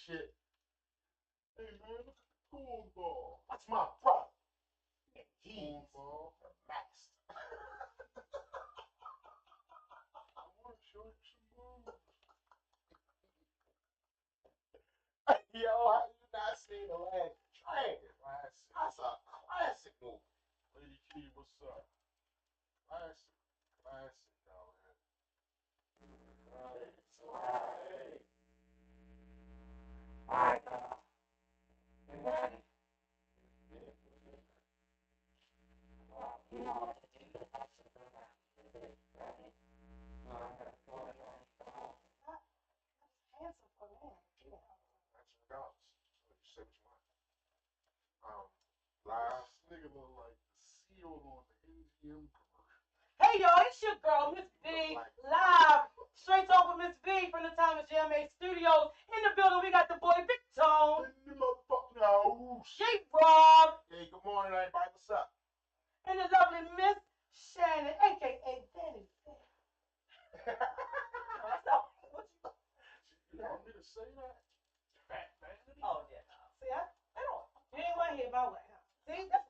shit. Hey man, look at the cornball. That's my brother. He's Cornball. the master. I want to show you some moves. Yo, how you not seen the last Dragon? Classic. That's a classic movie. Lady Key, what's up? Classic. Classic, y'all. Handsome for a man. Yeah. That's regardless. So you say what you want. Live. This nigga look like the seal on the MGM commercial. Hey y'all, it's your girl, Miss B, live, straight talk with Miss B from the Thomas JMA Studios. In the building, we got the boy Big Tone, In the motherfucking house. J Rob, Hey, good morning, everybody. What's up? and the lovely Miss Shannon, aka Danny. You want me to say that? Fat vanity? Oh yeah. See, I don't. You ain't want to hear my way. Huh? See, that's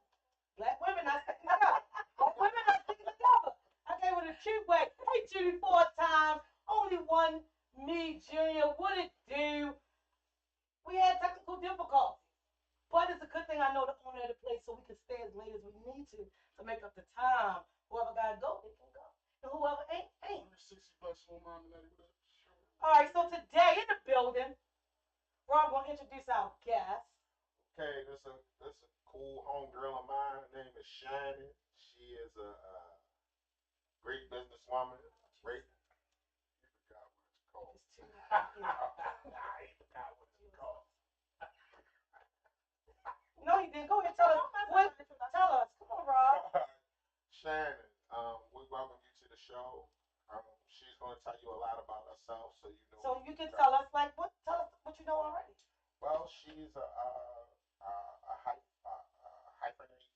black women not sticking together. Black women not sticking together. I gave it a cute way. Hey, Judy, 4 times. Only one me, Junior. What it do? We had technical difficulties, but it's a good thing I know the owner of the place, so we can stay as late as we need to make up the time. Whoever gotta go, they can go, and whoever ain't, ain't. 360 bucks on my money. All right. So today in the building, Rob gonna introduce our guest. Okay, this a cool homegirl of mine. Her name is Shannon. She is a great businesswoman. Great. You forgot what it's called. It's too. I forgot what it's called. No, he didn't. Go ahead, tell us. What? Tell us. Come on, Rob. Shannon, we welcome you to the show. She's going to tell you a lot about herself, so you know. So you can tell us, like, what? Tell us what you know already. Well, she's a hyphenate.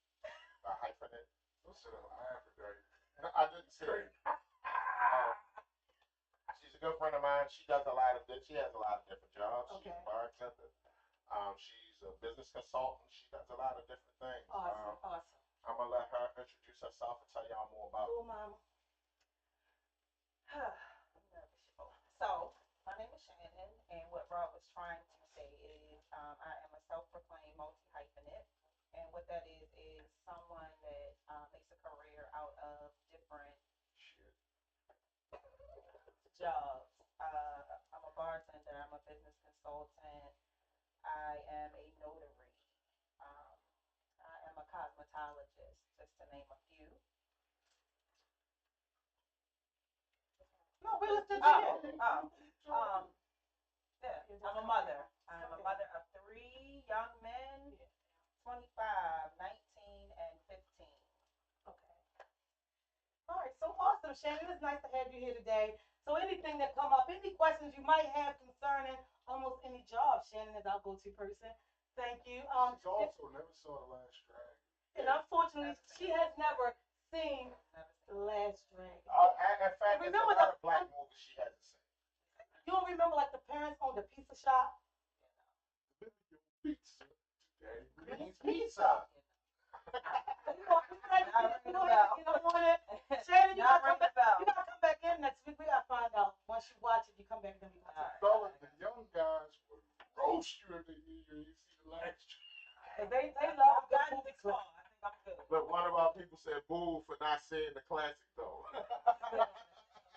A hyphenate. Don't sit on Aphrodite. No, I didn't say it. She's a good friend of mine. She does a lot of. She has a lot of different jobs. She's Okay. a bartender. She's a business consultant. She does a lot of different things. Awesome. Awesome. I'm gonna let her introduce herself and tell y'all more about. Oh, mama. So, my name is Shannon, and what Rob was trying to say is I am a self-proclaimed multi-hyphenate, and what that is someone that makes a career out of different Shit. jobs. I'm a bartender, I'm a business consultant, I am a notary, I am a cosmetologist, just to name a few. No, we listen to Oh, you. yeah, I'm a mother. I'm a mother of 3 young men, 25, 19, and 15. Okay. All right. So awesome, Shannon. It's nice to have you here today. So anything that come up, any questions you might have concerning almost any job, Shannon is our go-to person. Thank you. She's also never saw The Last Dragon. And unfortunately, she has never seen The Last Dragon. In fact, there's a remember lot the- of black movies she hasn't seen. You don't remember like the parents owned a pizza shop? Deliver your pizza today. Green's Pizza. You don't want it. Shannon, you Y'all gotta come ring the back. bell. You gotta come back in next week. We gotta find out. Once you watch it, you come back and then we gonna talk. Fellas, the young guys would roast you if they knew you ain't seen The Last Dragon. They love good Got movies. it far. I think I'm good. But one of our people said boo for not seeing the classic though.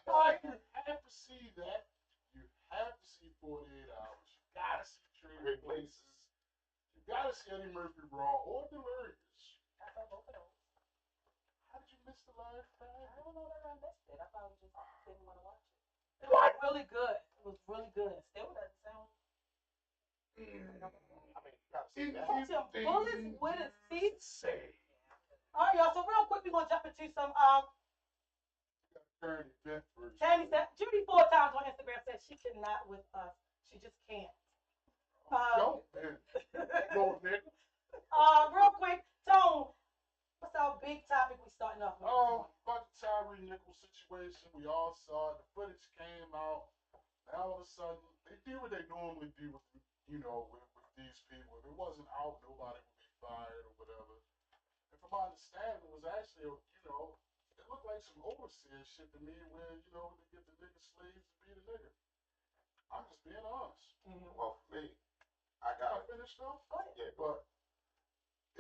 Like, you have to see that. You have to see 48 Hours. You gotta see Trading Places. You gotta see Eddie Murphy Raw or Delirious. I saw both of those. How did you miss The Last I Dragon? don't know that I missed it. I probably just didn't want to watch it. It was really good. It was really good. Still doesn't sound. I mean, you gotta see that. Put some bullets with his teeth. Say. All right, y'all. So real quick, we're gonna jump into some. Current event version. Tammy said Judy 4 times on Instagram said she cannot with us. She just can't. Don't, man. Go, nigga. Real quick, Tone. What's our big topic we starting off with? About the Tyree Nichols situation, we all saw it. The footage came out. Now all of a sudden, they do what they normally do with you know, with these people. If it wasn't out, nobody would be fired or whatever. And from my understanding, it was actually, you know, it looked like some overseer shit to me where, you know, they get the nigga slaves to be the nigga. I'm just being honest. Well, for me, I Can I got finish though? Go ahead. yeah, But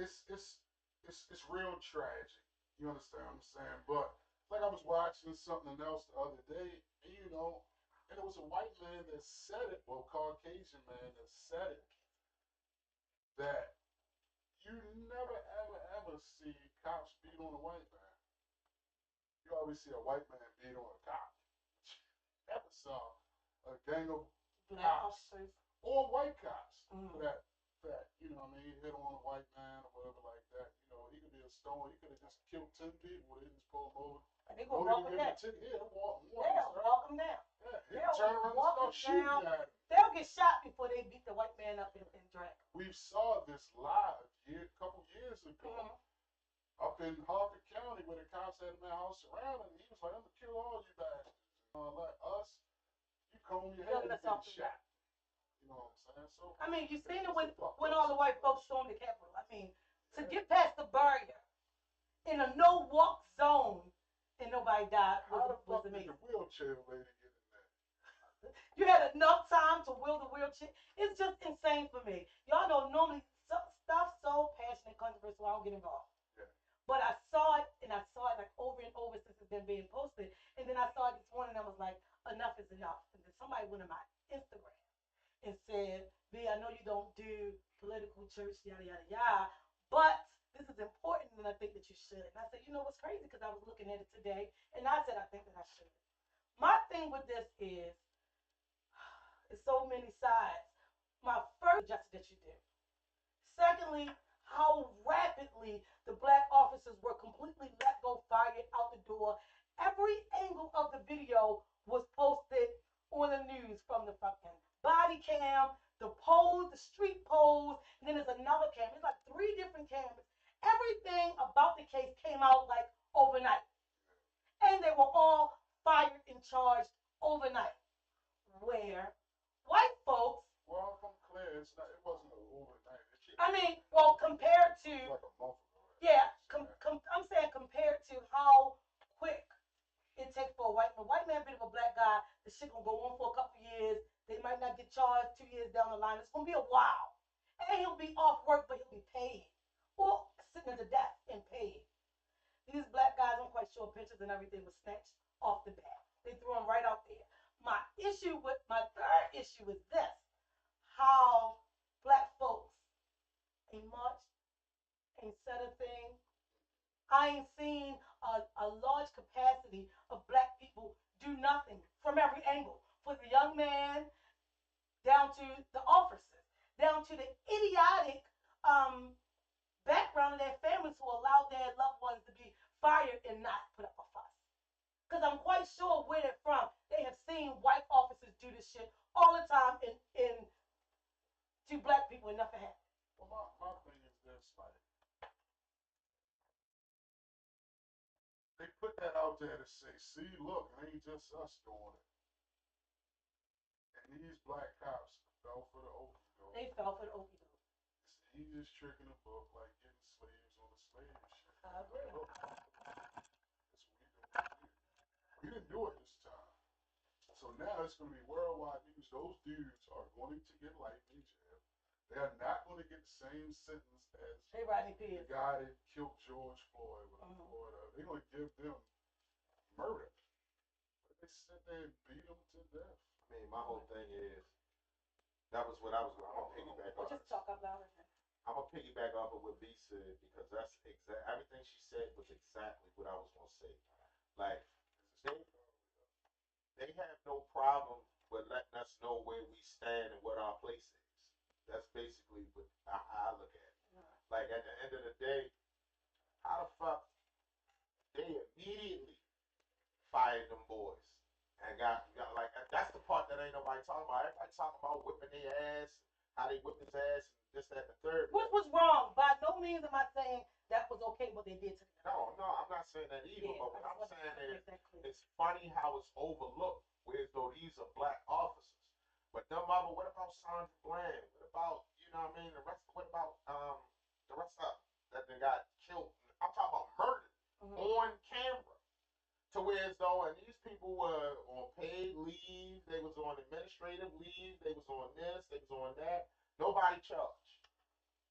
it's real tragic. You understand what I'm saying? But like I was watching something else the other day, and you know, and it was a white man that said it, well, Caucasian man that said it, that you never ever ever see cops beat on a white man. You always see a white man beat on a cop. Never saw a gang of Black cops officers. or white cops Mhm. for that. You know what I mean, hit on a white man or whatever like that. You know, he could be a stone. He could have just killed 10 people. They just pull him over. And they Don't gonna walk even them give him down. a ticket. Yeah, walk him. They'll walk them down. Yeah, he they'll turn around walk and him start shooting down. at him. They'll get shot before they beat the white man up and drag him. We saw this live a couple years ago up in Harford County where the cops had my house surrounded, and he was like, "I'm gonna kill all you bastards." Like us, you comb your head, Killing you us get off the shot. You know what I'm saying? So I mean, you seen it it's when a fucked when up all the white situation. folks stormed the Capitol. I mean, to get past the barrier in a no walk zone and nobody died How the was fuck did amazing. the wheelchair lady get in there? You had enough time to wheel the wheelchair. It's just insane for me. Y'all know normally stuff so passionate, controversial, I don't get involved. Yeah. But I saw it, and I saw it like over and over since it's been being posted. And then I saw it this morning, and I was like, enough is enough. And then somebody went on my Instagram and said, B, I know you don't do political church, yada, yada, yada, but this is important, and I think that you should. And I said, you know what's crazy? Because I was looking at it today, and I said, I think that I should. My thing with this is, it's so many sides. My first justice that you did. Secondly, how rapidly the black officers were completely let go, fired out the door. Every angle of the video was posted on the news, from the fucking body cam, the pose, the street pose, and then there's another cam. It's like 3 different cameras. Everything about the case came out like overnight. And they were all fired and charged overnight. Where white folks, Well, if I'm clear, it wasn't an overnight. I mean, well, compared to, It was like a month ago. yeah, I'm saying compared to how quick it takes for a white man being a black guy, the shit gonna go on for a couple years. They might not get charged 2 years down the line. It's gonna be a while. And he'll be off work, but he'll be paid. Or sitting to death and paid. These black guys, I'm quite sure pictures and everything was snatched off the bat. They threw them right out there. My third issue is this: how black folks ain't marched, ain't said a thing. I ain't seen a large capacity of black people do nothing from every angle, for the young man down to the officers, down to the idiotic background of their families who allowed their loved ones to be fired and not put up a fuss. Because I'm quite sure where they're from, they have seen white officers do this shit all the time to black people and nothing happened. Well, my thing is this, like, they put that out there to say, see, look, it ain't just us doing it. And these black cops fell for the okie doke. They fell for the okie doke. It's the easiest trick in the book, like getting slaves on the slave shit. I agree. Look, we didn't do it this time. So now it's going to be worldwide news. Those dudes are going to get life in jail. They are not going to get the same sentence as They Rodney the Pierce. guy that killed George Floyd with Florida. They're going to give them murder. But they sit there and beat them to death. I mean, my whole thing is, that was what I was going to piggyback Well, on. just talk up louder. I'm going to piggyback off of what B said, because that's everything she said was exactly what I was going to say. Like, they have no problem with letting us know where we stand and what our place is. That's basically what I look at it. Like, at the end of the day, how the fuck they immediately fired them boys and got like, that's the part that ain't nobody talking about. Everybody talking about whipping their ass, how they whipped his ass, and this, that, and the third. Which was wrong. By no means am I saying that was okay what they did to them. No, I'm not saying that either. Yeah, but what I I'm just saying wanted to is, make that clear. it's funny how it's overlooked, whereas though these are black officers. But them other, what about Sandra Bland? What about, you know what I mean? What about the rest of them that they got killed? I'm talking about murdered on camera. To where as though, and these people were on paid leave, they was on administrative leave, they was on this, they was on that. Nobody charged.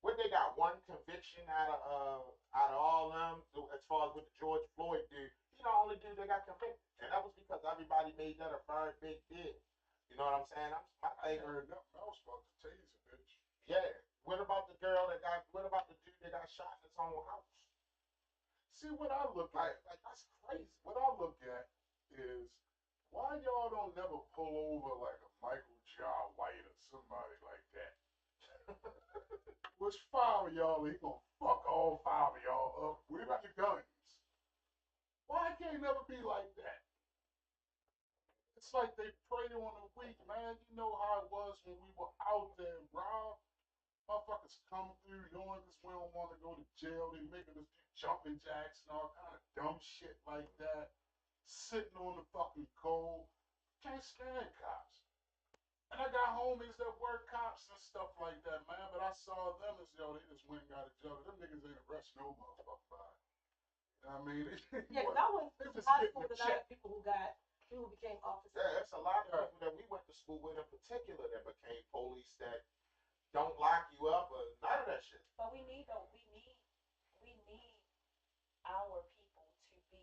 What they got? One conviction out of all them, as far as what the George Floyd did. He the only dude that got convicted, and that was because everybody made that a very big deal. You know what I'm saying? My I thing, heard nothing else about the taser, bitch. yeah. What about the girl that got? What about the dude that got shot in his own house? See, what I look at, Like that's crazy. what I look at is why y'all don't never pull over like a Michael John White or somebody like that. Which 5 of y'all, he gonna fuck all 5 of y'all up with your guns. Why can't it never be like that? It's like they prey on the weak, man. You know how it was when we were out there, bro. Motherfuckers come through knowing because we don't want to go to jail. They making us do jumping jacks and all kind of dumb shit like that. Sitting on the fucking cold. Can't stand cops. And I got homies that work cops and stuff like that, man. But I saw them as, yo, they just went and got a job. Them niggas ain't arrest no motherfucker by it. You know what I mean? Yeah, because I went They to just high getting school a with a lot check. of people who became officers. Yeah, it's a lot of people that we went to school with in particular that became police that don't lock you up or none of that shit. But we need our people to be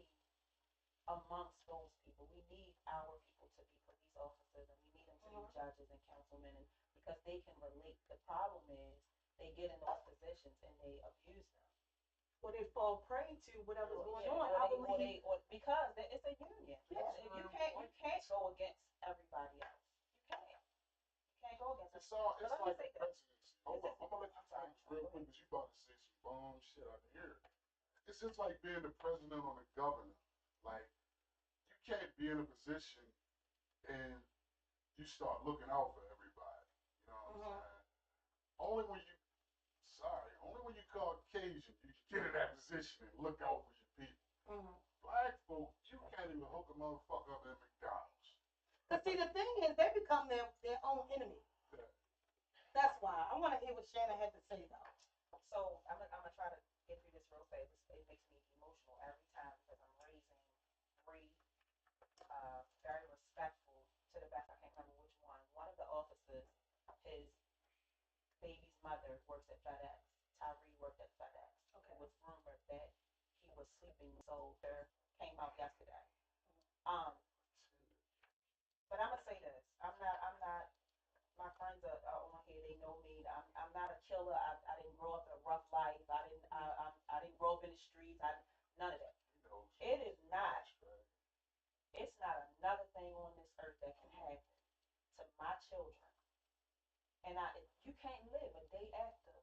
amongst those people. We need our people to be police officers, and we need them to be judges and councilmen, and because they can relate. The problem is they get in those positions and they abuse them. Or they fall prey to whatever's going on. Because it's a union. Yeah. You can't go against everybody else. You can't go against. It's all, it's But let me like the say this. presidency. Hold on, I'm gonna let you finish real quick because you about to say some bomb shit out here. It's just like being the president or the governor. Like, you can't be in a position and you start looking out for everybody. You know what I'm saying? Only when you call Cajun, you can get in that position and look out for your people. Black folk, you can't even hook a motherfucker up at McDonald's. But see, the thing is, they become their own enemy. Yeah. That's why. I want to hear what Shannon had to say, though. So I'm gonna try to get through this real fast. It makes me emotional every time because I'm raising three very respectful, to the best I can't remember which one. One of the officers, his baby's mother works at FedEx. Tyree worked at FedEx. Okay. It was rumored that he was sleeping, so there came out yesterday. But I'm gonna say this: I'm not. My friends are on here. They know me. I'm not a killer. I didn't grow up in a rough life. I didn't grow up in the streets. None of that. It is not. It's not another thing on this earth that can happen to my children. And you can't live a day after.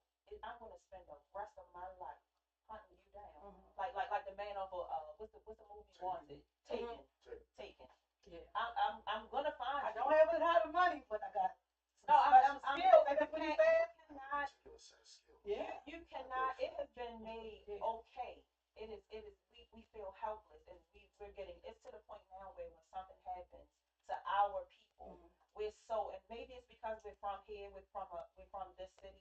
I'm gonna spend the rest of my life hunting you down, like the man of what's the movie Wanted? Taken. Yeah. I'm gonna find. I don't have a lot of money, but I got No, I'm skills. you That's what he cannot. Ridiculous set of skills. Yeah. You cannot. It has been made okay. It is. We feel helpless, and we're getting. It's to the point now where when something happens to our people, we're so. And maybe it's because we're from here. We're from this city,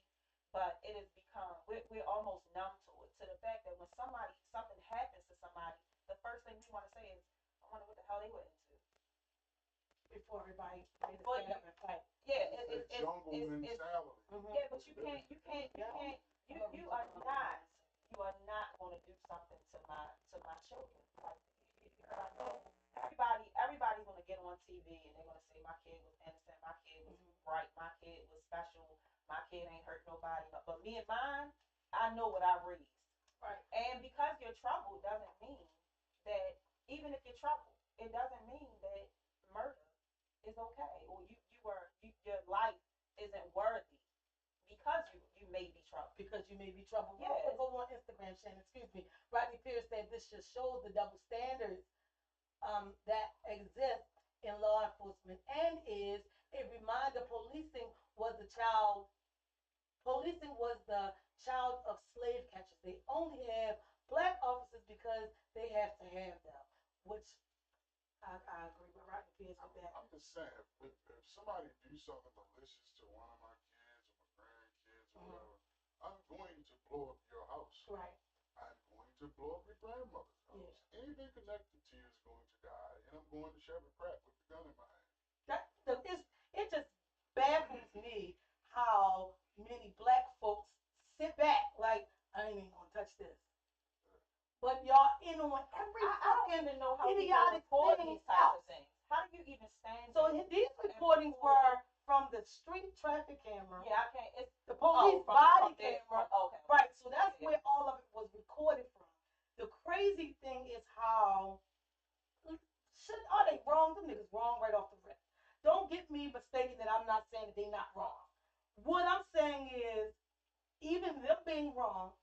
but it has become. We're almost numb to it. To the fact that when something happens to somebody, the first thing we want to say is, I wonder what the hell they were into. Before everybody Before stand up and fight. Yeah, It's jungle mentality. yeah, but you can't. You are not going to do something to my children. Like, because I know everybody's going to get on TV and they're going to say my kid was innocent, my kid was bright, my kid was special, my kid ain't hurt nobody. But me and mine, I know what I raised. Right. And because you're troubled doesn't mean that even if you're troubled, it doesn't mean that murder is okay or your life isn't worthy because you may be troubled. Because you may be troubled. Yes. Go on Instagram, Shannon. Excuse me. Rodney Pierce said this just shows the double standards that exist in law enforcement and is a reminder policing was the child of slave catchers. They only have black officers because they have to have them, which I agree with Rodney Pierce with that. I'm just saying, if somebody do something malicious to one of my kids or my to blow up your grandmother's house. Anything connected to you is going to die, and I'm going to shove a crack with the gun in my hand. It just baffles me how many black folks sit back like, I ain't even gonna touch this. But y'all in on every I don't fucking even know how people idiotic record thing these types out. of things. How do you even stand So there? these recordings were from the street traffic camera, Yeah, I can't. It's the police from body there, camera. okay. Right, so that's Yeah. where all of it was recorded from. The crazy thing is how, are they wrong? Them niggas wrong right off the rip. Don't get me mistaken that I'm not saying that they not wrong. What I'm saying is, even them being wrong,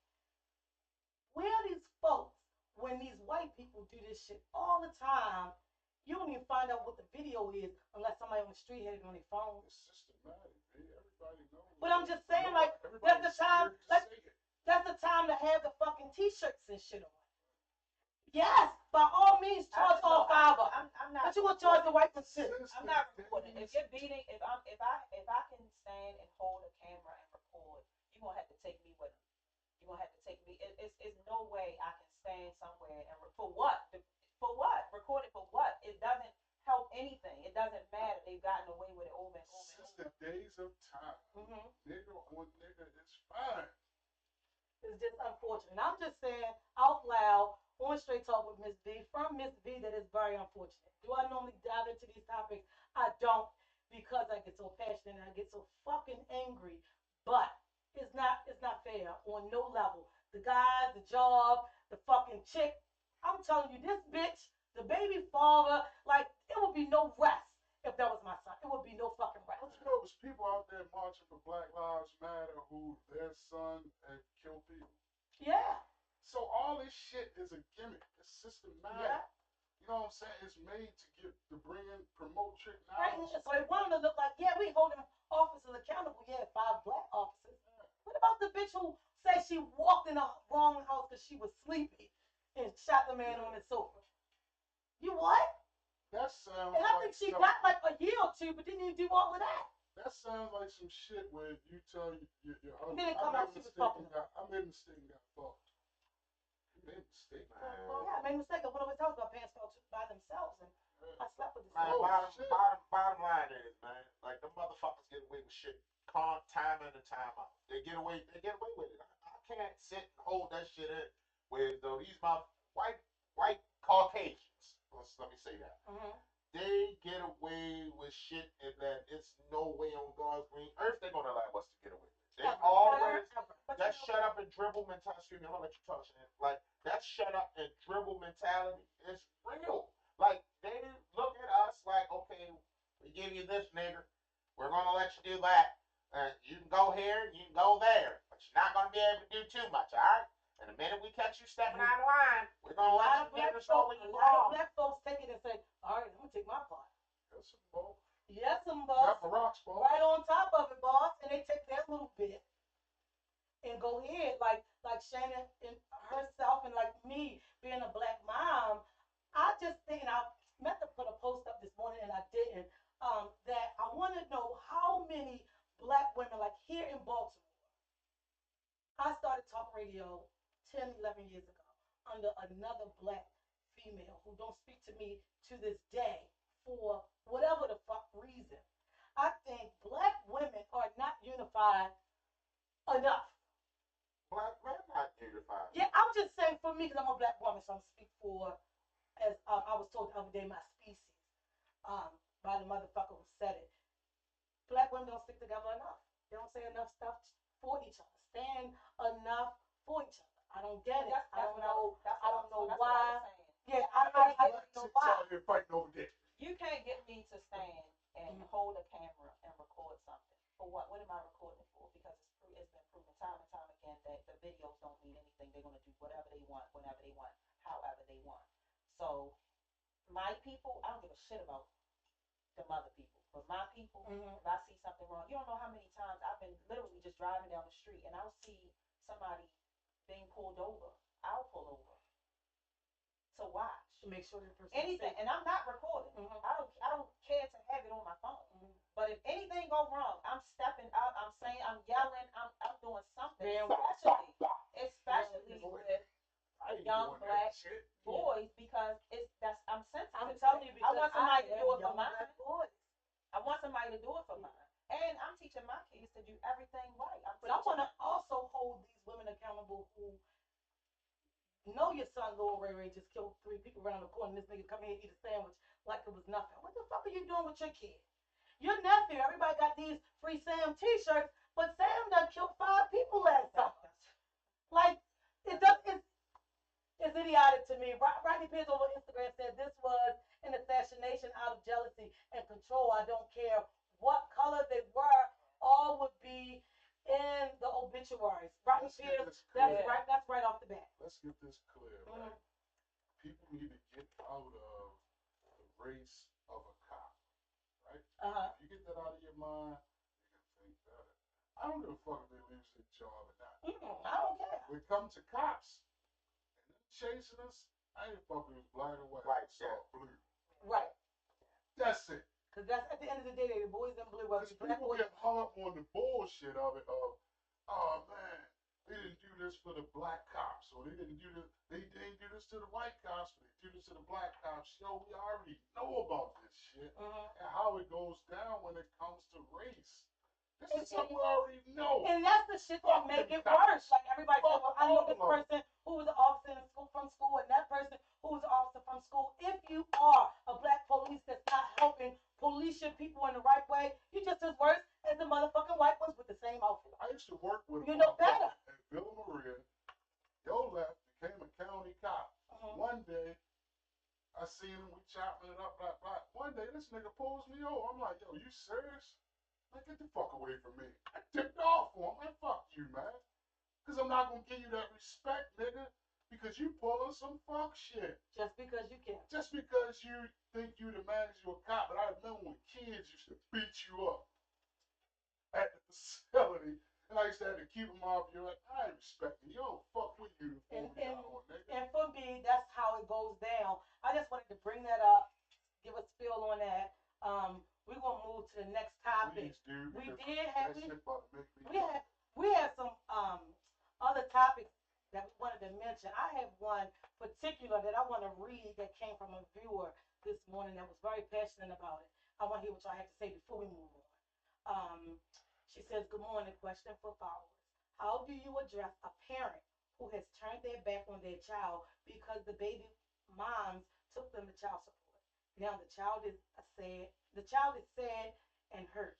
where are these folks when these white people do this shit all the time? You don't even find out what the video is unless somebody on the street had it on their phone. It's systematic, man. Everybody knows. But I'm just saying, like, Everybody's that's the time, scared to say it. that's the time to have the fucking t-shirts and shit on. Yes, by all means, charge all five of them. I'm not. But you gonna charge the white person too. Since I'm the not recording. days- If you're beating, if I can stand and hold a camera and record, you're gonna have to take me with them. You're gonna have to take me. It's no way I can stand somewhere and for what? For what? Record it for what? It doesn't help anything. It doesn't matter. They've gotten away with it over and over and Since over. the days of time, Mm-hmm. nigga on nigga is fine. It's just unfortunate. And I'm just saying out loud on Straight Talk with Miss B, from Miss B, that is very unfortunate. Do I normally dive into these topics? I don't, because I get so passionate and I get so fucking angry. But it's not fair on no level. The guys, the job, the fucking chick. I'm telling you, this bitch, the baby father, like, it would be no rest if that was my son. It would be no fucking rest. Don't you know there's people out there marching for Black Lives Matter who their son had killed people? Yeah. So all this shit is a gimmick. It's systematic. Yeah. You know what I'm saying? It's made to bring in, promote trick Right. knowledge. So they want them to look like, yeah, we holding officers accountable. Yeah, 5 black officers. What about the bitch who said she walked in the wrong house because she was sleepy and shot the man on his sofa? You what? That sounds And I like think she something- got like a year or two, but didn't even do all of that. That sounds like some shit where you tell your husband, Then it come out she was fucking I made a mistake and got fucked. You made a mistake. Man. Yeah, I made a mistake. What always tells my pants fell by themselves, and I slept with this. Man, Oh, shit. bottom line is, man, like the motherfuckers get away with shit time in and time out. They get away with it. I can't sit and hold that shit in. Where though these my white Caucasians, let me say that. Mm-hmm. They get away with shit and that it's no way on God's green earth they're gonna allow us to get away with it. They always But that you know, shut up and dribble mentality. Excuse me, I'm gonna let you talk, Shannon. Like that shut up and dribble mentality is real. Like they look at us like, okay, we give you this nigger, we're gonna let you do that. You can go here, you can go there, but you're not gonna be able to do too much, all right? And the minute we catch you stepping out of line, we're gonna let you get us know where you A lot of belong. black folks take it and say, all right, I'm gonna take my part. That's some bull. Yes, some Got boss. Barack's ball. Right on top of it, boss, and they take their little bit and go ahead, like Shannon and herself, and like me being a black mom. I just think, and I meant to put a post up this morning, and I didn't. That I want to know how many black women, like here in Baltimore. I started talk radio 10, 11 years ago under another black female who don't speak to me to this day for whatever the fuck reason. I think black women are not unified enough. Black men not unified. Yeah, I'm just saying for me, because I'm a black woman, so I'm speak for, as I was told the other day, my species, by the motherfucker who said it. Black women don't stick together enough. They don't say enough stuff for each other. Stand enough for each other. I don't get it. I don't know. I don't know why. Yeah, I don't know Chicks why. out here fighting over dick. You can't get me to stand and hold a camera and record something. For what? What am I recording it for? Because it's been proven time and time again that the videos don't mean anything. They're going to do whatever they want, whenever they want, however they want. So, my people, I don't give a shit about them other people. But my people, if I see something wrong, you don't know how many times I've been literally just driving down the street and I'll see somebody being pulled over. I'll pull over to watch. To make sure that person Anything, and I'm not recording. Mhm. I don't care to have it on my phone. But if anything go wrong, I'm stepping out. I'm saying, I'm yelling. I'm doing something. Damn. Especially with Y'all do everything right. But I want to also hold these women accountable who know your son, Lil Ray Ray, just killed 3 people around the corner. This nigga come here and eat a sandwich like it was nothing. What the fuck are you doing with your kid? Your nephew, everybody got these Free Sam t-shirts, but Sam done killed 5 people last summer. Like, it's idiotic to me. Rodney Pierce over Instagram said this was an assassination out of jealousy and control. I don't care what color they were, all would be in the obituaries. Rodney Let's get Pierce, this clear. that's right off the bat. Let's get this clear, right? People need to get out of the race of a cop, right? If you get that out of your mind, you can think better. I don't give a fuck if they lose their job or not. I don't care. When it comes to cops and them chasing us, I ain't fucking with black or white. Right, So blue. Right. That's it. Because that's at the end of the day, they the boys in blue. Whether Because it's black people or get hung up on the bullshit of it of, oh man, they didn't do this for the black cops, or they didn't do this, they didn't do this to the white cops, but they do this to the black cops. Yo, we already know about this shit and how it goes down when it comes to race. This is something we already know. And that's the shit that make it worse. Like everybody said, well, I know this person who was an officer in school from school, and that person who was an officer from school. If you are a black police that's not helping police your people in the right way, you're just as worse as the motherfucking white ones with the same outfit. I used to work with You know better. at Villa Maria. Yo left, became a county cop. One day, I seen him, we chopping it up, blah, blah. One day, this nigga pulls me over. I'm like, yo, you serious? Like, get the fuck away from me. I tipped off for him. Like, fuck you, man. Because I'm not going to give you that respect, nigga, because you pulling some fuck shit. Just because you can. Just because you think you the manager of a cop. But I remember when kids used to beat you up at the facility. And I used to have to keep them off you. Like, I ain't respecting you. Don't fuck with you. And Nigga. for me, that's how it goes down. I just wanted to bring that up, give a spill on that. We're gonna move to the next topic. Please, dude, We because did have that shit about to make me we had some other topics that we wanted to mention. I have one particular that I want to read that came from a viewer this morning that was very passionate about it. I want to hear what y'all have to say before we move on. She says, "Good morning. Question for followers: how do you address a parent who has turned their back on their child because the baby moms took them to child support? Now the child is sad and hurt.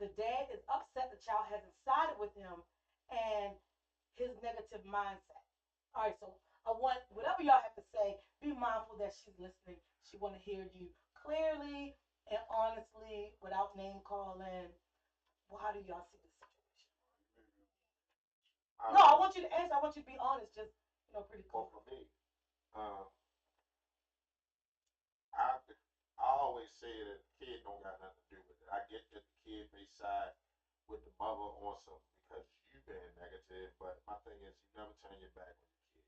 The dad is upset the child hasn't sided with him and his negative mindset." All right, so I want whatever y'all have to say, be mindful that she's listening. She want to hear you clearly and honestly without name calling. Well, how do y'all see this situation? No, I want you to answer. I want you to be honest. Just, pretty Well, cool. for me, I always say that the kid don't got nothing to do with it. I get that the kid may side with the mother on some because you been negative, but my thing is you never turn your back on your kid.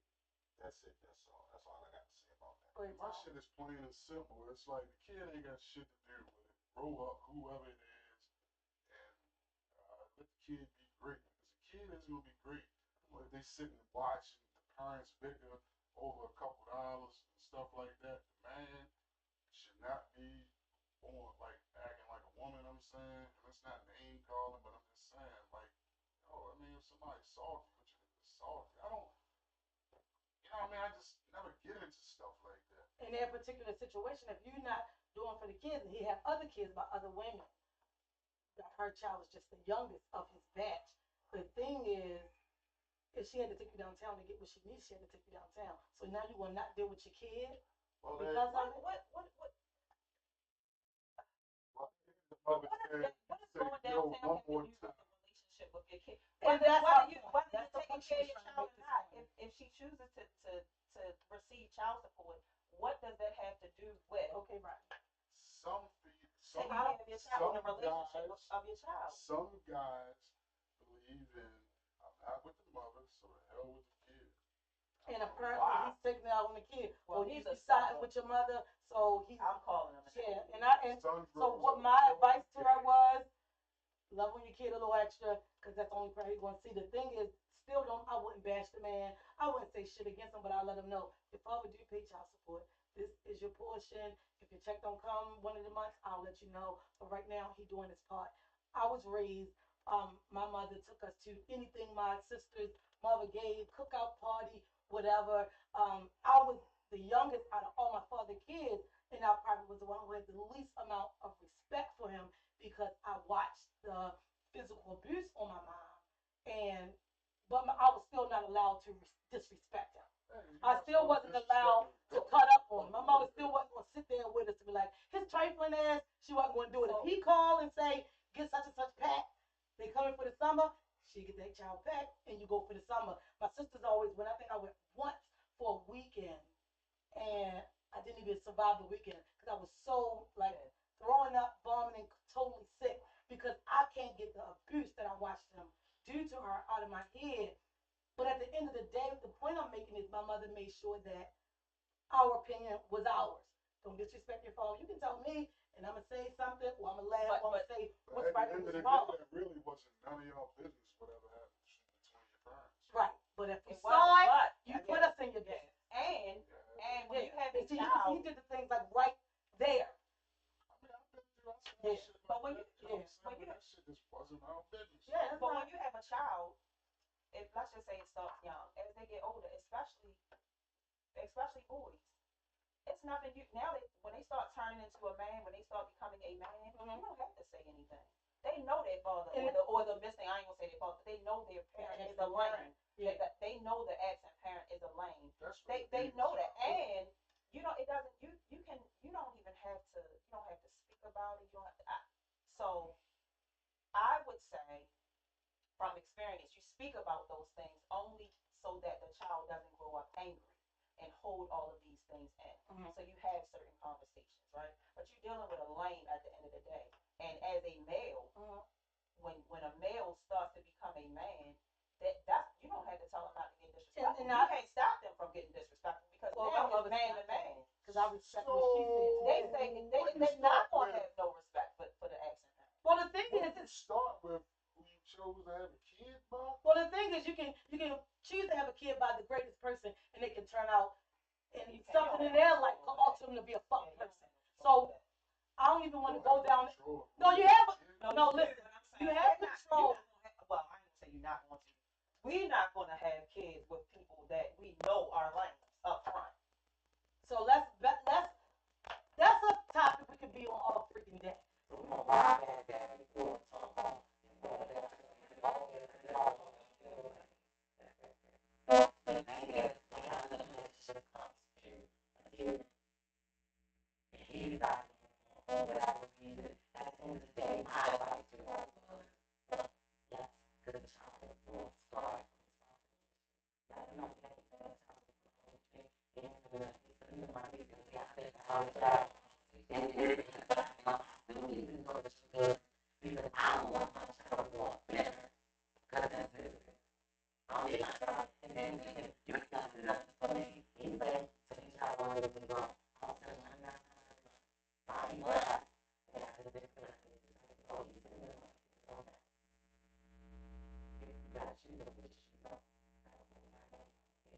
That's it. That's all. That's all I got to say about that. My shit is plain and simple. It's like the kid ain't got shit to do with it. Grow up, whoever it is, and let the kid be great. Because the kid is gonna be great. But if they sitting and watching the parents bicker over a couple dollars and stuff like that, the man should not be on like acting like a woman. I'm saying, and it's not name calling, but I'm just saying, like, I mean, if somebody's salty, but you just salty. I don't. I just never get into stuff like that. In that particular situation, if you're not doing for the kids, and he have other kids by other women, her child is just the youngest of his batch. The thing is, if she had to take you downtown to get what she needs, she had to take you downtown. So now you will not deal with your kid Well, because of it. What Mother is said, going say, yo, downtown one more have to do with time. the relationship with your kid? And Whether that's you're that's the taking point care of she your was trying to child make or this not, point. if she chooses to receive child support, what does that have to do with Okay, right. Some taking care of your child and the relationship guys, of your child? some guys believe in, I'm not with the mother, so the hell with the kid. And apparently Wow. he's taking it out on the kid. Well, Well, he's he's a siding sucker. with your mother, so he's I'm calling him. and Son so grows what up my with advice to her kid. was, love on your kid a little extra, because that's the only part he's going to see. The thing is, I wouldn't bash the man. I wouldn't say shit against him, but I let him know, your father do pay child support. This is your portion. If your check don't come one of the months, I'll let you know. But right now, he doing his part. I was raised my mother took us to anything my sister's mother gave, cookout party, whatever. I was the youngest out of all my father kids, and I probably was the one who had the least amount of respect for him because I watched the physical abuse on my mom, and I was still not allowed to disrespect him. Hey, you I not still supposed wasn't to allowed disrespect to him. cut up on him. My mother still wasn't going to sit there with us to be like, his trifling ass, she wasn't going to do it. If he called and say, get such and such pack, they coming for the summer, she get that child pack, and you go for the summer. My sisters always went. I think I went once for a weekend, and I didn't even survive the weekend because I was so like throwing up, vomiting, totally sick because I can't get the abuse that I watched them do to her out of my head. But at the end of the day, the point I'm making is my mother made sure that our opinion was ours. Don't disrespect your father. You can tell me, and I'm gonna say something, or I'm gonna laugh, or I'm gonna say But what's at right the and end of what's the day, wrong. that really wasn't none of y'all business, whatever happened between your parents. Right. But if you It saw wasn't, it, but you I put guess, us in your yeah. business. And when you have a And see, child, he did the things like right there. I mean, I've been through, I saw Yeah. shit like But when that, you- you know what I'm saying? when But you- that shit just wasn't our business. Yeah, that's but not. when you have a child, if let's just say it starts young, as they get older, especially boys, it's nothing you now they when they start turning into a man, when they start becoming a man, you don't have to say anything. They know their father or the missing. I ain't gonna say their father, but they know their parent is a lame. Yeah. They know the absent parent is a lame. That's They know that, and it doesn't. You don't even have to. You don't have to speak about it. You don't have to. So I would say, from experience, you speak about those things only so that the child doesn't grow up angry and hold all of these things in. Mhm. So you have certain conversations, right? But you're dealing with a lane at the end of the day. And as a male, Mhm. when a male starts to become a man, that's you don't have to tell them not to get disrespectful. And You can't stop them from getting disrespectful because now it's man to man. Because I respect what she They said. say what you they're not start gonna with- have no respect for the absent parent. Well, the thing What is, did you start with who you chose to have a kid by? well, the thing is, you can choose to have a kid by the greatest person, and they can turn out and something in their life can alter them to be a fuck person. So I don't even want to go down. No, you have. No, listen. You have control. Well, I ain't say you're not going to. We're not going to have kids with people that we know are lame up front. So that's a topic we could be on all freaking day.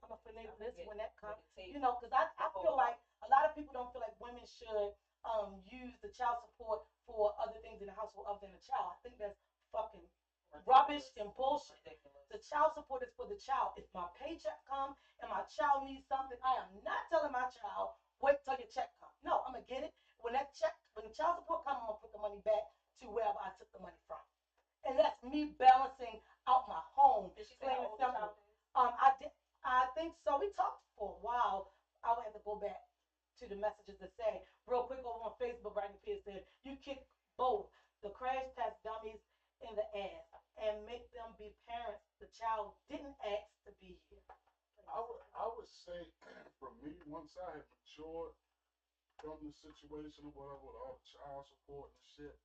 I'm gonna finagle this when that comes. Because I feel like a lot of people don't feel like women should use the child support for other things in the household other than the child. I think that's fucking rubbish and bullshit. The child support is for the child. If my paycheck comes and my child needs something, I am not telling my child, wait till your check comes. No, I'm gonna get it. When the child support comes, I'm gonna put the money back to wherever I took the money from. And that's me balancing out my home. Did she say Plain how and old the simple. child is? I think so. We talked for a while. I would have to go back to the messages to say real quick over on Facebook. Brittany Pierce said you kick both the crash test dummies in the ass and make them be parents. The child didn't ask to be here. I would say, for me, once I had matured from the situation or whatever, with all the child support and shit,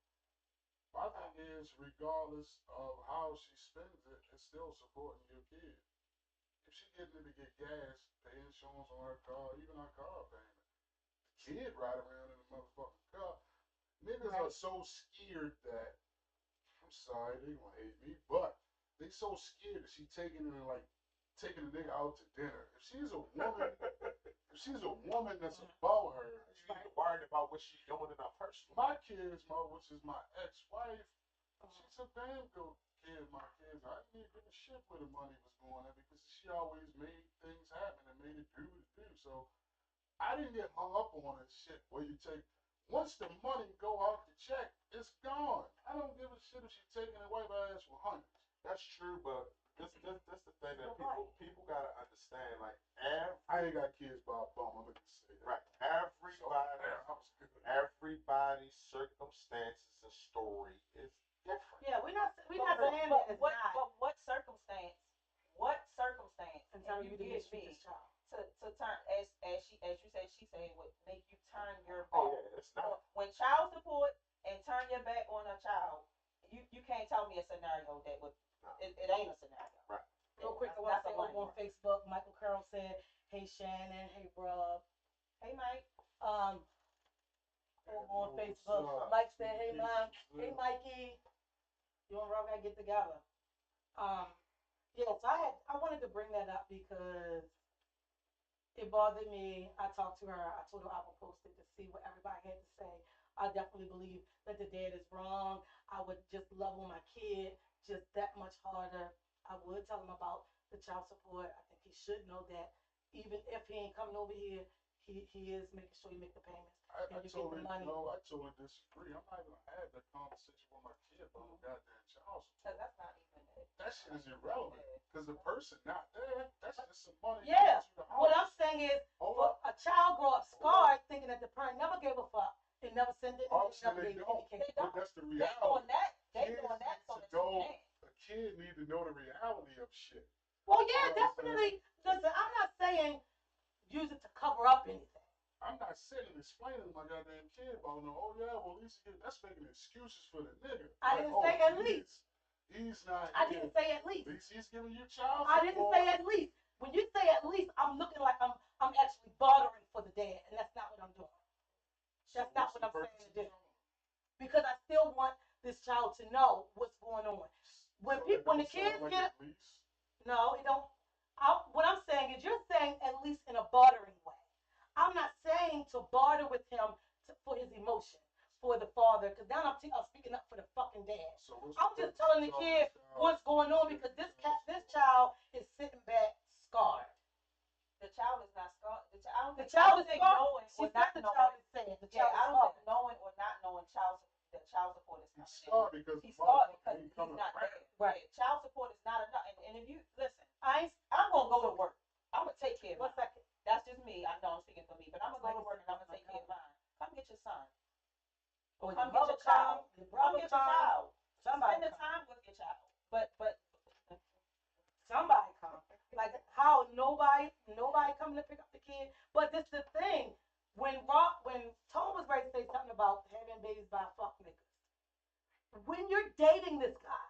my thing is, regardless of how she spends it, it's still supporting your kid. If she getting it to get gas, pay insurance on her car, even her car payment, the kid ride around in a motherfucking car. Niggas are so scared that, I'm sorry, they gonna hate me, but they so scared that she taking it and like taking a nigga out to dinner. If she's a woman that's about her, You ain't worried about what she's doing in her personal. my kids, which is my ex-wife, she's a damn good my kids, I didn't even give a shit where the money was going at because she always made things happen and made it do what it do. So I didn't get hung up on that shit where you take, once the money go out the check, it's gone. I don't give a shit if she's taking it away by ass for hundreds. That's true, but this the thing that people gotta understand. Like I ain't got kids by a bum. I'm gonna just say that. right, So, yeah, I was good. everybody's circumstances and story is different. Yeah, we're not saying But that it's what, not. but what circumstance And can tell you you to give mistreat me this child. to turn, as you said, she said, would make you turn your back? Oh yeah, it's not. When child support and turn your back on a child, you can't tell me a scenario that would, No. it ain't a scenario. Right. Real quick, I want to say over on Facebook, Michael Carroll said, "Hey Shannon, hey Rob." Hey Mike. Over on What's Facebook, up? Mike said, "Hey Mom, What's hey up? Mikey, you and Rob gotta get together." Yeah, so I wanted to bring that up because it bothered me. I talked to her. I told her I would post it to see what everybody had to say. I definitely believe that the dad is wrong. I would just love on my kid just that much harder. I would tell him about the child support. I think he should know that even if he ain't coming over here, he is making sure you make the payments. I And you get the totally, money. no, I totally disagree. I'm not gonna have that conversation with my kid about no goddamn child Cause support. that's not even it. That shit is irrelevant. Because the person not there, that's just some money. Yeah, to the what I'm house. saying is, Hold for up. a child grow up scarred, thinking that the parent never gave a fuck, and never sent it, and Obviously never they gave don't. any case. But that's the They reality. doing that. They Kids doing that so need that to you know, can. a kid need to know the reality of shit. Well, yeah, You know what I'm definitely. Listen, I'm not saying use it to cover up anything. I'm not sitting and explaining to my goddamn kid about no, oh yeah, well that's making excuses for the nigga. I didn't say at least. He's not. I didn't say at least. At least he's giving you child support. I didn't say at least. When you say at least, I'm looking like I'm actually bartering for the dad, and that's not what I'm doing. That's not what I'm saying to do. Because I still want this child to know what's going on. When the kids get no, it don't. What I'm saying is, you're saying at least in a bartering way. I'm not saying to barter with him for his emotion, for the father, because now I'm speaking up for the fucking dad. So I'm just telling the kid what's going on because this child is sitting back scarred. The child is not scarred. The child is scarred. She said the child is saying the child I is don't scarred. think knowing or not knowing the child support is He's coming scarred in. because He's scarred because ain't he's coming not around. there. Right. Child support is not enough. And if you listen, I'm gonna go to work. I'm gonna take care of one mine. second. That's just me. I know I'm speaking for me, but I'm gonna go to work and I'm gonna take care of mine. Come get your son. Or Come your get mother your child. your Come brother get your come, child. somebody Spend the come. time with your child. But Somebody come. Like how nobody coming to pick up the kid. But this the thing. When Tone was ready to say something about having babies by fuck niggas. When you're dating this guy,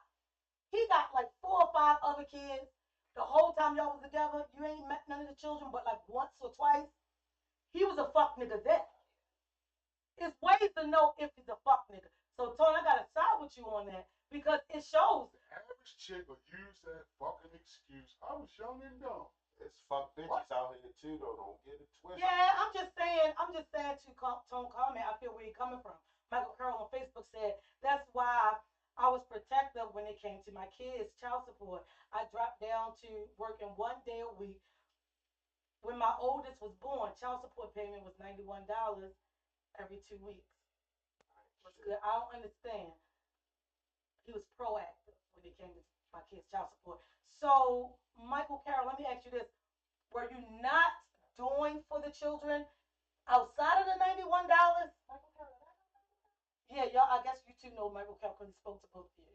he got like 4 or 5 other kids. The whole time y'all was together, you ain't met none of the children but like once or twice. He was a fuck nigga then. It's ways to know if he's a fuck nigga. So Tone, I gotta side with you on that because it shows. The average chick will use that fucking excuse. I was young and dumb. It's fuck bitches out here too, though. Don't get it twisted. Yeah, I'm just saying to Tone comment, I feel where you're coming from. Michael Carroll on Facebook said, that's why I was protective when it came to my kids' child support. I dropped down to working 1 day a week. When my oldest was born, child support payment was $91 every 2 weeks. What's good? I don't understand. He was proactive when it came to my kids' child support. So, Michael Carroll, let me ask you this. Were you not doing for the children outside of the $91? Yeah, y'all. I guess you two know Michael Carroll because he spoke to both of you.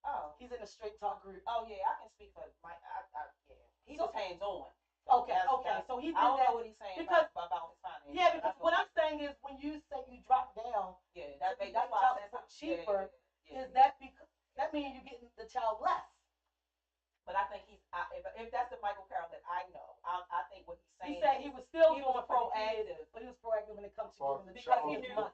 oh He's in the Straight Talk group. yeah, I can speak for Mike. Yeah, he's So- just hands on. Okay. So he did I don't that. know what he's saying because- about his finances. Yeah, but I because know what I'm saying is when you say you drop down, yeah, to that's make why child I said support something. cheaper, Yeah. is that because that means you're getting the child less? But I think if that's the Michael Carroll that I know, I think what he's saying. He said he was still he doing was for the kids, proactive. but he was proactive when it comes to giving the because child he his knew money.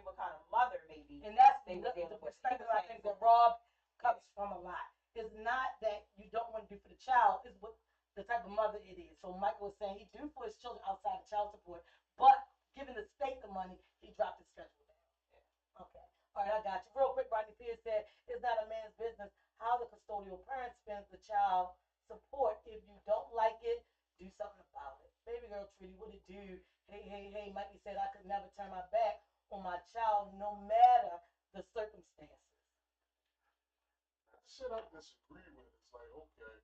what kind of mother maybe. And that's They the were dealing with. perspective He was I think saying- that Rob comes from a lot. It's not that you don't want to do for the child, it's what the type of mother it is. So Michael was saying he do for his children outside of child support, but giving the state the money, he dropped his schedule down. Okay. All right, I got you. Real quick, Rodney Pierce said, it's not a man's business how the custodial parent spends the child support. If you don't like it, do something about it. Baby girl Treaty, what it do? Hey, Mikey said I could never turn my back on my child no matter the circumstances. That shit I disagree with. It's like, okay,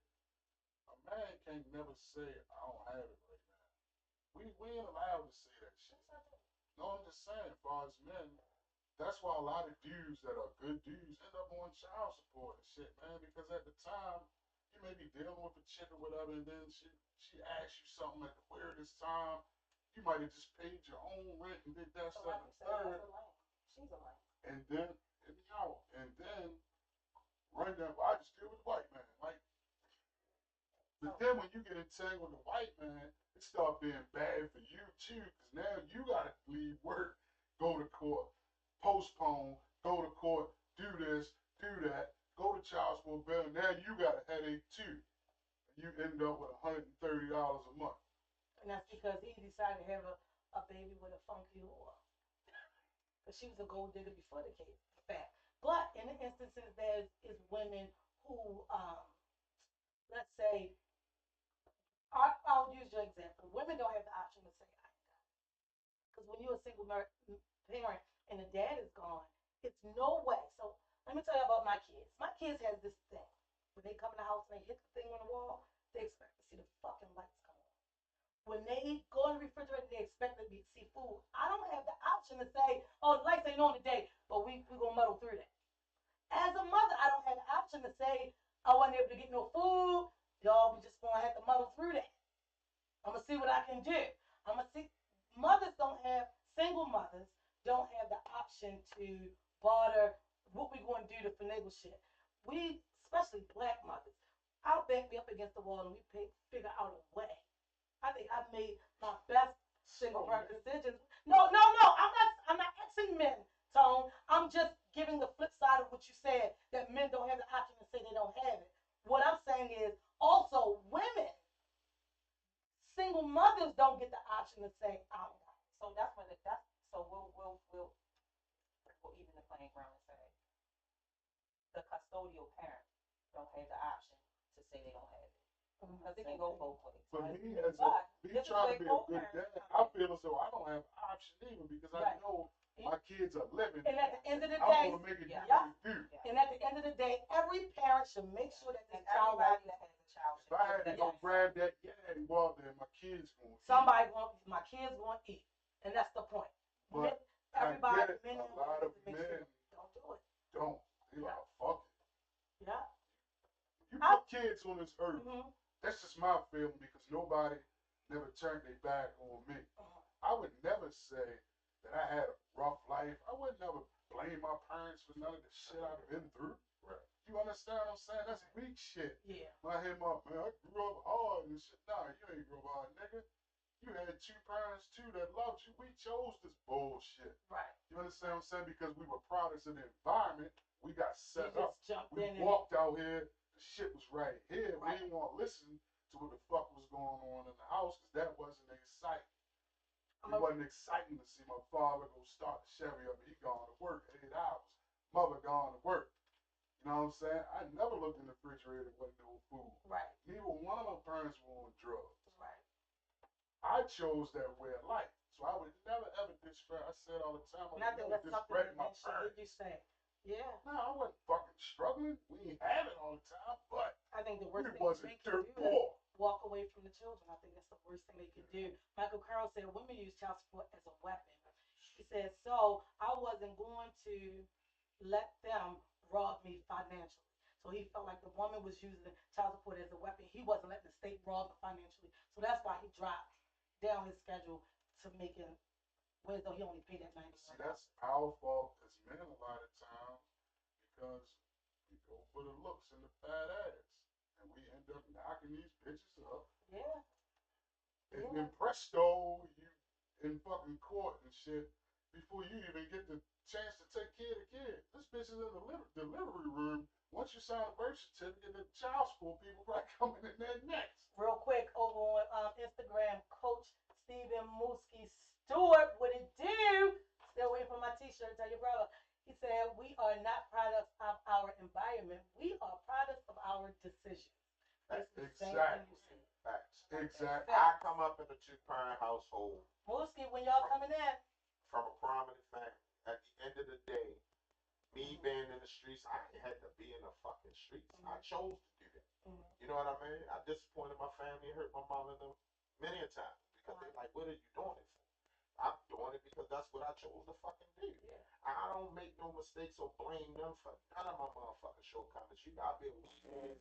a man can't never say I don't have it right now. We ain't allowed to say that shit. No, I'm just saying, as far as men, that's why a lot of dudes that are good dudes end up on child support and shit, man. Because at the time, you may be dealing with a chick or whatever, and then she asks you something at the weirdest time. You might have just paid your own rent and did that, So that, like and you said, third, that's a lame. She's a lame. and then hit me out, and then run down. I just deal with the white man, like. But then when you get entangled with the white man, it start being bad for you too, because now you gotta leave work, go to court, postpone, go to court, do this, do that, go to child support bill. Now you got a headache too. You end up with $130 a month. And that's because he decided to have a baby with a funky whore. Because she was a gold digger before the kid. Fact. But in the instances, there is women who, let's say, I'll use your example. Women don't have the option to say, I ain't got it. Because when you're a single parent and the dad is gone, it's no way. So let me tell you about my kids. My kids has this thing. When they come in the house and they hit the thing on the wall, they expect to see the fucking lights come on. When they go in the refrigerator, they expect to see food. I don't have the option to say, oh, the lights ain't on today, but we're going to muddle through that. As a mother, I don't have the option to say, I wasn't able to get no food. Y'all, we just going to have to muddle through that. I'm going to see what I can do. I'm going to see. Single mothers don't have the option to barter what we going to do to finagle shit. We, especially black mothers, I'll back me up against the wall and we figure out a way. I think I've made my best single parent decisions. No. I'm not Xing men, Tone. I'm just giving the flip side of what you said, that men don't have the option to say they don't have it. What I'm saying is also women, single mothers don't get the option to say, I don't got it. So we'll even the playing ground and say the custodial parent don't have the option to say they don't have it. Because it can go both ways. For right? me, as But me this is trying to where be a good co-parents dad, come I in. feel as though I don't have an option either because I Right. know my kids are living. And at the end of the I'm day, gonna make it do Yeah. what it do. Yeah. and at the end of the day, every parent should make sure that And this child everybody that has a child If should I had to get go that. grab that Yeti water, then my kids gonna eat. somebody want my kids want to eat, and that's the point. But Everybody, I get it. men A and lot women, of to make men sure don't do it. don't. They like, fuck it. Yeah. You put kids on this earth. Mm-hmm. That's just my feeling because nobody never turned their back on me. I would never say that I had a rough life. I would never blame my parents for none of the shit I've been through. Right. You understand what I'm saying? That's weak shit. Yeah. When I hear my man, I grew up hard and shit. Nah, you ain't grew up hard, nigga. You had two parents too that loved you. We chose this bullshit. Right. You understand what I'm saying? Because we were products of the environment. We got You set just up. jumped We in and walked out here. The shit was right here. Right. We didn't want to listen to what the fuck was going on in the house because that wasn't exciting. It wasn't exciting to see my father go start the Chevy up and he gone to work 8 hours. Mother gone to work. You know what I'm saying? I never looked in the refrigerator and wasn't no food. right. Neither one of my parents were on drugs. Right. I chose that way of life. So I would never ever disrespect. I said all the time, I And I would think never that's something disrespect that my men should hear parents. you say. Yeah. No, I wasn't fucking struggling. We ain't have it all the time, but I think the we worst thing wasn't they can dirt do is poor. walk away from the children. I think that's the worst thing they could do. Michael Carroll said women use child support as a weapon. He said, so I wasn't going to let them rob me financially. So he felt like the woman was using child support as a weapon. He wasn't letting the state rob him financially. So that's why he dropped down his schedule to making, whereas though he only paid that $90. See, that's our fault as men a lot of times because we go for the looks and the fat ass. And we end up knocking these bitches up. Yeah. And Yeah. then presto, you in fucking court and shit before you even get the chance to take care of the kid. This bitch is in the delivery room. Once you sign a birth certificate, the child support people probably coming in there next. Real quick, over on Instagram, Coach Stephen Mooski Stewart, what it do? Still waiting for my t-shirt. Tell your brother. He said, we are not products of our environment. We are products of our decisions. Basically the same thing you said. Facts. Exactly. I come up in a two-parent household Mooski, when y'all coming in, from a prominent family. At the end of the day, me being in the streets, I ain't had to be in the fucking streets. I chose to do that. You know what I mean? I disappointed my family, hurt my mom and them many a time because they like, what are you doing it for? I'm doing it because that's what I chose to fucking do. I don't make no mistakes or blame them for none of my motherfucking shortcomings. You gotta be able to see.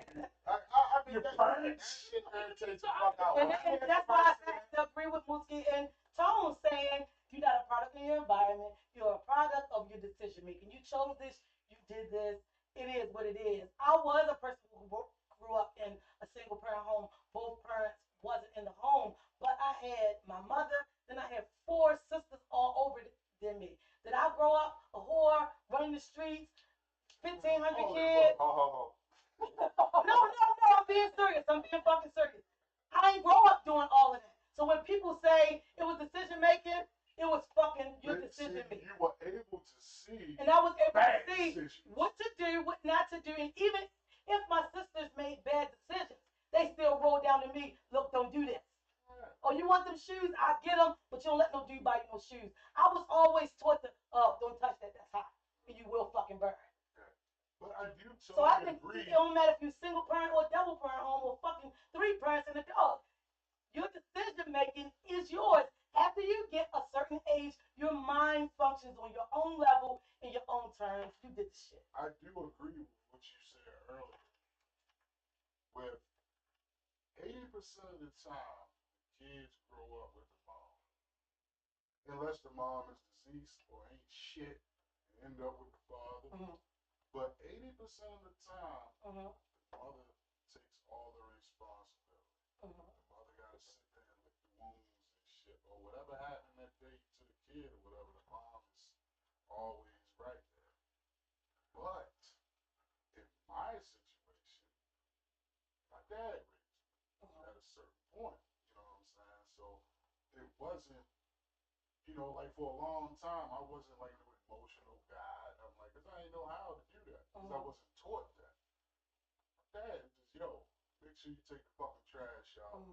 I mean, Your that parents. shit irritates the fuck out. and that's why I have to agree with Mooski and Tone saying you're not a product of your environment. You're a product of your decision making. You chose this. You did this. It is what it is. I was a person who grew up in a single parent home. Both parents wasn't in the home, but I had my mother. Then I had four sisters all over than me. Did I grow up a whore, running the streets, 1,500 kids? No, I'm being serious. I'm being fucking serious. I ain't grow up doing all of that. So when people say it was decision making, it was fucking your But see, decision making. you were able to see And I was able to bad see decisions. what to do, what not to do. And even if my sisters made bad decisions, they still roll down to me, look, don't do this. Oh, you want them shoes? I get them, but you don't let no dude buy you no shoes. I was always taught to, don't touch that, that's hot. And you will fucking burn. But I do So I totally think agree. it don't matter if you're single parent or double parent home or fucking three parents and a dog. Your decision making is yours. After you get a certain age, your mind functions on your own level in your own terms. You did the shit. I do agree with what you said earlier. With 80% of the time, kids grow up with the mom. Unless the mom is deceased or ain't shit and end up with the father. Mm-hmm. But 80% of the time, Mm-hmm. the mother takes all the responsibility. Mm-hmm. The mother got to sit there and lick the wounds and shit. Or whatever happened that day to the kid or whatever, the mom is always right there. But in my situation, my dad raised me at a certain point. You know what I'm saying? So it wasn't, like for a long time, I wasn't like no emotional guy. I'm like, because I didn't know how to do that. Because I wasn't taught that. My dad just, make sure you take the fucking trash out. Or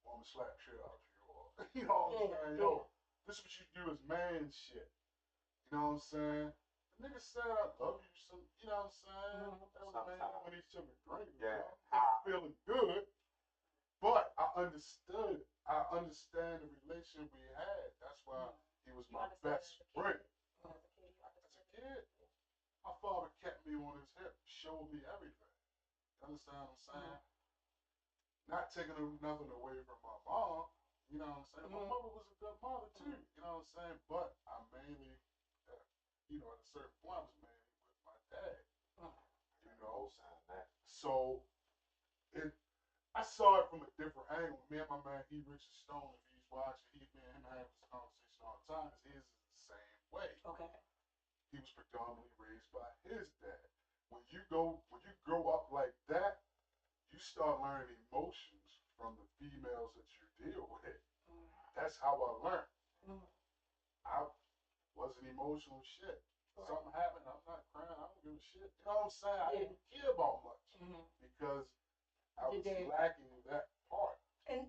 I'm going to slap shit out you. Or, you know what I'm saying? Yo, this is what you do is man shit. You know what I'm saying? The nigga said I love you, so you know what I'm saying? That was man when he took a drink. Yeah. I'm feeling good. But I understand the relation we had. That's why he was my best friend. As a kid, my father kept me on his hip, showed me everything. You understand what I'm saying? Not taking nothing away from my mom. You know what I'm saying? My mother was a good mother too. You know what I'm saying? But I mainly, at a certain point, I was mainly with my dad. So I saw it from a different angle. Me and my man, Richard Stone, if he's watching, me and him have this conversation all the time. His is the same way. Okay. He was predominantly raised by his dad. When you grow up like that, you start learning emotions from the females that you deal with. That's how I learned. Mhm. I wasn't emotional shit. Right. Something happened, I'm not crying, I don't give a shit. You know what I'm saying? I didn't care about much Mhm. because I You was did. lacking that part. And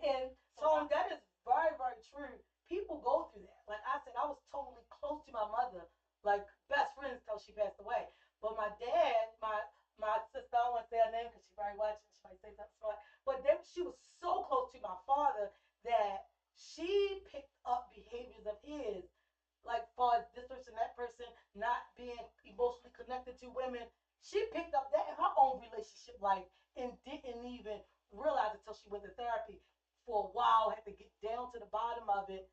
so that is very, very true. People go through that. Like I said, I was totally close to my mother, like best friends till she passed away. But my dad, my sister, I won't say her name because she probably watching. She might say something smart. But she was so close to my father that she picked up behaviors of his, like far as this person, that person not being emotionally connected to women. She picked up that in her own relationship life and didn't even realize it until she went to therapy for a while, had to get down to the bottom of it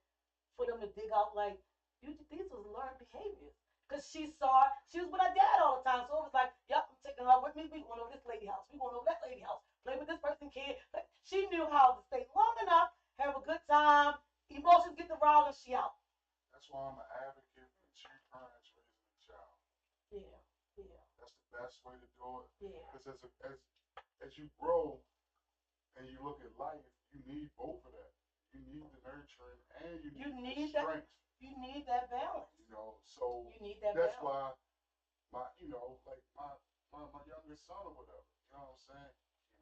for them to dig out like these was learned behaviors. Cause she saw she was with her dad all the time. So it was like, yep, I'm taking her with me. We going over this lady house. We going over that lady house. Play with this person kid. But she knew how to stay long enough, have a good time, emotions get the rile and she out. That's why I'm an advocate for two parents raising a child. Yeah, yeah, That's the best way to do it. yeah. Because as you grow and you look at life, you need both of that. You need the nurturing and you You need need the that. strength. You need that balance. You know, so You need that that's balance. why like my youngest son or whatever, you know what I'm saying?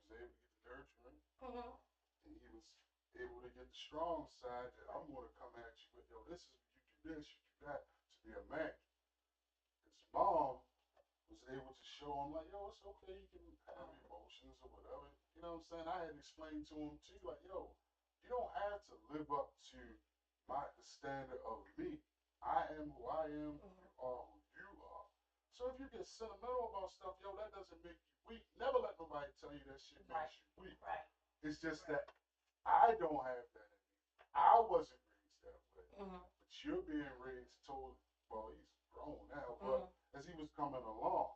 He was able to get the nurturing Mm-hmm. and he was able to get the strong side that I'm gonna come at you with, yo, this is you do this, you do that to be a man. His mom was able to show him like, yo, it's okay, you can have emotions or whatever. You know what I'm saying? I had to explain to him too, like, yo, you don't have to live up to the standard of me. I am who I am, you are who you are. So if you get sentimental about stuff, yo, that doesn't make you weak. Never let nobody tell you that shit Right. makes you weak. Right. It's just that I don't have that in me. I wasn't raised that way. Mm-hmm. But you're being raised told, well, he's grown now, but as he was coming along,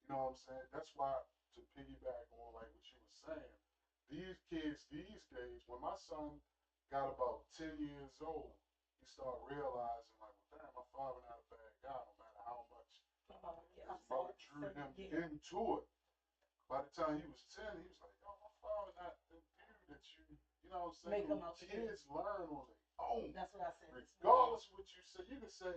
you know what I'm saying? That's why, to piggyback on like what you were saying, these kids these days, when my son got about 10 years old, he started realizing like, well, damn, my father not a bad guy, no matter how much his mother drew him into it. By the time he was 10, he was like, yo, my father not the dude that you know what I'm saying? Make him out the Kids learn on their own. That's what I said. Regardless of what you say, you can say,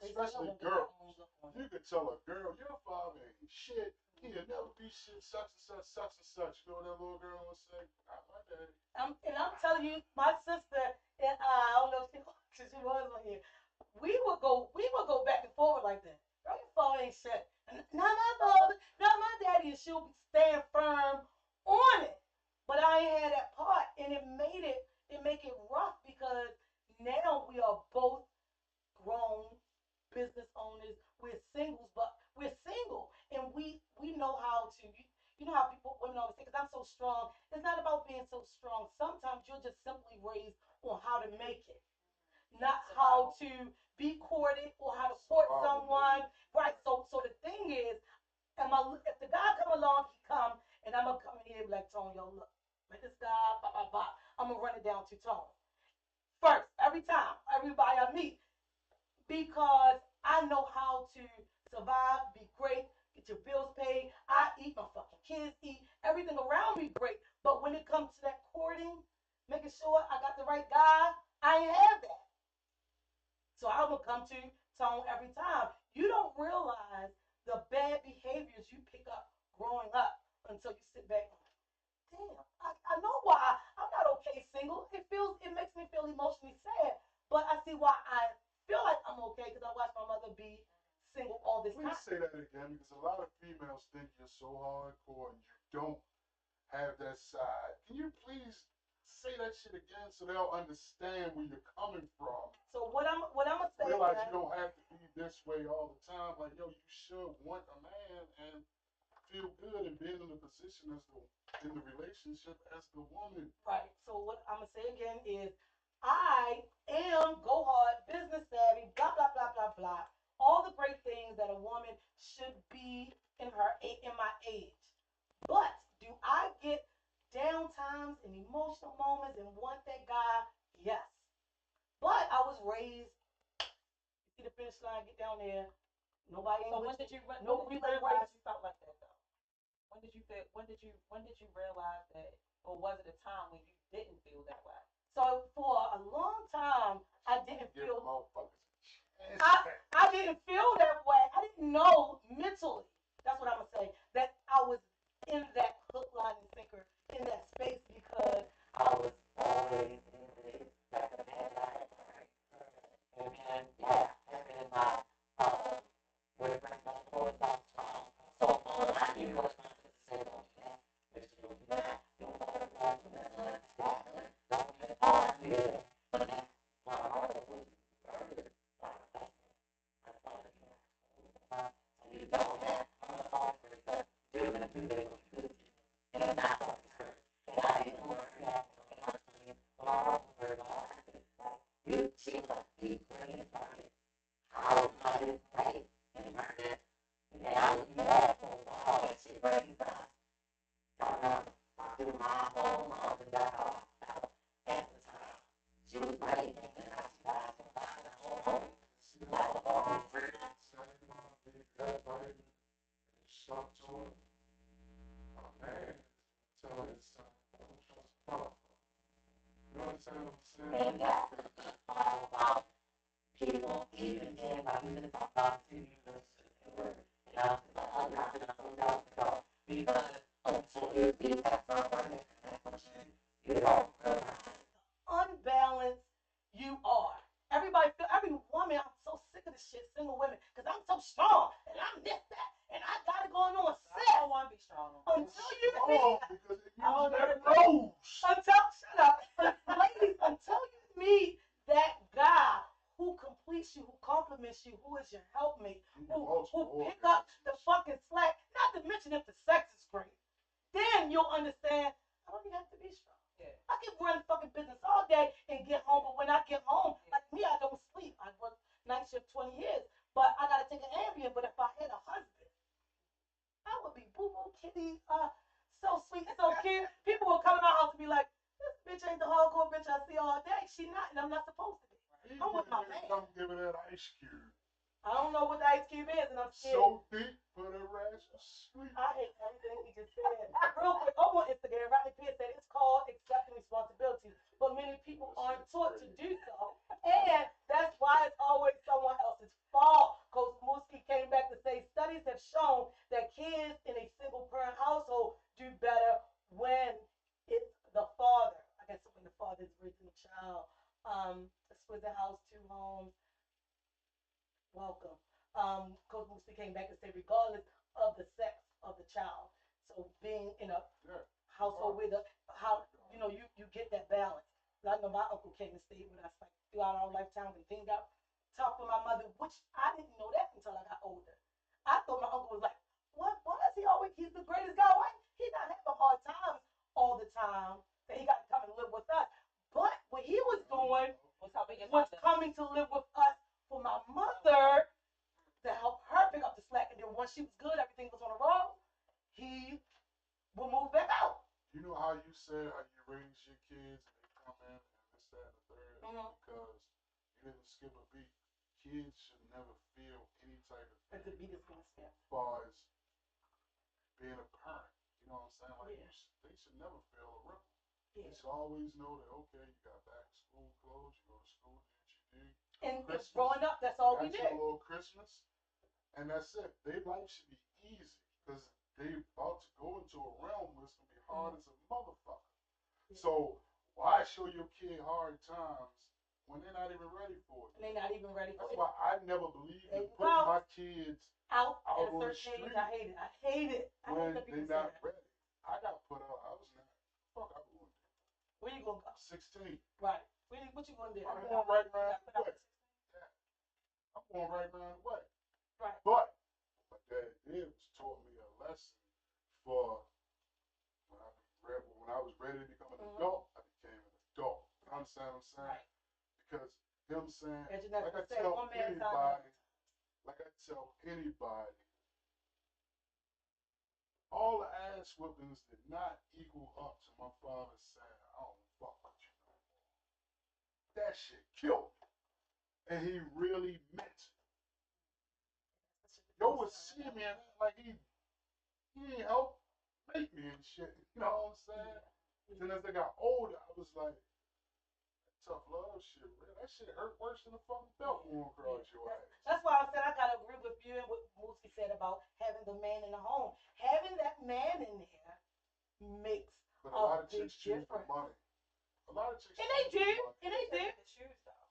They especially say, oh, girls, you can tell a girl, your father ain't shit. He'll never be shit, such and such, such and such. You know what that little girl will say? Not my daddy. And I'm telling you, my sister and I don't know if she was on here. We would go back and forward like that. Girl, your father ain't shit. Not my father, not my daddy, and she'll be staying firm on it. But I ain't had that part, and it make it rough because now we are both grown business owners. We're singles, but we're single, and we know how to. You know how women always say, because I'm so strong. It's not about being so strong. Sometimes you're just simply raised on how to make it, not how to be courted or how to court someone. Right. So the thing is, if the guy come along, he come, and I'm gonna come in here and be like, Tone, yo, look, let this guy, blah, blah, blah. I'm gonna run it down to Tone first, every time, everybody I meet, because I know how to survive, be great, get your bills paid. I eat, my fucking kids eat, everything around me great. But when it comes to that courting, making sure I got the right guy, I ain't have that. So I will come to Tone every time. You don't realize the bad behaviors you pick up growing up until you sit back and damn, I know why I'm not okay single. It makes me feel emotionally sad, but I see why I feel like I'm okay because I watched my mother be single all this time. Please say that again because a lot of females think you're so hardcore and you don't have that side. Can you please say that shit again so they'll understand where you're coming from? So what I'm gonna say Realize is, you don't have to be this way all the time. Like, yo, you should want a man and feel good and being in the position in the relationship as the woman. right. So what I'm gonna say again is, I am go hard, business savvy, blah blah blah blah blah. All the great things that a woman should be in my age. But do I get down times and emotional moments and want that guy? Yes. But I was raised. You see the finish line, get down there. Nobody ain't So when with did you. you No when did you relay realize race. you felt like that though? When did you realize that, or was it a time when you didn't feel that way? So for a long time, I didn't Give feel motherfuckers a chance. I didn't feel that way. I didn't know mentally. That's what I'm gonna say. That I was in that hook, line, and sinker in that space because I was always in this back of the head, like, and then yeah, and then my boyfriend was always on strong. So all I knew was not to say, okay, if you do that, you'll never want to don't get on here. But then, my heart was burning. I thought, you know that I'm an author, but you're gonna do this. And I'm not author. And I didn't work that. And I was thinking, well, you see what the great about it. How about it, right? And learn it. And then I was mad for a while. And she brings us. Through my whole mom and dad at the time. She was right. And I was laughing about the whole home. Like, oh, Shut to him. Oh, man. Tell his son, don't trust the motherfucker. You understand what I'm saying? and that's all about people even in my music about to use the word. You know, I'm not gonna go because until you do that somewhere, you don't realize unbalanced you are. Everybody feel every woman, I'm so sick of this shit, single women, because I'm so strong and I'm this, that, and I got it going on I set don't want to be strong. until you Strong meet because it Oh, uses that no. rose. until shut up. Ladies, until you meet that guy who completes you, who compliments you, who is your helpmate, who pick up the fucking slack, not to mention if the sex is great, then you'll understand I don't even have to be strong. Yeah. I can run fucking business all day and get home, but when I get home, like me, I don't sleep. I work night shift 20 years, but I gotta take an Ambien. But if I had a husband, I would be boo boo kitty, so sweet, so cute. People will come in my house and be like, "This bitch ain't the hardcore bitch I see all day. She not, and I'm not supposed to be. I'm with my man. Come give her that ice cube. I don't know what the ice cube is, and I'm scared. So deep for the rest of sleep. I hate everything he just said. Real quick, over on Instagram, Rodney Pierce said it's called accepting responsibility, but many people aren't taught to do so, and that's why it's always someone else's fault. Coach Mooski came back to say studies have shown that kids in a single-parent household do better when it's the father. I guess when the father is raising the child. Split the house, 2 homes. Welcome. Coach Mooski came back and said regardless of the sex of the child. So being in a Yeah. household with a how you get that balance. I know my uncle came and stayed with us like throughout our lifetime and things got tough for my mother, which I didn't know that until I got older. I thought my uncle was like, what? Why is he always? He's the greatest guy. Why he not having hard times all the time? That he got to come and live with us. But what he was doing Was helping your was mother. coming to live with us for my mother to help her pick up the slack. And then once she was good, everything was on the road. He will move back out. You know how you said how you raise your kids and they come in and this, that, and the third? Mhm. Because you didn't skip a beat. Kids should never feel any type of It's thing a beat is gonna snap. as far as being a parent. You know what I'm saying? Like Yeah. they should never feel a ripple. Yeah. They should always know that okay, you got back to school clothes, you go to school, do what you do. And Christmas, growing up, that's all we got your did. little Christmas, and that's it. Their life should be easy because they about to go into a realm where it's gonna be hard as a motherfucker. Yeah. So why show your kid hard times when they're not even ready for it? And they're not even ready for That's it. why I never believed There in you putting go. my kids Out out at a on the certain age, street I hate it. I hate it. I hate when that they're people say not that. ready. I got put out. I was not. Fuck, I was Where you gonna go? 16. Right. What you gonna do? I'm going right around the way. I'm going right around the way. Right. But what dad did was taught me a lesson for when I was ready to become an adult, I became an adult. You understand what I'm saying? Right. Because him saying, As you like never I say, tell one man anybody, all the ass whoopings did not equal up to my father saying, I don't fuck with you no more. That shit killed me. And he really meant it. Yo would see me and like he ain't help. make me and shit. You know what I'm saying? Then as I got older, I was like, tough love shit, man. That shit hurt worse than a fucking belt going across your ass. That's why I said I gotta agree with you and what Mooski said about having the man in the home. Having that man in there makes But a lot of big chicks choose the difference. money. A lot of chicks And they choose the do. money. And they They do. have to choose though.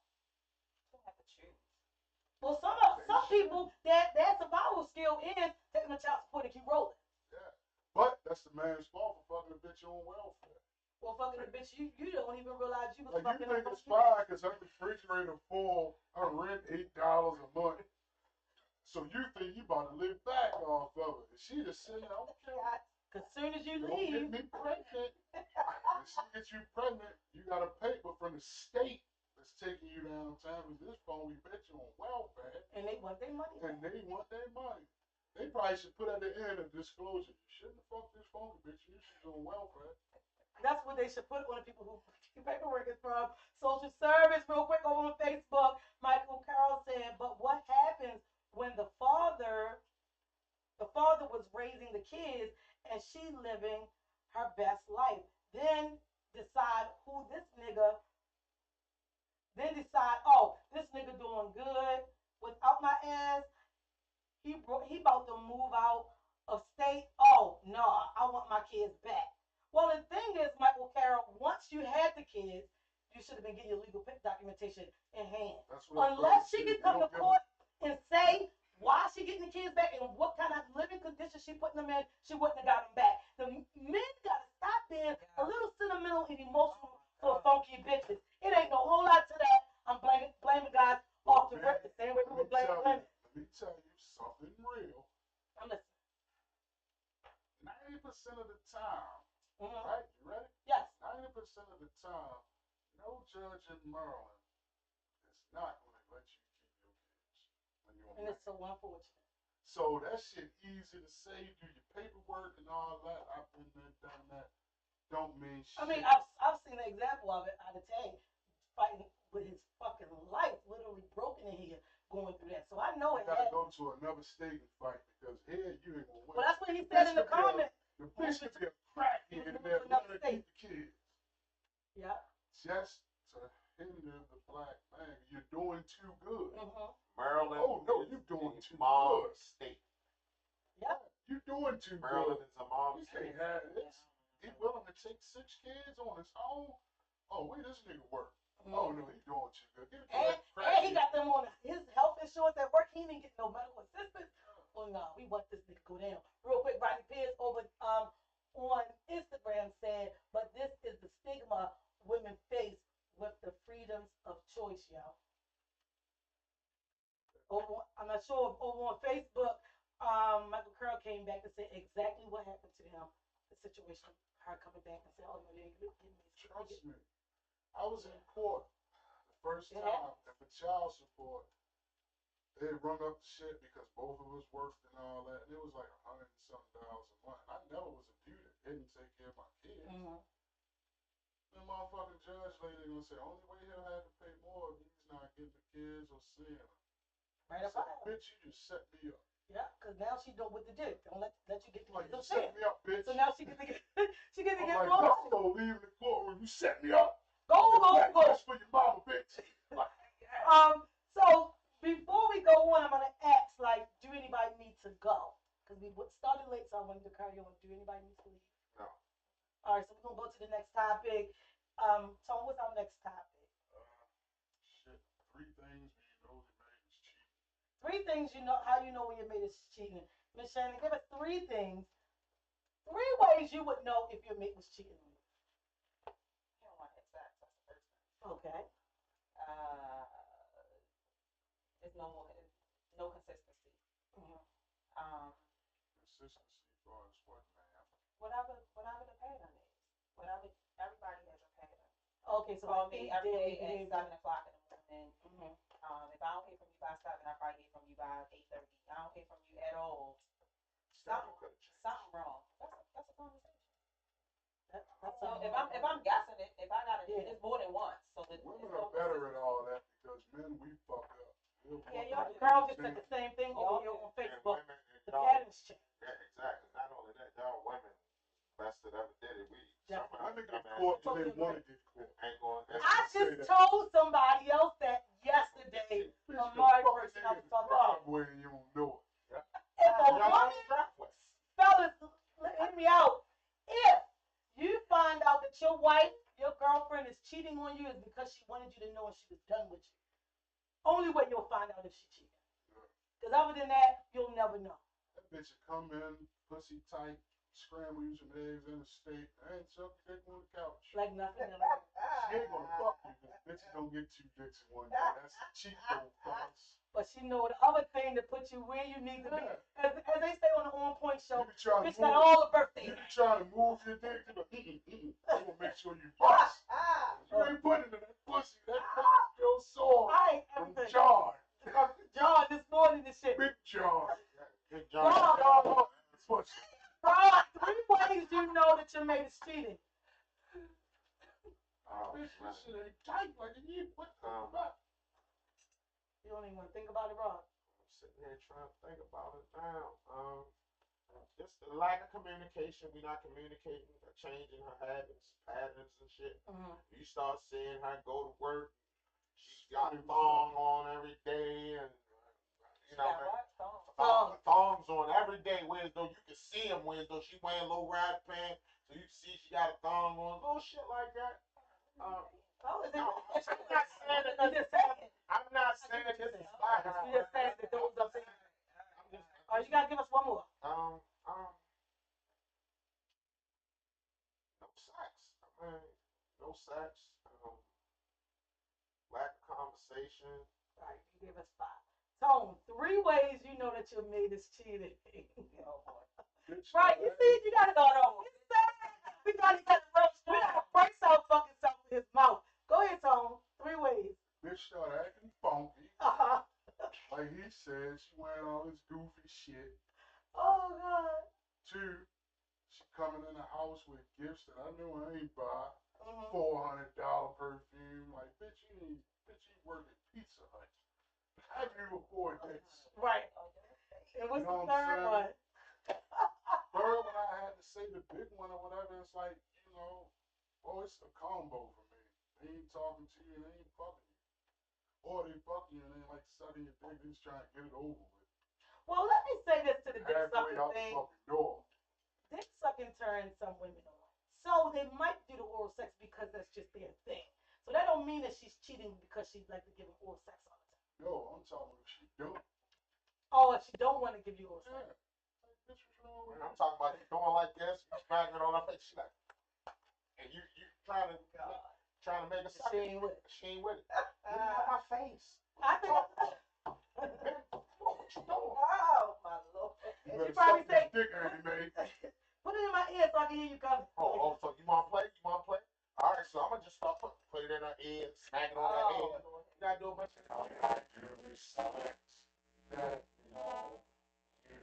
They have to choose. Well, some They people their survival skill is taking the child support and keep rolling. Yeah. But that's the man's fault for fucking a bitch on welfare. Well, fucking a bitch, you don't even realize you was Like, fucking you think up it's on you. fine because her refrigerator full, her rent $8 a month. So you think you about to live back off of it. And she just sitting there, I don't care. Cause soon as you Don't get leave, me pregnant. When she gets you pregnant, you got a paper from the state that's taking you downtown with this phone. We bet you on welfare. and they want their money. And they want their money. They probably should put at the end a disclosure. You shouldn't have fucked this phone, bitch. You should be on welfare. That's what they should put on the people who the paperwork is from. Social service, real quick over on Facebook. Michael Carroll said, but what happens when the father was raising the kids and she living her best life? Then decide oh, this nigga doing good without my ass. He about to move out of state. Oh no, I want my kids back. Well, the thing is, Michael Carroll, once you had the kids, you should have been getting your legal documentation in hand. That's what Unless she brothers can do. come to They don't court and say why she getting the kids back and what kind of living conditions she putting them in, she wouldn't have got them back. The men gotta stop being a little sentimental and emotional for funky bitches. It ain't no whole lot to that. I'm blaming guys off the rip the same way we were blaming women. Let me tell you something real. I'm listening. 90% of the time, Mhm. right? You ready? Yes. 90% of the time, no judge in Maryland is not going to let you keep your kids when you're on And it's so unfortunate. So that shit easy to say, do your paperwork and all that. I've been there, done that. Don't mean shit. I mean, I've seen an example of it out of Tay fighting with his fucking life literally broken in here going through that. So I know You it gotta had. go to another state and fight because here you ain't gonna win. Well, that's what he said in the comment. The bitch could be a crackhead and they're Another gonna state. keep the kids. Yeah. Just to hinder the black man. You're doing too good. Mm-hmm. Maryland. Oh, no, is you're doing a too mom good. state. Yep. You're doing too Maryland good. is a mom He state. can't have this. He willing to take 6 kids on his own. Oh, wait, this nigga work. Oh no, he doing too good. Give it to that And he crackhead. got them on his health insurance at work. He didn't get no medical assistance. Well, no, we want this nigga to go down. Real quick, Rodney Pierce over on Instagram said, but this is the stigma women face with the freedoms of choice, y'all. I'm not sure over on Facebook, Michael Curl came back to say exactly what happened to him. The situation, her coming back and saying, oh, no, they give me Trust me. I was in court the first Yeah. time, and for child support, they rung up the shit because both of us worked and all that, and it was like $100 and something a month. I never was a dude that didn't take care of my kids. Mm-hmm. The motherfucking judge lady gonna say, only way he'll have to pay more if he's not getting the kids or seeing them. Right I up said, out. bitch, you just set me up. Yeah, because now she know what to do. Don't let you get Like, the you set me up, bitch. So now she get to get she get to I'm get like, more. I'm gonna leave the courtroom. You set me up. Go. That's for your mama, bitch. Like, So before we go on, I'm gonna ask, like, do anybody need to go? Because we started late, so I wanted to carry on. Do anybody need to leave? No. All right, so we're gonna go to the next topic. Tom, what's our next topic? shit. 3 things when you know your man is cheating. 3 things you know how you know when your mate is cheating. Miss Shannon, give us 3 things. 3 ways you would know if your mate was cheating on you. You don't want to have sex. That's the first thing. Okay. There's no consistency. Mm-hmm. Consistency as far as what, man? Whatever the pattern is. Everybody has a pattern. Okay, so Call like me 8 every daily day at behavior. 7 o'clock in the morning. Mm-hmm. If I don't hear from you by 7, I probably hear from you by 8:30. I don't hear from you at all. Schedule could have changed. Something wrong. That's a conversation. That's So if I'm guessing it, if I got it, Yeah. it's more than once. So that Women are better at all that because men, we fuck up. We'll Yeah, fuck y'all up. do. Girl just said the same thing Y'all over here do. on And Facebook. women, and The y'all, patterns change. yeah, exactly. Not only that, y'all women caught when they want to get caught. Ain't going. I just told somebody else that yesterday. Bitch, A the married fucking person I nigga was talking to. driveway and you don't know it. If a Y'all woman, on the driveway. fellas, hear me out. If you find out that your wife, your girlfriend is cheating on you is because she wanted you to know and she was done with you. Only way you'll find out if she cheated. Because other than that, you'll never know. That bitch will come in, pussy tight, scramble you some eggs in the steak, and suck your dick on the couch. Like nothing else. She ain't gonna fuck you, because bitches don't get two dicks in one day. That's the cheat code, fellas. But she know the other thing to put you where you need to be. As they say on the On Point show, You be trying bitch to got move, all the you birthdays. be trying to move your dick, you go, I'm gonna make sure you bust. You ain't putting it in that pussy. That pussy feels sore. I ain't From everything. John. John this morning and shit. Big John. Big John. John. Pussy. Bro, 3 ways you know that your mate is cheating. Oh, Bitch, man. this shit ain't tight like a you. What the fuck? You don't even want to think about it, Rob. I'm sitting here trying to think about it now. Just the lack of communication. We're not communicating, changing her habits, patterns, and shit. Mm-hmm. You start seeing her go to work. She got a thong on every day, and you know, thongs on every day. Whereas though you can see them, whereas though she wearing low rise pants, so you can see she got a thong on, little shit like that. Oh, is it? No, I'm not saying that. You just saying. I'm not saying this is by her. You just saying that those are things. I'm just, Oh, you gotta give us one more. no sex. I mean, no sex. Lack of conversation. All right, you gave us 5. Tone, 3 ways you know that your mate is cheating. Oh boy. Right, you see, you gotta go on. We gotta brace our fucking self with his mouth. Go ahead, Tone. 3 ways. Bitch start acting funky. Uh-huh. Like he said, she wearing all this goofy shit. Oh, God. 2, she coming in the house with gifts that I know I ain't buy. Mm-hmm. $400 perfume. Like, bitch, you work at Pizza Hut. How do you afford this? Right. And what's You know the what I'm 3rd saying? one? Third one, I had to say the big one or whatever. It's like, oh, it's a combo for me. They ain't talking to you, they ain't fucking you. Or they fucking you and they ain't like sucking your dick, they just trying to get it over with. Well, let me say this to the dick Halfway sucking out the thing. fucking door. Dick sucking turns some women on. So they might do the oral sex because that's just their thing. So that don't mean that she's cheating because she'd like to give him oral sex all the time. Yo, I'm talking if she don't. Oh, if she don't want to give you oral sex. Yeah. Like, bitch, what's wrong with I'm talking about you going like this, you smacking it on her face, she like, and you trying to make a suck. She ain't with it. She ain't with it. Get out of my face. I think What you doing? Oh my Lord. you? You better probably suck this say- dick, Annie Mae. put it in my ear so I can hear you coming. Oh, so you want to play? You want to play? All right, so I'm going to just start put it in her ear, smack it on her head. You got to do a bunch of All you gotta do is select that,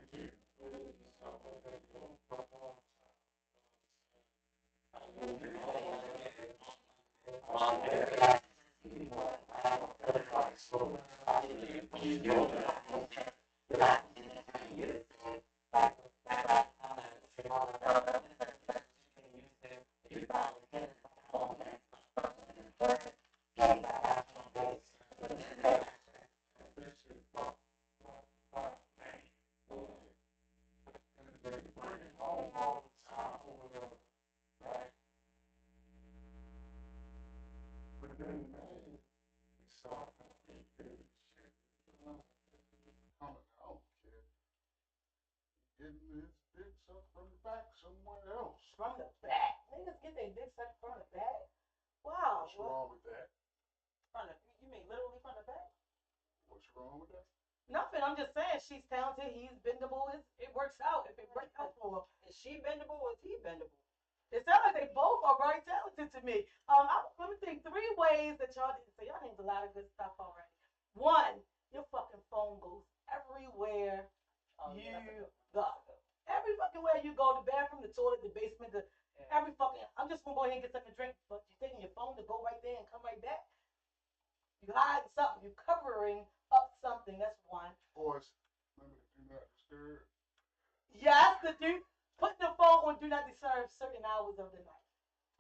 you getting his dick sucked from the back somewhere else. From the back. Niggas get their dick sucked from the back. Wow. What's wrong with that? You mean literally from the back? What's wrong with that? Nothing. I'm just saying she's talented. He's bendable. It works out. If it works out for him. Is she bendable or is he bendable? It sounds like they both are very talented to me. Let me think. 3 ways that y'all didn't say. Y'all named a lot of good stuff already. 1, your fucking phone goes everywhere Oh, yeah, that's a you good one. go. Every fucking way you go, the bathroom, the toilet, the basement, every fucking. I'm just gonna go ahead and get something to drink, but you're taking your phone to go right there and come right back. You hiding something. You covering up something. That's 1. Or it's, remember to do not disturb. Yes, put the phone on do not disturb certain hours of the night.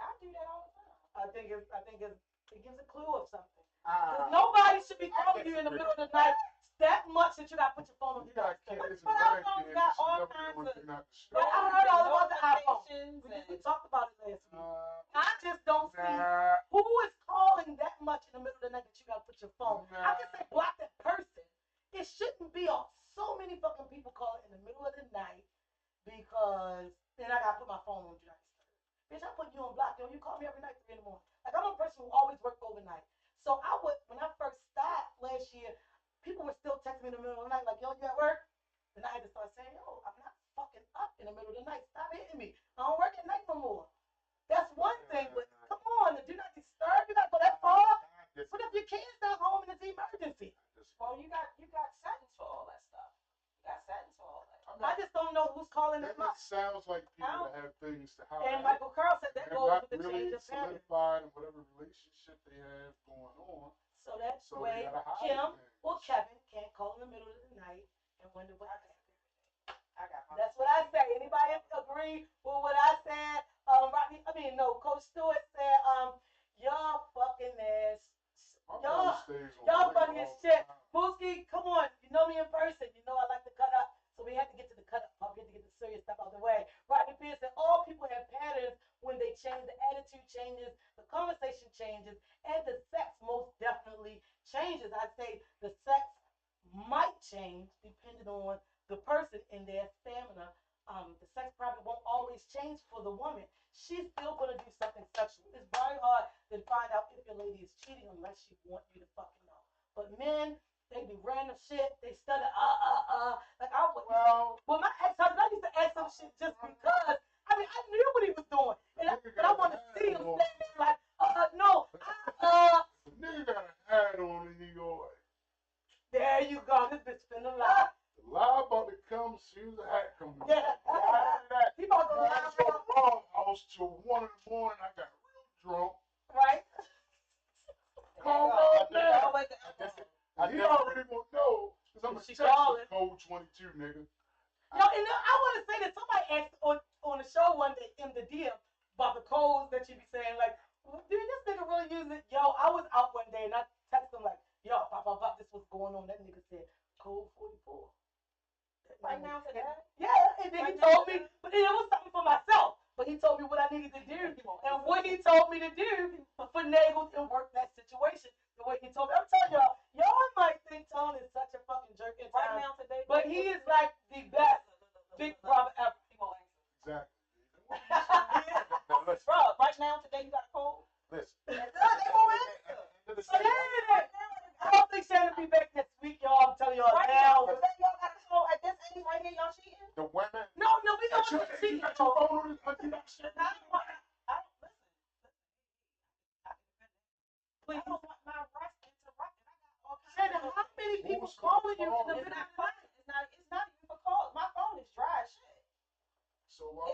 I do that all the I think it gives a clue of something. 'Cause nobody should be calling you in the middle of the night that much that you got to put your phone on. You got kids and But our phones grandkids. got You all never know kinds when of- they're not But disturbed. I heard all about the iPhone. Notifications We and- talked about it last week. Nah, I just don't see nah, who is calling that much in the middle of the night that you got to put your phone. I can say block that person. It shouldn't be so many fucking people calling in the middle of the night because then I got to put my phone on do not disturb. Bitch, I put you on block. Yo, you call me every night 3 in the morning. Like, I'm a person who always worked overnight. So when I first started last year, people were still texting me in the middle of the night, like, yo, you at work? Then I had to start saying, yo, I'm not fucking up in the middle of the night. Stop hitting me. I don't work at night no more. That's one thing, but come on, do not disturb. You got to go that far. What if your kid's not home and it's an emergency? Well, you got settings for all that stuff. You got settings for all that. I just don't know who's calling that That much. sounds like people that have things to hide. And Michael Curl said that They're goes not with the really change of pattern. solidified in whatever relationship they have going on. So that's So way they gotta hide Kim things. or Kevin can't call in the middle of the night and wonder what happened. I got my. That's what I say. Anybody agree with what I said? Rodney, Coach Stewart said, y'all fucking ass. My Y'all- phone stays on y'all ring funny as all the shit. time. Mooski, come on. You know me in person. You know I like to cut up. So we had to get to the cut up part. We had to get the serious stuff out of the way. Rodney Pierce said all people have patterns when they change. The attitude changes, the conversation changes, and the sex most definitely changes. I'd say the sex might change depending on the person and their stamina. The sex probably won't always change for the woman. She's still going to do something sexual. It's very hard to find out if your lady is cheating unless she want you to fucking know. But men, they do random shit. They stutter, Like I would. Well, my ex-husband, I used to ask him shit just because. I mean, I knew what he was doing, but I want to see him standing there like, no, The nigga got a hat on and he go like, There you go. This bitch finna lie. the lie about to come as soon as the hat comes. Yeah. He about to I lie, was at Rob's house till 1 in the morning. I got real drunk. right? Calm There you down go. now. Always the alcohol. He already gonna know because I'm a She Texas calling. code 22 nigga. Yo, and I want to say that somebody asked on the show one day in the DM about the codes that you be saying, like, dude, this nigga really use it. Yo, I was out one day and I texted him like, yo, pop, this was going on. That nigga said code 44. Right now today. Yeah, and then he told me, but then it was something for myself. But he told me what I needed to do, and what he told me to do finagled and worked that situation the way he told me. I'm telling y'all might think Tone is such a fucking jerk at Right times, now today. but he is like the best big brother ever. He gonna answer. Exactly. Bro, right now today you got a cold. Listen. They gonna answer. So yeah, I don't think Shannon be back next week, y'all. I'm telling y'all Right now. now today y'all got a cold at this age right here. Y'all cheating. The women, No, we don't You want to see got your phone on his I don't listen. Please. I don't want my rest interrupted. I got all kinds Shannon, of how many people Who's calling you in the calling? middle of the night? It's not even for calls. My phone is dry as shit. So why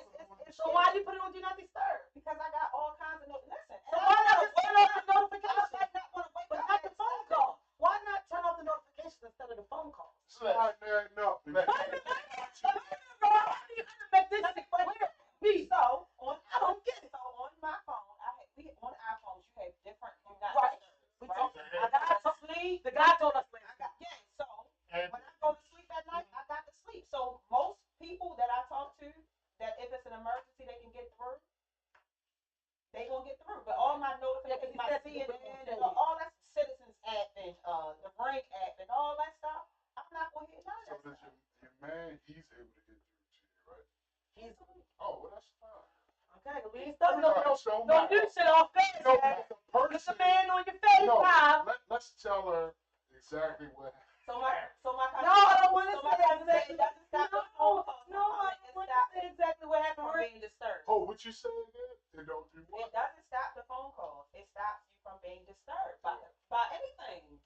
So why you put it on Do Not Disturb? Because I got all kinds of listen. So why not just turn off the I notifications? might not want to wake But up. not the phone call. Why not turn off the notifications instead of the phone call? not married up? Wait a minute, bro. I need to make this shit clear. Me. So on I don't get it. So on my phone, we on iPhones you have different do not Right. disturb, We right? told- I got to sleep. The guy told us I last got so and when I go to sleep at night, I got to sleep. So most people that I talk to, that if it's an emergency, they can get through. They gonna get through. But all my notifications, my CNN, and all that Citizens app and the Ring app and all that stuff, I'm not gonna hit none So of that does stuff. your man, he's able to get through to you, right? He's Oh, well, that's fine. okay. We ain't stuck no Everybody else don't do matter. shit off face, No, man. but the Put person. the man on your face, No, Bob. let's tell her exactly what happened. So my No, I don't want to so my say cousin said exactly. it doesn't stop the phone calls No, I don't want to say exactly what happened. from Rick. being disturbed. Oh, what you say again? They don't do what? It doesn't stop the phone calls. It stops you from being disturbed by anything.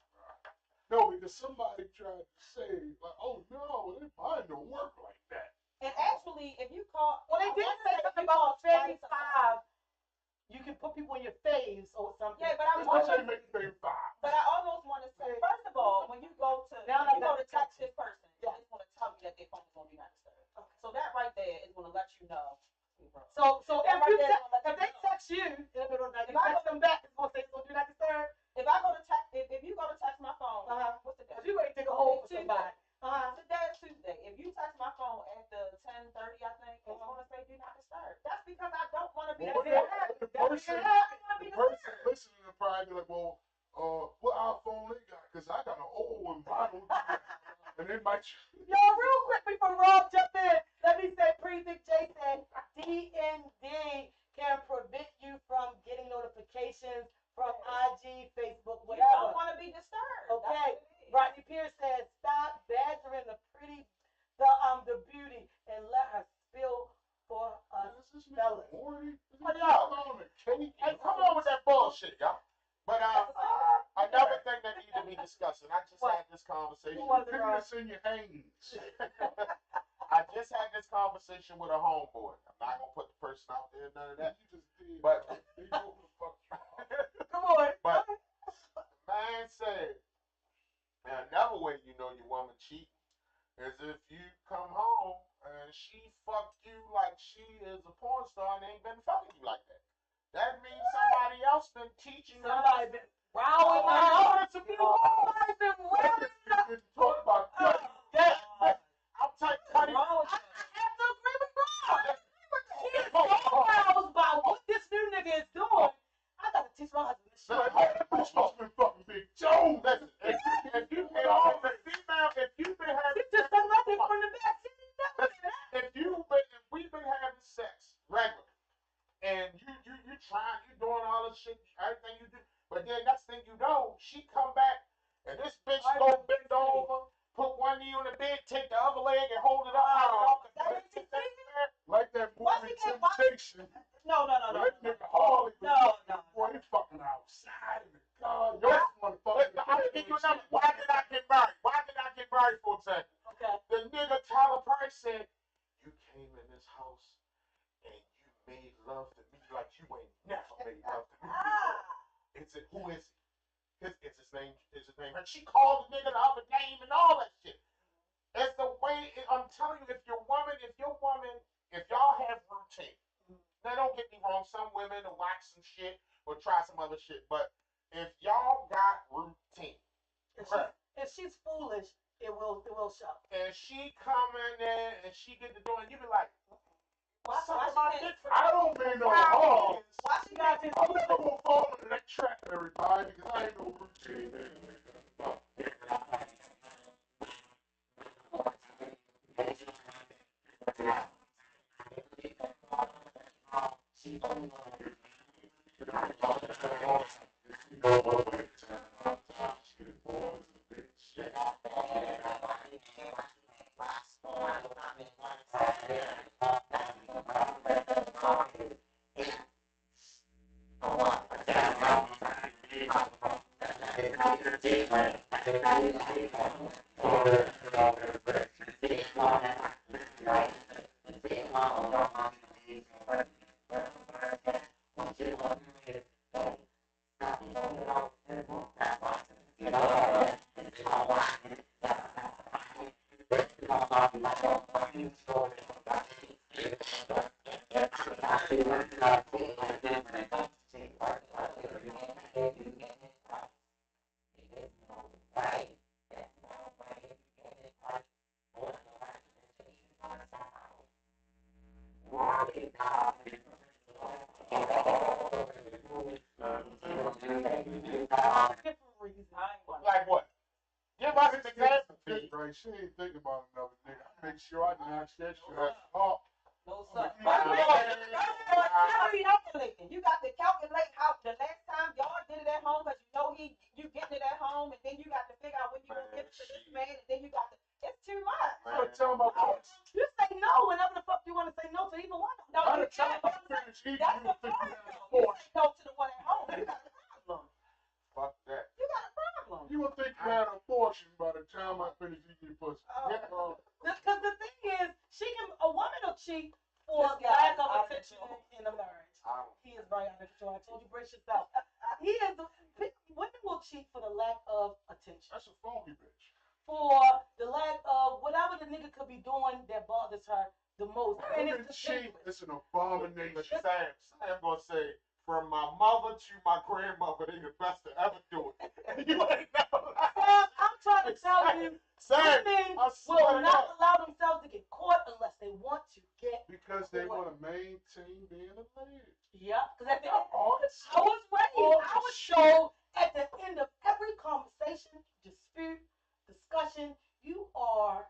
No, because somebody tried to say, like, oh no, mine don't work like that. And actually, if you call, Well, they I did wanna say if something you call about twice a 55. You can put people in your face or something. Yeah, but I This almost, bitch ain't making things fine. but I almost want to say, first of all, when you go to Now when you I go got to text this person, Yeah. it's going to tell you that their phone is going to be not disturbed. So that right there is going to let you know. So That if right you there is gonna let if you they know. text you in the middle of the night, you If I text go them to person, be the person listening to probably be like, well, what iPhone they got? Because I got an old one, model. And they might. Yo, real quick before Rob jump in, let me say Precinct J said DND can prevent you from getting notifications from IG, Facebook, You don't whatever. want to be disturbed. Okay. Rodney Pierce says stop badgering the beauty and let her spill for us. Is this fellas. nigga horny? Is Well, he yo. on a cake? Hey, come on with that bullshit, y'all. But another thing that need to be discussed, and I just What? had this conversation. Who was it, Put Rob? this in your hands. I just had this conversation with a homeboy. I'm not gonna put the person out there, none of that. You just did. But They know who the fuck you are. Come on. But man said, another way you know your woman cheating is if you come home and she fucked you like she is a porn star and ain't been fucking you like that. That means somebody else been teaching her. Somebody been rowing Oh, out. Somebody been rowing out. Niggas talk about gut. Yeah, I'm telling you, Cuddy. I have to agree with Rob. She is so aroused by what this new nigga is doing. I gotta teach my husband this shit. This supposed to be fucking Big Joe. Listen, if you've been having She just done nothing from the back. She didn't know that. if we've been having sex regular, and you trying, you doing all this shit, everything you do, but then next thing you know, she come back and this bitch go bend over, put one knee on the bed, take the other leg and hold it up. Like that Why movie she can't- Temptation. No. That nigga Harley was No. boy, he fucking outside in the car. Yo, motherfucker. I can give you another. Why did I get married? For example? Okay. The nigga Tyler Price said, you came in this house and you made love to me like you ain't never made love to me before. Who is he? It's his name. And she called the nigga the other name and all that shit. It's the way, I'm telling you, if y'all have routine. Now don't get me wrong, some women will wax some shit or try some other shit, but if y'all got routine, If she's foolish, it will show. and she come in there and she get the door and you be like, Why suck she my can't- dick for I don't mean no 5 harm. years. Why she got this? I'm never gonna fall into that trap, everybody, because I ain't no routine. Different reasons. Like what? Give us an example, P. Right, she ain't thinking about another nigga. I make sure I knock that shit off. No, sir. Nah. You got to calculate how the last time y'all did it at home, because you know you getting it at home, and then you got to figure out when you gonna give it to this man, and then you got to. It's too much. I'm gonna tell my folks. You say no whenever the fuck you want to say no to either one of them. No, By you the time can't. I finish eating, That's you the think you problem. have a You fortune. say no to the one at home. You got a problem. Fuck that. You got a problem. You would think you had a fortune by the time I finish eating your pussy. Oh. Because the thing is, a woman will cheat for This guy lack is of out of attention control. in a marriage. I don't He is very out of control. I told you, brace yourself. Women will cheat for the lack of attention. That's a phony bitch. For the lack of whatever the nigga could be doing that bothers her the most. And Women it's cheat. continuous. It's an abomination. Sam gonna say, from my mother to my grandmother, they the best to ever do it. And you ain't never lied. Sam, I'm trying to tell you, Sam, women I swear will to not God. allow themselves to get caught unless they want to get Because they want to maintain being a lady. Yeah, because at the end, Oh, it's I was raised, I was told at the end of every conversation, dispute, discussion, you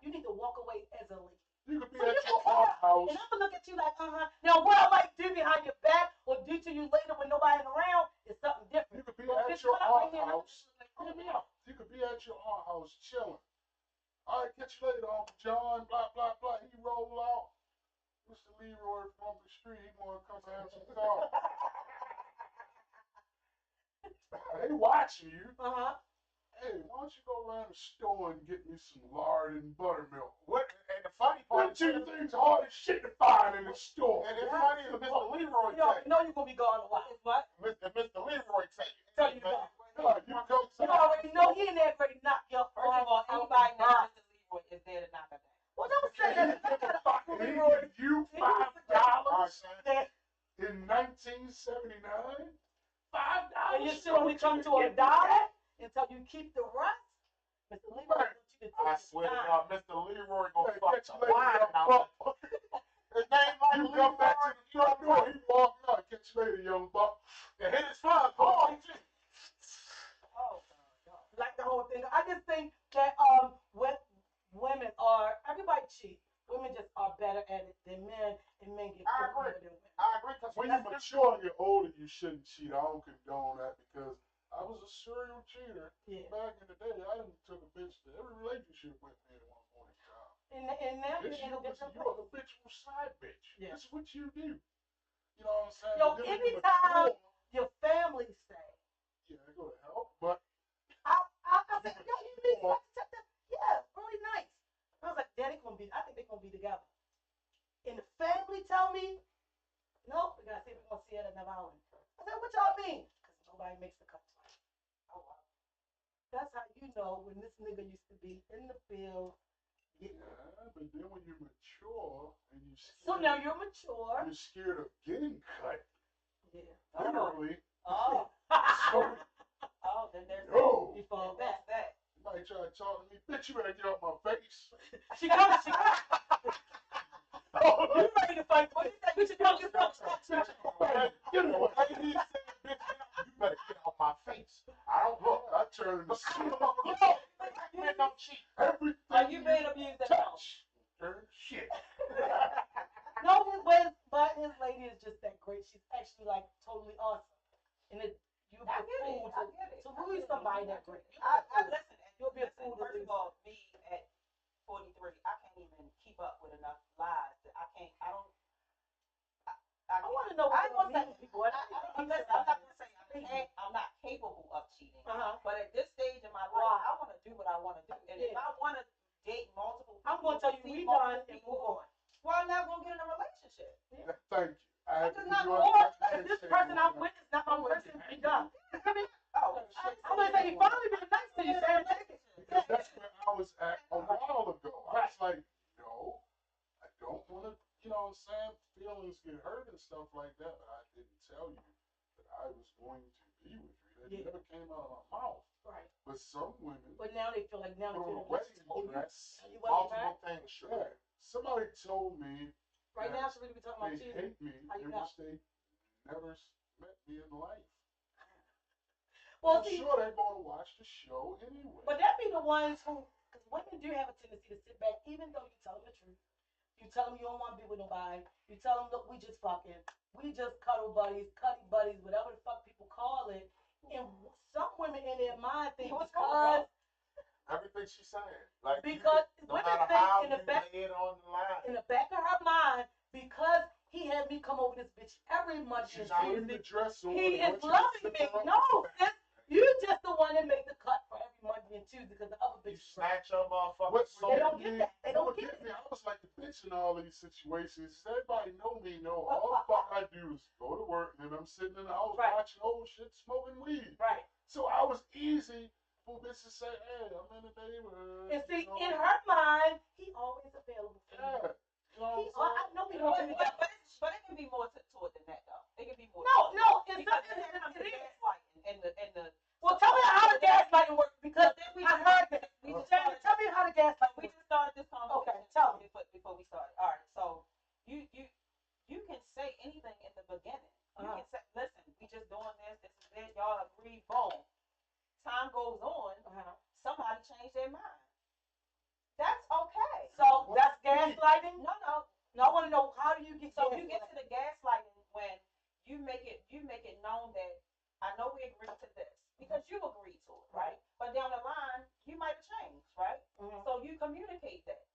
need to walk away as a lady. You could be So at you your can art house. And I'm gonna look at you like, Now, what I might do behind your back or do to you later when nobody's around is something different. You could be But at bitch, your cut up right art here and I'm house. just like, Hear me out. You could be at your art house chilling. All right, catch you later, Uncle John. Blah blah blah. He roll out. Mr. Leroy from the street. He want to come have some talk. They watching you. Hey, why don't you go around the store and get me some lard and buttermilk? What? And the funny part Them two things hard as shit to find in the store. and it's funny as Mr. Leroy you know, tell you know you're gonna be gone a while. What? Mr. Leroy tell you. Tell you Man, God, you come You already know he in there ready to knock your First of all, anybody named Mr. Leroy is there to knock her down. Well, don't say that. I got a Uncle He Leroy. give you All $5 right, son. There. in 1979. $5. And you should only come to $1 until you keep the rest. Mr. Leroy wants you to take I your swear to time. God, Mr. Leroy gonna Hey, fuck catch the you later, wine young out. buck. His name like You come back to the front door, Leroy. he walking out. Catch you later, young buck. And hit his son. Oh, shit. Oh, God. Like the whole thing. I just think that when women are everybody cheat. Women just are better at it than men, and men get I caught more agree. than women. I agree. Cause When you mature and get older, you shouldn't cheat. I don't condone that because I was a serial cheater Yeah. back in the day. I done took a bitch to every relationship with me at one point in time. And now you're This in you a different you're a place. habitual side bitch. Yeah. This is what you do. You know what I'm saying? Yo, But then when you anytime- mature, Your family say, yeah, they go to hell. But I said, yo, you need such a, yeah, really nice. I was like, yeah, I think they're gonna be together. And the family tell me, nope, we gotta see if we're gonna see it another hour. I said, what y'all mean? Because nobody makes the cut twice. Oh wow. That's how you know when this nigga used to be in the field. yeah, but then when you mature and you So now you're mature. you're scared of getting cut, Yeah. literally. Oh, So oh, then there's no, You fall that's back. that. you might try to talk to me, bitch. You better get off my face. She comes. You ready to fight? What you say? We should come get some. Get away. He said, bitch, you better get off my face. I don't Look, look. I turn the shit Man, don't cheat. everything Are you being abused at home? touch. Turn shit. No, but his lady is just that great. She's actually like totally awesome. And you'll be I a get it. fool I get it. to I lose get it. somebody that great. I listen. And You'll be a listen, fool to first lose of all, me at 43, I can't even keep up with enough lies. I can't. I don't. I want to know I what ain't that gonna say. means, boy. I'm not gonna say I'm not capable of cheating. But at this stage in my life, Wow. I want to do what I want to do. And if Yeah. I want to date multiple people, I'm going to tell you, see we multiple done and people, move on. well, I'm not going to get in a relationship. Thank you. I I'm had just to not do going it. Or if this person I'm with is not my person, we done. Oh, I'm going to say, he finally been nice to you, Sam. Take it. Because that's where I was at a while ago. I was like, no, I don't want to, you know what I'm saying? Feelings get hurt and stuff like that, but I didn't tell you that I was going to be with you. That Yeah. never came out of my mouth. Right. But some women But now they feel like now put they on a feel wedding dress. You want me Multiple back? things, sure. Yeah. Somebody told me Right now, should we be talking about they cheating? hate me How you and know? wish they never met me in life. Well, I'm see, sure they're going to watch the show anyway. but that be the ones who, because women do have a tendency to sit back, even though you tell them the truth. You tell them you don't want to be with nobody. You tell them, look, we just fucking, we just cuddle buddies, cuddy buddies, whatever the fuck people call it. And some women in their mind think What's because Everything she's saying. Like, Because you, no women matter think how in the you back- lay it on the line, in the back of her mind, because he had me come over this bitch every month She's and putting the Tuesday, dress on. he and is want you to loving zip me. her up No, and sis, you just the one that make the cut for every Monday and Tuesday because the other you bitches. snatch your motherfucking What soul. They don't get that. They don't what get me, I was like the bitch in all these situations. Everybody know me, know all the fuck I do is go to work and then I'm sitting in the house Right. watching old shit, smoking weed. Right. So I was easy for bitches to say, hey, I'm in the neighborhood. And see, you know. in her mind, he always available for Yeah. you. You know He, what I'm I know we But, don't do but, that. but it can be more to it than that, though. It can be more. No, it's because not. then it comes to It is. gaslighting and the. Well, tell me how the gaslighting works because then we I just heard started- that. We just Tell started. me how the gaslighting We works. just started this conversation. Okay, tell me. Before we started. All right, so you you get to the gaslighting when you make it known that I know we agreed to this because you agreed to it, right? But down the line, you might have changed, right? Mhm. So you communicate that.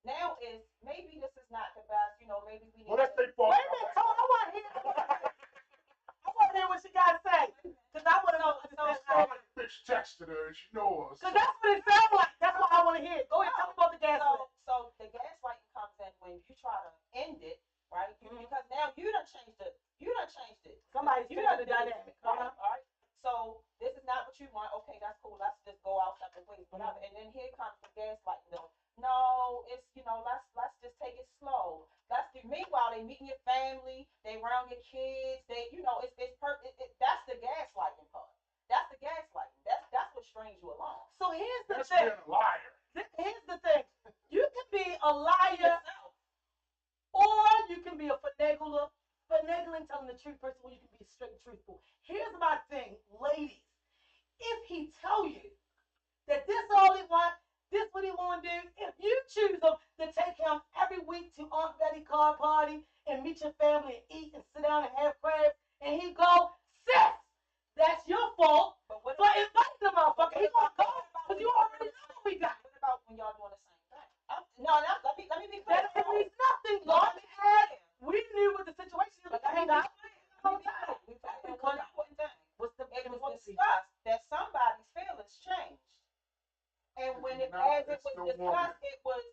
Now is maybe this is not the best, maybe we need Well, that's to. their fault. Wait a minute, Tone, I want to hear. I want to hear what she got to say. Because I want to know. Sound like a bitch texted her and she know us. Because that's what it sounds like. That's what I want to hear. Go ahead, tell me about the gaslighting. So the gaslighting comes in when you try to end it, right? Mhm. Because now you done changed it. Somebody's You changing done the did it. dynamic. Right? All right. So this is not what you want. Okay, that's cool. Let's just go out separate ways, whatever. And then here comes the gaslighting. No, it's let's just take it slow. Meanwhile they meeting your family, they around your kids, that's the gaslighting part. That's the gaslighting. That's what strings you along. So here's the That's thing. being a liar. Here's the thing. You can be a liar, or you can be a finagling, telling the truth person, or you can be straight truthful. Here's my thing, ladies. If he tell you that this all he want, this what he want to do, if you choose him to take him every week to Aunt Betty card party and meet your family and eat and sit down and have crabs, and he go, sis, that's your fault. But what For inviting the motherfucker. He gonna go because you already know what we got. What about when y'all doing the same thing? Let me be clear. That means nothing. Long as we knew what the situation is. But let me And be I clear. That's the important thing. what's the It was what's the- discussed that somebody's feelings changed. And when it No, as it it's was no discussed, woman. it was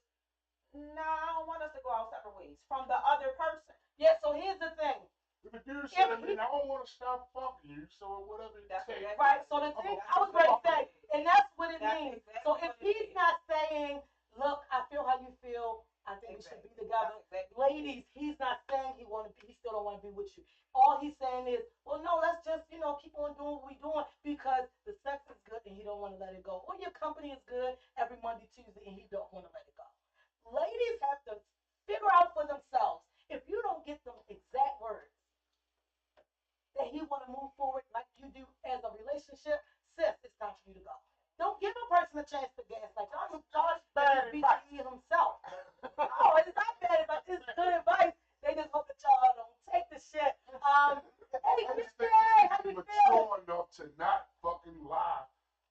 I don't want us to go our separate ways from the other person. Yeah, so here's the thing. If a dude said, I don't want to stop fucking you, so whatever it That's takes. exactly Right, so the thing I was ready to say, and that's what it That's means. exactly So if what it he's is. not saying, look, I feel how you feel, I think we should be together. That's exactly Ladies, he's not saying he still don't want to be with you. All he's saying is, well, no, let's just, keep on doing what we're doing because the sex is good and he don't want to let it go. Or your company is good every Monday, Tuesday, and he don't want to let it go. Ladies have to figure out for themselves, if you don't get them exact words that he want to move forward like you do as a relationship, sis, it's time for you to go. Don't give a person a chance to gaslight. Don't start bad advice. BTE himself. No, it's not bad advice. It's good advice. They just hope that y'all don't take the shit. Hey, I just think how you you should be feeling? mature enough to not fucking lie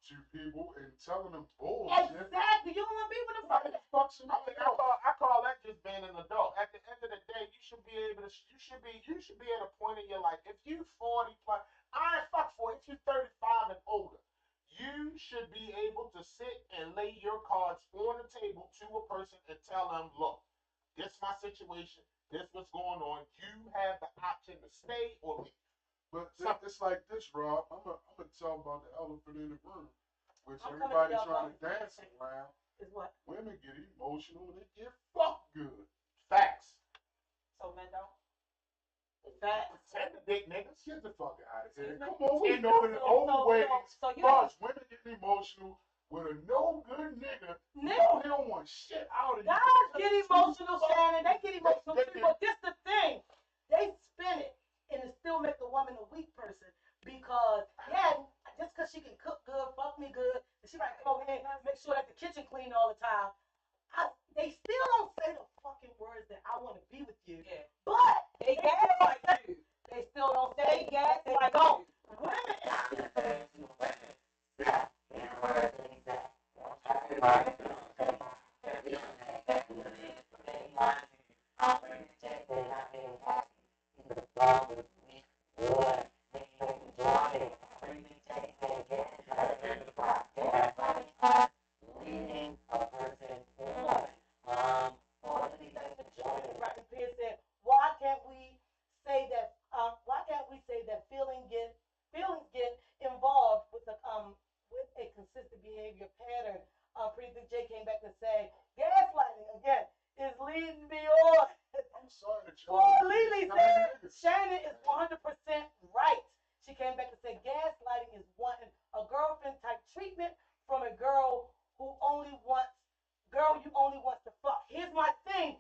to people and telling them bullshit. Exactly. You don't want to be with a Right, fucking. fuck I mean, I call that just being an adult. At the end of the day, you should be able to. You should be at a point in your life. If you 40 plus, I ain't fuck 40. If you 35 and older, you should be able to sit and lay your cards on the table to a person and tell them, look, this my situation. This what's going on. You have the option to stay or leave. But it's like this, Rob. I'm gonna tell about the elephant in the room, which I'm coming to everybody's y'all trying to about dance it. around. Is what? Women get emotional and they get fucked good. Facts. So men don't. Facts. Send the dick niggas. Get the fuck out of here. Excuse me? Come on, we know in the old ways. So you Plus, women get emotional with a no good nigga. No, they don't want shit out of you. Guys get emotional, Shannon. They get emotional too. But this the thing. They spin it and it still make the woman a weak person because just because she can cook good, fuck me good, and she might come over here and make sure that the kitchen clean all the time. They still don't say the fucking words that I want to be with you. Yeah. But They gaslight you. they still don't They say gaslight don't. you. Why can't we say that? Why can't we say that feelings get involved with a consistent behavior pattern? Pretty Big J came back and said gaslighting again is leading me on. I'm sorry that Poor Lily said Shannon is 100% right. She came back and said gaslighting is wanting a girlfriend type treatment from a girl who you only want to fuck. Here's my thing.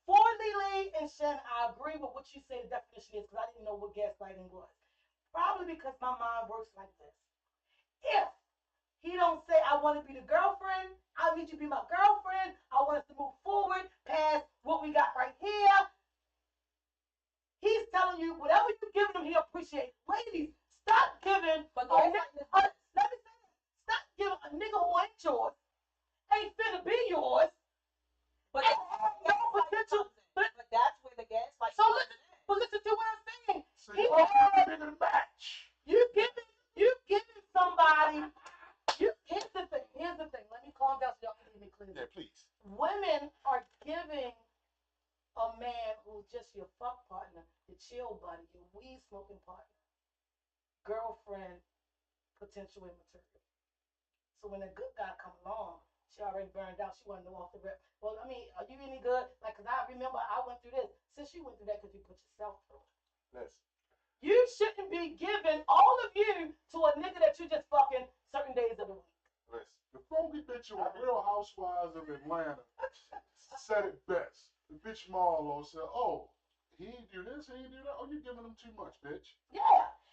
For Lily and Shannon, I agree with what you say the definition is because I didn't know what gaslighting was. Probably because my mind works like this. If he don't say I want to be the girlfriend, I need you to be my girlfriend. women are giving a man who's just your fuck partner, your chill buddy, your weed smoking partner, girlfriend, potential immaterial. So when a good guy come along, she already burned out. She want to know off the rip. Well, I mean, are you any good? Like, cause I remember I went through this. Since you went through that, cause you put yourself through it. Listen, You shouldn't be giving all of you to a nigga that you just fucking certain days of the week. listen. The funky bitch on Real Housewives of Atlanta said it best. The bitch Marlo said, "Oh, he ain't do this, he ain't do that. Oh, you giving him too much, bitch. Yeah,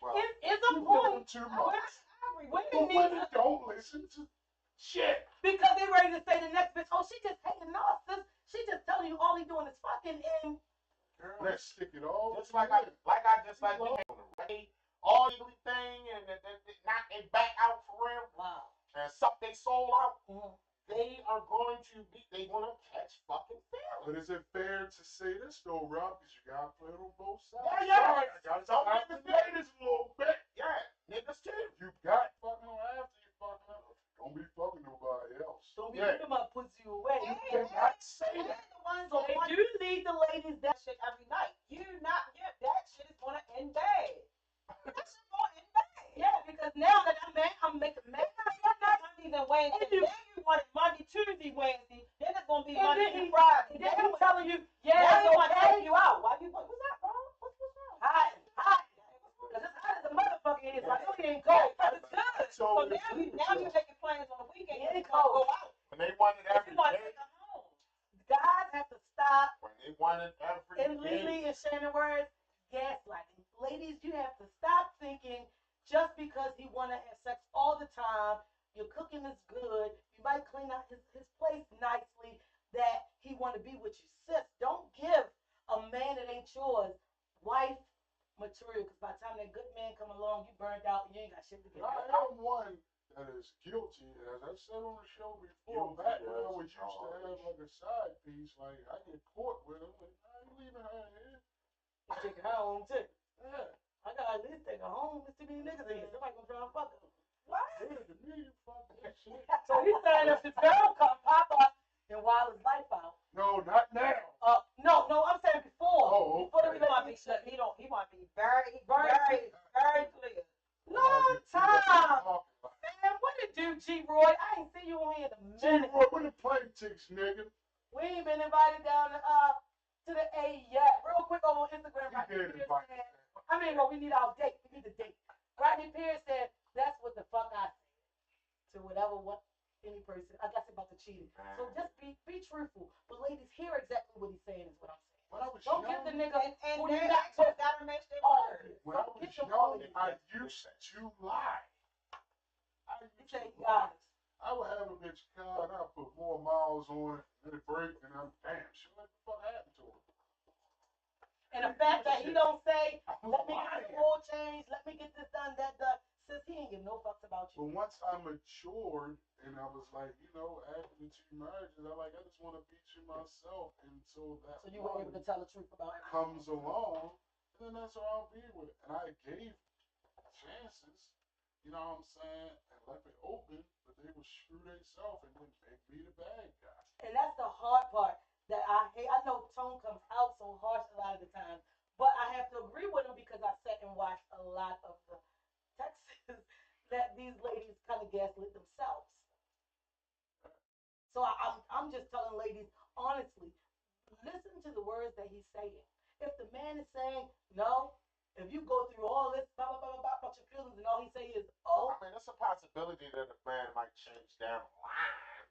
Well, it's a You giving him point. too much." Women But need women don't listen to shit. because they ready to say the next bitch, oh, she just hating narcissist. She just telling you all he doing is fucking and Girl, Let's stick it all. just like I just like you on the right, all ugly thing and knock their back out for real wow. and suck their soul out. Mm. They are going to be. They want to catch fucking feelings. But is it fair to say this though, Rob? Because you gotta play it on both sides. Yeah. Sorry, I gotta Some have to niggas say this a little bit. Yeah, niggas too. You got fucking on after you fucking up. Don't be fucking nobody else. Don't be Yeah. giving my pussy away. And, cannot say and that. the ones So that they want do need the ladies that that shit every night. That shit is gonna end bad. That shit gonna end bad. yeah, because now that I'm making man Mondays and Wednesdays. And you- Then you want it Monday, Tuesday, Wednesday. Then it's gonna be And Monday then through he- Friday. and Then then you he's telling you, now yeah, you it's want to okay. take you out. Why you? What's that, bro? What's wrong? Hot. Because it's hot as a motherfucker is. So I know he ain't cold. Because it's good. So So it's now you good. making plans on the weekend. Yeah, You it's want to cold. go out. When they want it If every you want to day. take her home. Guys have to stop. When they want it every And day. Lily and Shannon words, gaslighting. Ladies, you have to stop thinking just because he want to have sex all the time, your cooking is good, you might clean out his place nicely, that he want to be with you. Sis, don't give a man that ain't yours wife material, because by the time that good man come along, you burned out and you ain't got shit to give. I am one that is guilty, as I said on the show before, Guilty back when I as was used to have charged. like a side piece, like I get caught with them, like, I ain't leaving her here. You take her home too. Yeah. I gotta at least take her home. There's too many niggas in here. Somebody gonna try to fuck her. What? Yeah, to me, fuck that shit. So he's saying if this girl come pop up and wild his life out. No, not now. No, I'm saying before. Oh, Before okay. the He want to be very, Very very clear. long time. Man, what it do, G Roy? I ain't seen you on here in a minute. T-Roy, where the plane tickets, nigga? We ain't been invited down to the A yet. Real quick over on Instagram, You Rodney get Pierce invited. said, I mean, well, we need our date. We need the date. Rodney Pierce said, that's what the fuck I said. To whatever what any person, I guess about the cheating. So just be truthful. But ladies, hear exactly what he's saying is what I'm saying. When I was Don't young, give the nigga And who they you not just gotta match their word. when I was young, I used to lie. I He used said to he lie. got it. I would have a bitch car and I put more miles on it, and it break, and I'm damn sure what the fuck happened to her. And the fact that he don't say, I was let me get lying. the oil change, let me get this done, that done. Since he ain't give no fucks about But you. once I matured and I was like, you know, after the 2 marriages, I just want to be true myself until that So you were able to tell the truth about it. comes along, then that's where I'll be with it. And I gave chances, you know what I'm saying, and left it open, but they would screw themselves and then make me the bad guy. And that's the hard part that I hate. I know Tone comes out so harsh a lot of the time, but I have to agree with him because I sat and watched a lot of the texts that these ladies kind of gaslit themselves. So I'm just telling ladies, honestly, listen to the words that he's saying. If the man is saying, no, if you go through all this, blah, blah, blah, blah, about your feelings, and all he say is, oh, I mean, it's a possibility that a man might change down the line.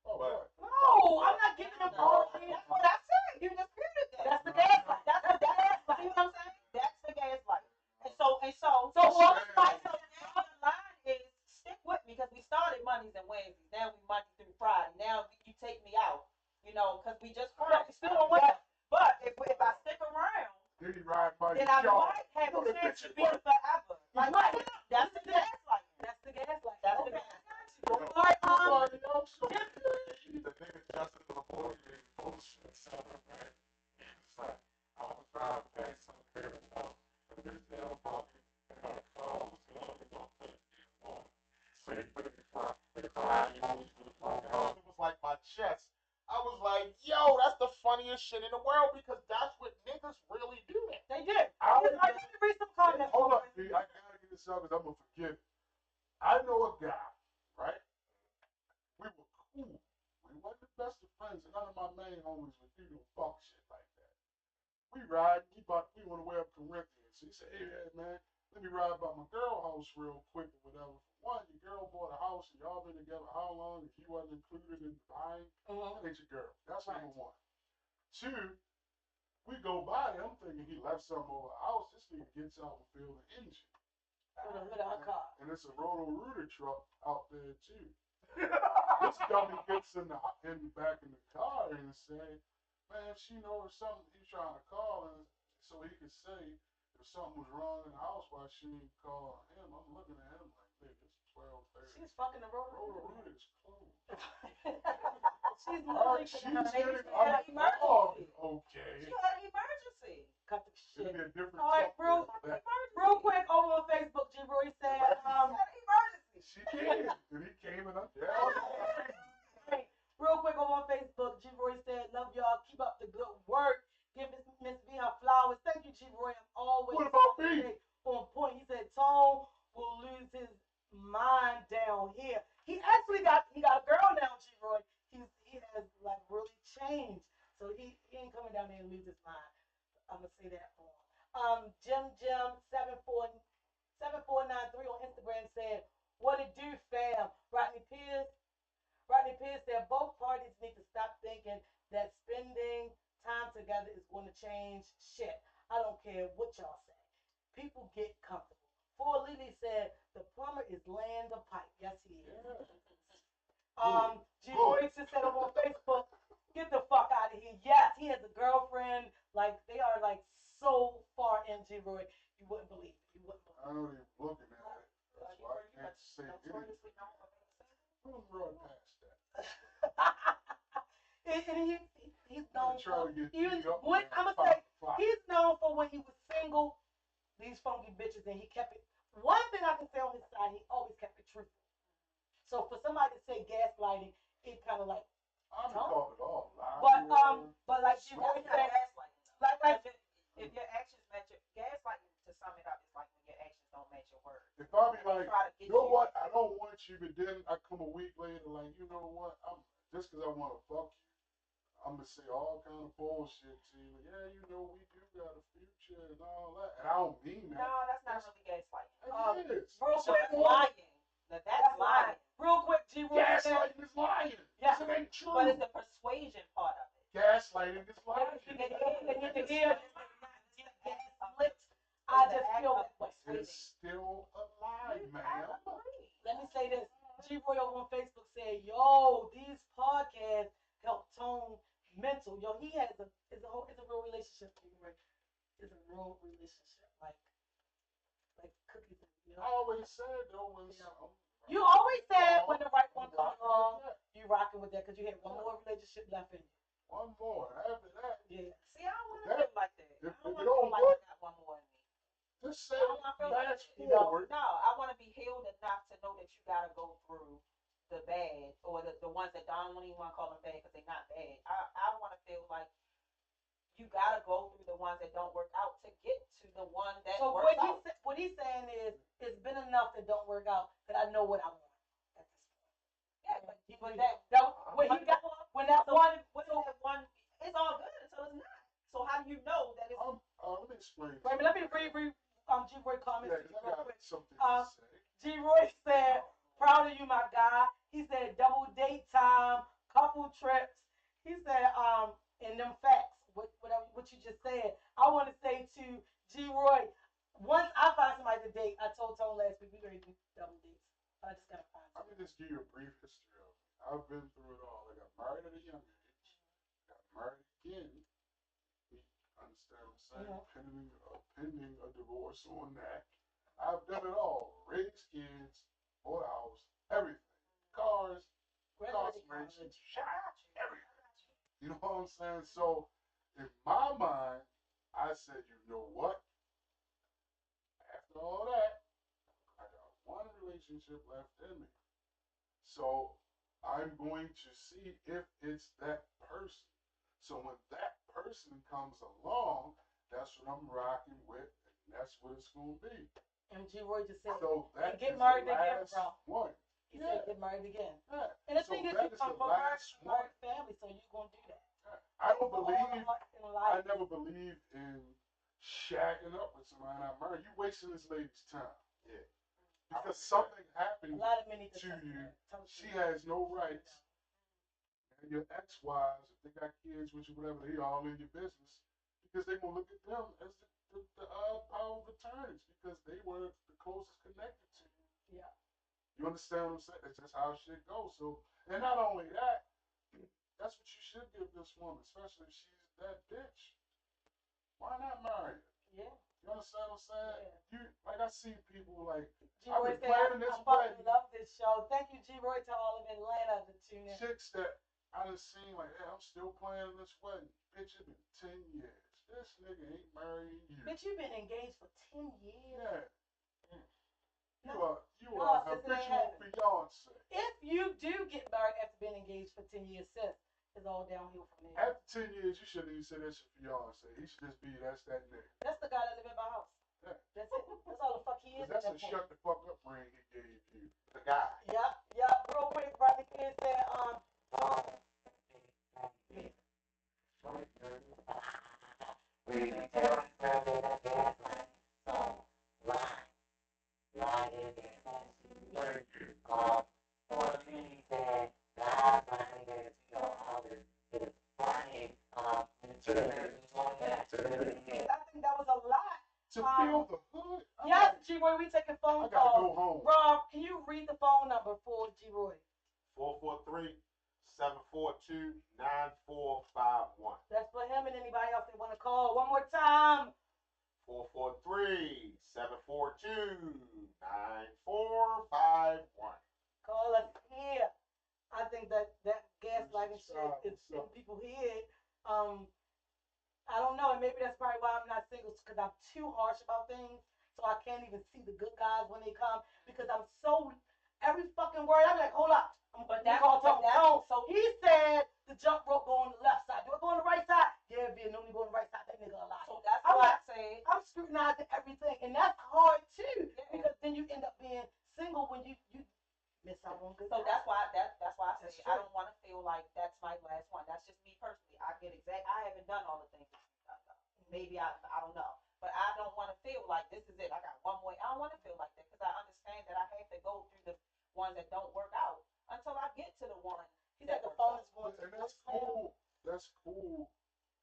Oh, But- what? no, I'm not giving him all of it. That's what I said. You disputed that. That's the gaslight. That's the gaslight. You know what I'm saying? That's the gaslight. And so So all the so fights now the line is stick with me because we started Mondays and Wednesdays. Now we Monday through Friday. Now you take me out. You know, because we just we still don't win. But if I stick around, Then he ride by then your I yard. might have a Look at chance to bitches, be what? forever. Like Right. that's the gaslight. That's the gaslight. That's the Okay. gaslight. All right, Somebody else, so- The nigga Justin LaFleur did bullshit, so right? It's like, I was driving past some girl's house, and this damn fucking clothes, you know, they gonna put it on. So they put it in the car, you know, it was like my chest. I was funniest shit in the world because that's what niggas really do. They did. I Let me read some comments. Hold up, B. I gotta get this out because I'm gonna forget. I know a guy, right? We were cool. We wasn't the best of friends, and none of my main homies would do no fuck shit like that. We ride, we want to wear up Corinthians. So he said, hey man, let me ride by my girl house real quick or whatever. For one, your girl bought a house and y'all been together how long? If you wasn't included in the buying, that ain't your girl. That's Right. number one. Two, we go by there, I'm thinking he left something over the house. This nigga gets out and feel the engine. With a hood of her car. And it's a Roto-Rooter truck out there too. This dummy gets in the back in the car and say, man, she knows something he's trying to call and so he could say if something was wrong in the house why she didn't call him. I'm looking at him like, nigga, it's 12:30. She's fucking the road. Roto-Rooter is closed. She's Alright, literally she's getting her getting baby had an emergency. okay. She had an emergency. Cut the It'll shit. be a different All right, truck real- than that. Real quick, over on Facebook, G. Roy said, She had an emergency. She did. And he came and Hey, real quick over on Facebook, G. Roy said, love y'all, keep up the good work. Give Miss V her flowers. Thank you, G. Roy. I'm always What about me? on point. He said, Tone will lose his mind down here. He actually got a girl now, G. Roy. He has like really changed. So he ain't coming down there and lose his mind. I'm gonna say that for him. Jim 7493 on Instagram said, what it do, fam? Rodney Pierce said both parties need to stop thinking that spending time together is going to change shit. I don't care what y'all say. People get comfortable. For Lily said the plumber is laying the pipe. Yes, he is. G. Roy just said over on Facebook, get the fuck out of here. Yes, he has a girlfriend. Like they are like so far in G. Roy, you wouldn't believe it. You wouldn't believe I don't even looking at it. That's why I can't say anything. Notoriously known for being single. We'll run past that. and he's known I'm trying for to get even beat up when around I'm gonna say 5 o'clock. he's known for when he was single, these funky bitches, and he kept it. One thing I can say on his side, he always kept it truthful. So for somebody to say gaslighting, it kind of like, I'm Don't. called it all. but like you That's always not said, gaslighting. like If your actions match your gaslighting, to sum it up, is like when your actions don't match your words. If I be like, Try to get you know what, I don't want you, but then I come a week later, like, you know what, just because I want to fuck you, I'm going to say all kind of bullshit to you. Yeah, you know, we do got a future and all that. And I don't mean No, that. that's not really gaslighting. It is. real It's quick, a Lying. Now, that's that's lying. lying. Real quick, G. Roy said, Gaslighting is lying. Yeah. It ain't true. But it's the persuasion part of it. Gaslighting is lying. and you can hear gaslit. I just feel that way. It's still a lie, ma'am. Let me say this. G. Roy over on Facebook said, yo, these podcasts help Tone mental. Yo, he has it's a real relationship, G. Roy. It's a real relationship. Like cookies, you I know? always said, though, when Yeah. something. You always said when the right one I'm comes rocking along, with that. you rocking with that because you had one more relationship left in you. One more. After that, Yeah. See, I don't want to That- feel like that. if I don't it want to don't feel like work- I got one more in me. just say I don't wanna feel like fast that. forward. No, I want to be healed enough to know that you got to go through the bad or the ones that I don't even want to call them bad because they're not bad. I want to feel like you got to go through the ones that don't work out to get to the one that So works out. what he's saying is, it's been enough that don't work out that I know what I want at this point. Yeah, but When he got when that so one, what is that one? It's all good until it's not. So how do you know that it's? Let me explain. wait a minute, let me read G. Roy comments Yeah, 'cause I real got quick. something Um, to say. G. Roy said, proud of you, my guy. He said, double date time, couple trips. He said, and them facts, what you just said. I want to say to G. Roy, once I find somebody to date, I told Tone last week, we ready to do double dates. I just gotta find Let me somebody. just give you a brief history of it. I've been through it all. I got married at a young age. Got married again. You understand what I'm saying? Pending a divorce on that. I've done it all. Raised kids, bought a house, everything. Cars, Graduated incarceration, college. shot, everything. You know what I'm saying? So, in my mind, I said, you know what? After all that, I got one relationship left in me. So, I'm going to see if it's that person. So, when that comes along, that's what I'm rocking with, and that's what it's gonna be. And G. Roy just said, So that get is married the again, last bro. one. he Yeah. said, get married again. Yeah. And the So thing is, that you is come the from last a married one. family, so you're going to do that. I don't All believe. in I life. never believed in shacking up with somebody not married. You wasting this lady's time. Yeah. Because something A happened lot of men need to touch you. that. Touch She that. has no rights. And your ex-wives, if they got kids with you, whatever, they all in your business. Because they gonna look at them as the power of attorneys because they were the closest connected to you. Yeah. You understand what I'm saying? That's just how shit goes. So, and not only that, that's what you should give this woman, especially if she's that bitch. Why not marry her? Yeah. You understand what I'm saying? Yeah. You like I see people like G. I've Roy been said, planning I this fucking wedding. love this show. Thank you, G. Roy, to all of Atlanta to tune in. chicks that I done seen like, hey, I'm still planning this wedding. Bitch, it's been 10 years. This nigga ain't marrying you. Bitch, you've been engaged for 10 years. Yeah. No. You No, are sis, it ain't habitual happening. fiance. If you do get married after being engaged for 10 years, sis, it's all downhill from there. After 10 years, you shouldn't even say that's your fiance. He should just be that's that nigga. That's the guy that live in my house. Yeah. That's it. That's all the fuck he is. 'Cause that's at a that point. shut the fuck up ring he gave you. The guy. Yep. Real quick, Rodney Kid said, I think that was a lot. To feel the hood? I'm Yes, like, G Roy, we taking phone I gotta calls. go home. Rob, can you read the phone number for G Roy? 443-742-9451. That's for him and anybody else that want to call. One more time. 443-742-9451. Call us here. I think that gaslighting shit is in people's head. I don't know, and maybe that's probably why I'm not single, because I'm too harsh about things, so I can't even see the good guys when they come, because I'm so, every fucking word, I'm like, hold up. But That's that's all tone. so He said the jump rope go on the left side. Do it go on the right side? Yeah, if you only go on the right side, that nigga alive. so that's I'm why like, I said I'm scrutinizing everything, and that's hard too, Yeah. because then you end up being single when you miss out on good so guys. that's why I That's say I true. don't want to feel like that's my last one. That's just me personally. I haven't done all the things that you've done though. Maybe I don't know. But I don't want to feel like this is it. I got one more. I don't want to feel like that because I understand that I have to go through the ones that don't work out until I get to the one. He said the phone is going to And that's cool. That's cool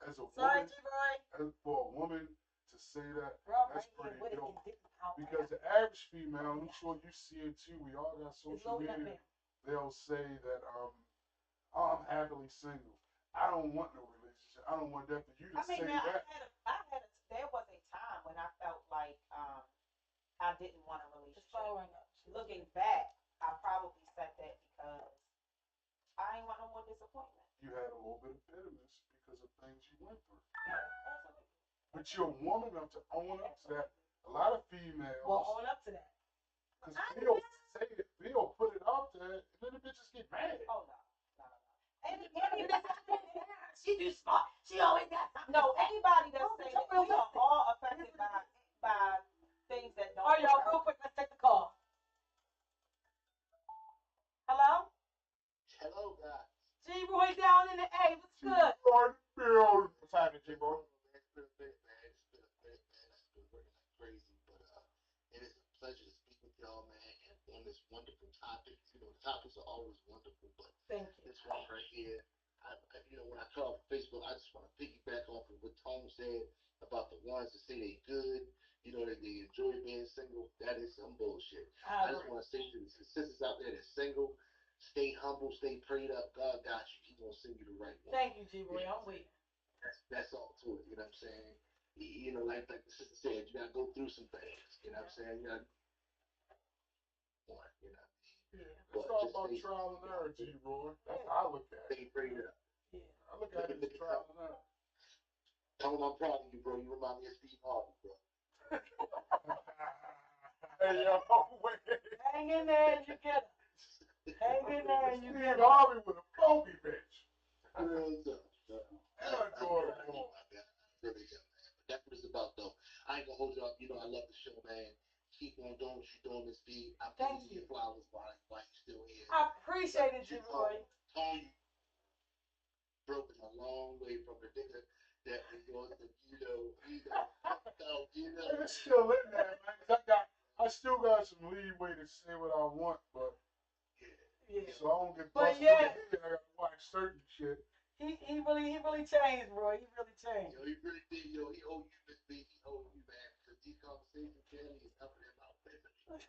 as a Sorry, woman. G Roy. As for a woman to say that, Rob that's right here pretty with it dope. and didn't out. Because the average female, I'm sure you see it too. We all got It's social loading up media. there. They'll say that oh, I'm happily single. I don't want no relationship. I don't want that for you to I mean, say man, that. there was a time when I felt like I didn't want a It's relationship. following up. Looking back, I probably said that because I ain't want no more disappointment. You had a little bit of bitterness because of things you went through. Absolutely. But you're a woman enough to own up to that. A lot of females, Well, own up to that. because they'll say it, they'll put it out there, and then the bitches get mad. Oh no. And She too smart. She always got something. no, anybody that Oh, say but that you're we are realistic. all affected by things that don't. All right, y'all, real quick, let's take the call. Hello? Hello, guys. G Roy down in the A. What's good? What's happening, J-Boy? It's been a bit, man. It's been a bit, man. I've been working like crazy, but it is a pleasure to speak with y'all, man, and on this wonderful topic. You know, the topics are always wonderful, but Thank you. this one right here, when I talk Facebook, I just want to piggyback off of what Tom said about the ones that say they good, that they enjoy being single. That is some bullshit. I just want to say to the sisters out there that's single, stay humble, stay prayed up. God got you. He's gonna send you the right one. Thank you, G Roy. I'm waiting. That's all to it. You know what I'm saying? Like the sister said, you gotta go through some things. You know what I'm saying? You gotta, Yeah. It's all about trial and error, G-Roy. That's how I look at it. stay prayed up. Yeah. I look at it as trial and error. Tell him I'm proud of you, bro. You remind me of Steve Harvey, bro. Hey, yo, wait. Hang in there and you get it. Hang in there and you get Steve it. Harvey with a funky bitch. Real tough. And adorable. doing what you're doing, Miss B. I'm Thank giving you you. flowers while you're still here. I appreciate it, Roy. Tony broken a long way from the nigga that was going to, It's still in there, man. 'Cause I still got some leeway to say what I want, but Yeah. so I don't get But busted. yeah. I gotta watch certain shit. He really changed, Roy. He really changed. Yo, he really did. Yo, he owed you, Miss B. He owed you, man. Because these conversations, barely is helping him out.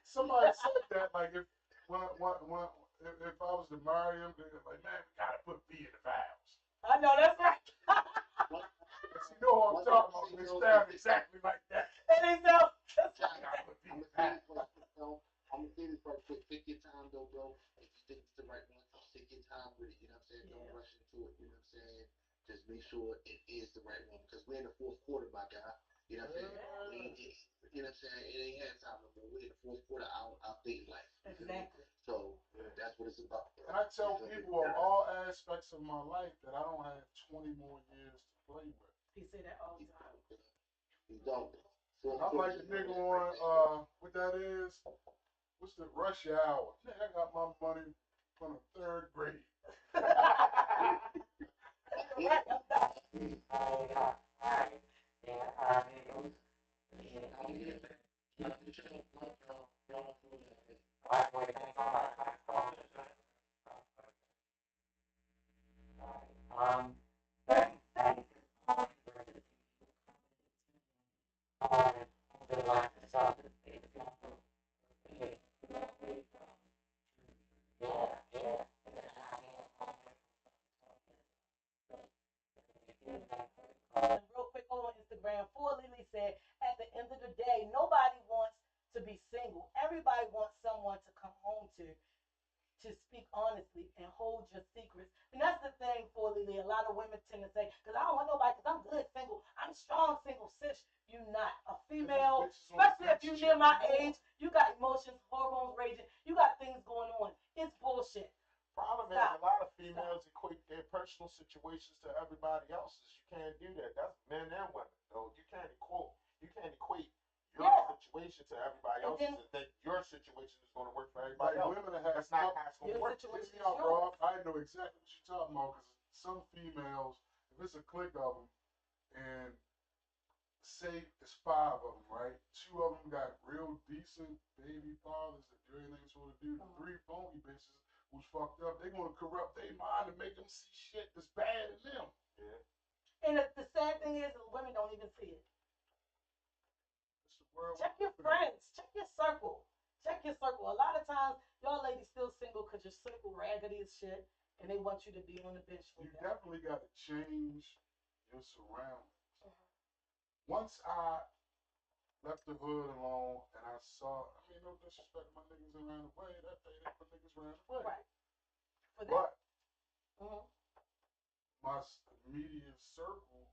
Somebody said that, like if I was to marry him, they'd be like, man, we gotta put B in the vows. I know that's right. You know what I'm talking about? They sound exactly like that. And he so Gotta put B in the vows. I'm gonna say this right quick. Take your time, though, bro. If you think it's the right one, take your time with it. You know what I'm saying? Don't rush into it. You know what I'm saying? Just make sure it is the right one because we're in the fourth quarter, my guy. You know what I'm saying? You know what I'm saying? It ain't had time no more. We're in the fourth quarter of our dating life. exactly. So that's what it's about. And I tell people of all aspects of my life that I don't have 20 more years to play with. He said that all the time. You don't. I'm like the nigga on what that is? What's the Rush Hour? Nigga, I got my money from the 3rd grade. Real quick on Instagram, For Lily said, at the end of the day, nobody wants to be single. Everybody wants someone to come home to speak honestly and hold your secrets. And that's the thing, For Lily. A lot of women tend to say, because I don't want nobody, because I'm good single. I'm strong single, sis. You're not. A female, especially if you're near my age, you got emotions, hormones raging, you got things going on. It's bullshit. Problem is, a lot of females equate their personal situations to everybody else's. You can't do that. That's men and women. So you can't equate your situation to everybody else's and think your situation is going to work for everybody else. Women have That's not how it's going to work. Situation is Out, yours. Rob, I know exactly what you're talking about because some females, if it's a clique of them, and say it's 5 of them, right? 2 of them got real decent baby fathers that do everything they're supposed to do. The 3 phony bitches who's fucked up, they're gonna corrupt their mind and make them see shit that's bad in them. Yeah. And the sad thing is, women don't even see it. It's the world. Check your friends. Check your circle. Check your circle. A lot of times, y'all ladies still single because your circle raggedy as shit, and they want you to be on the bench You with them. definitely got to change your surroundings. Once I left the hood alone and I saw, I mean, no disrespect to my niggas around the way, that they put niggas around the way. Right. For that. But Mm-hmm. my immediate circle,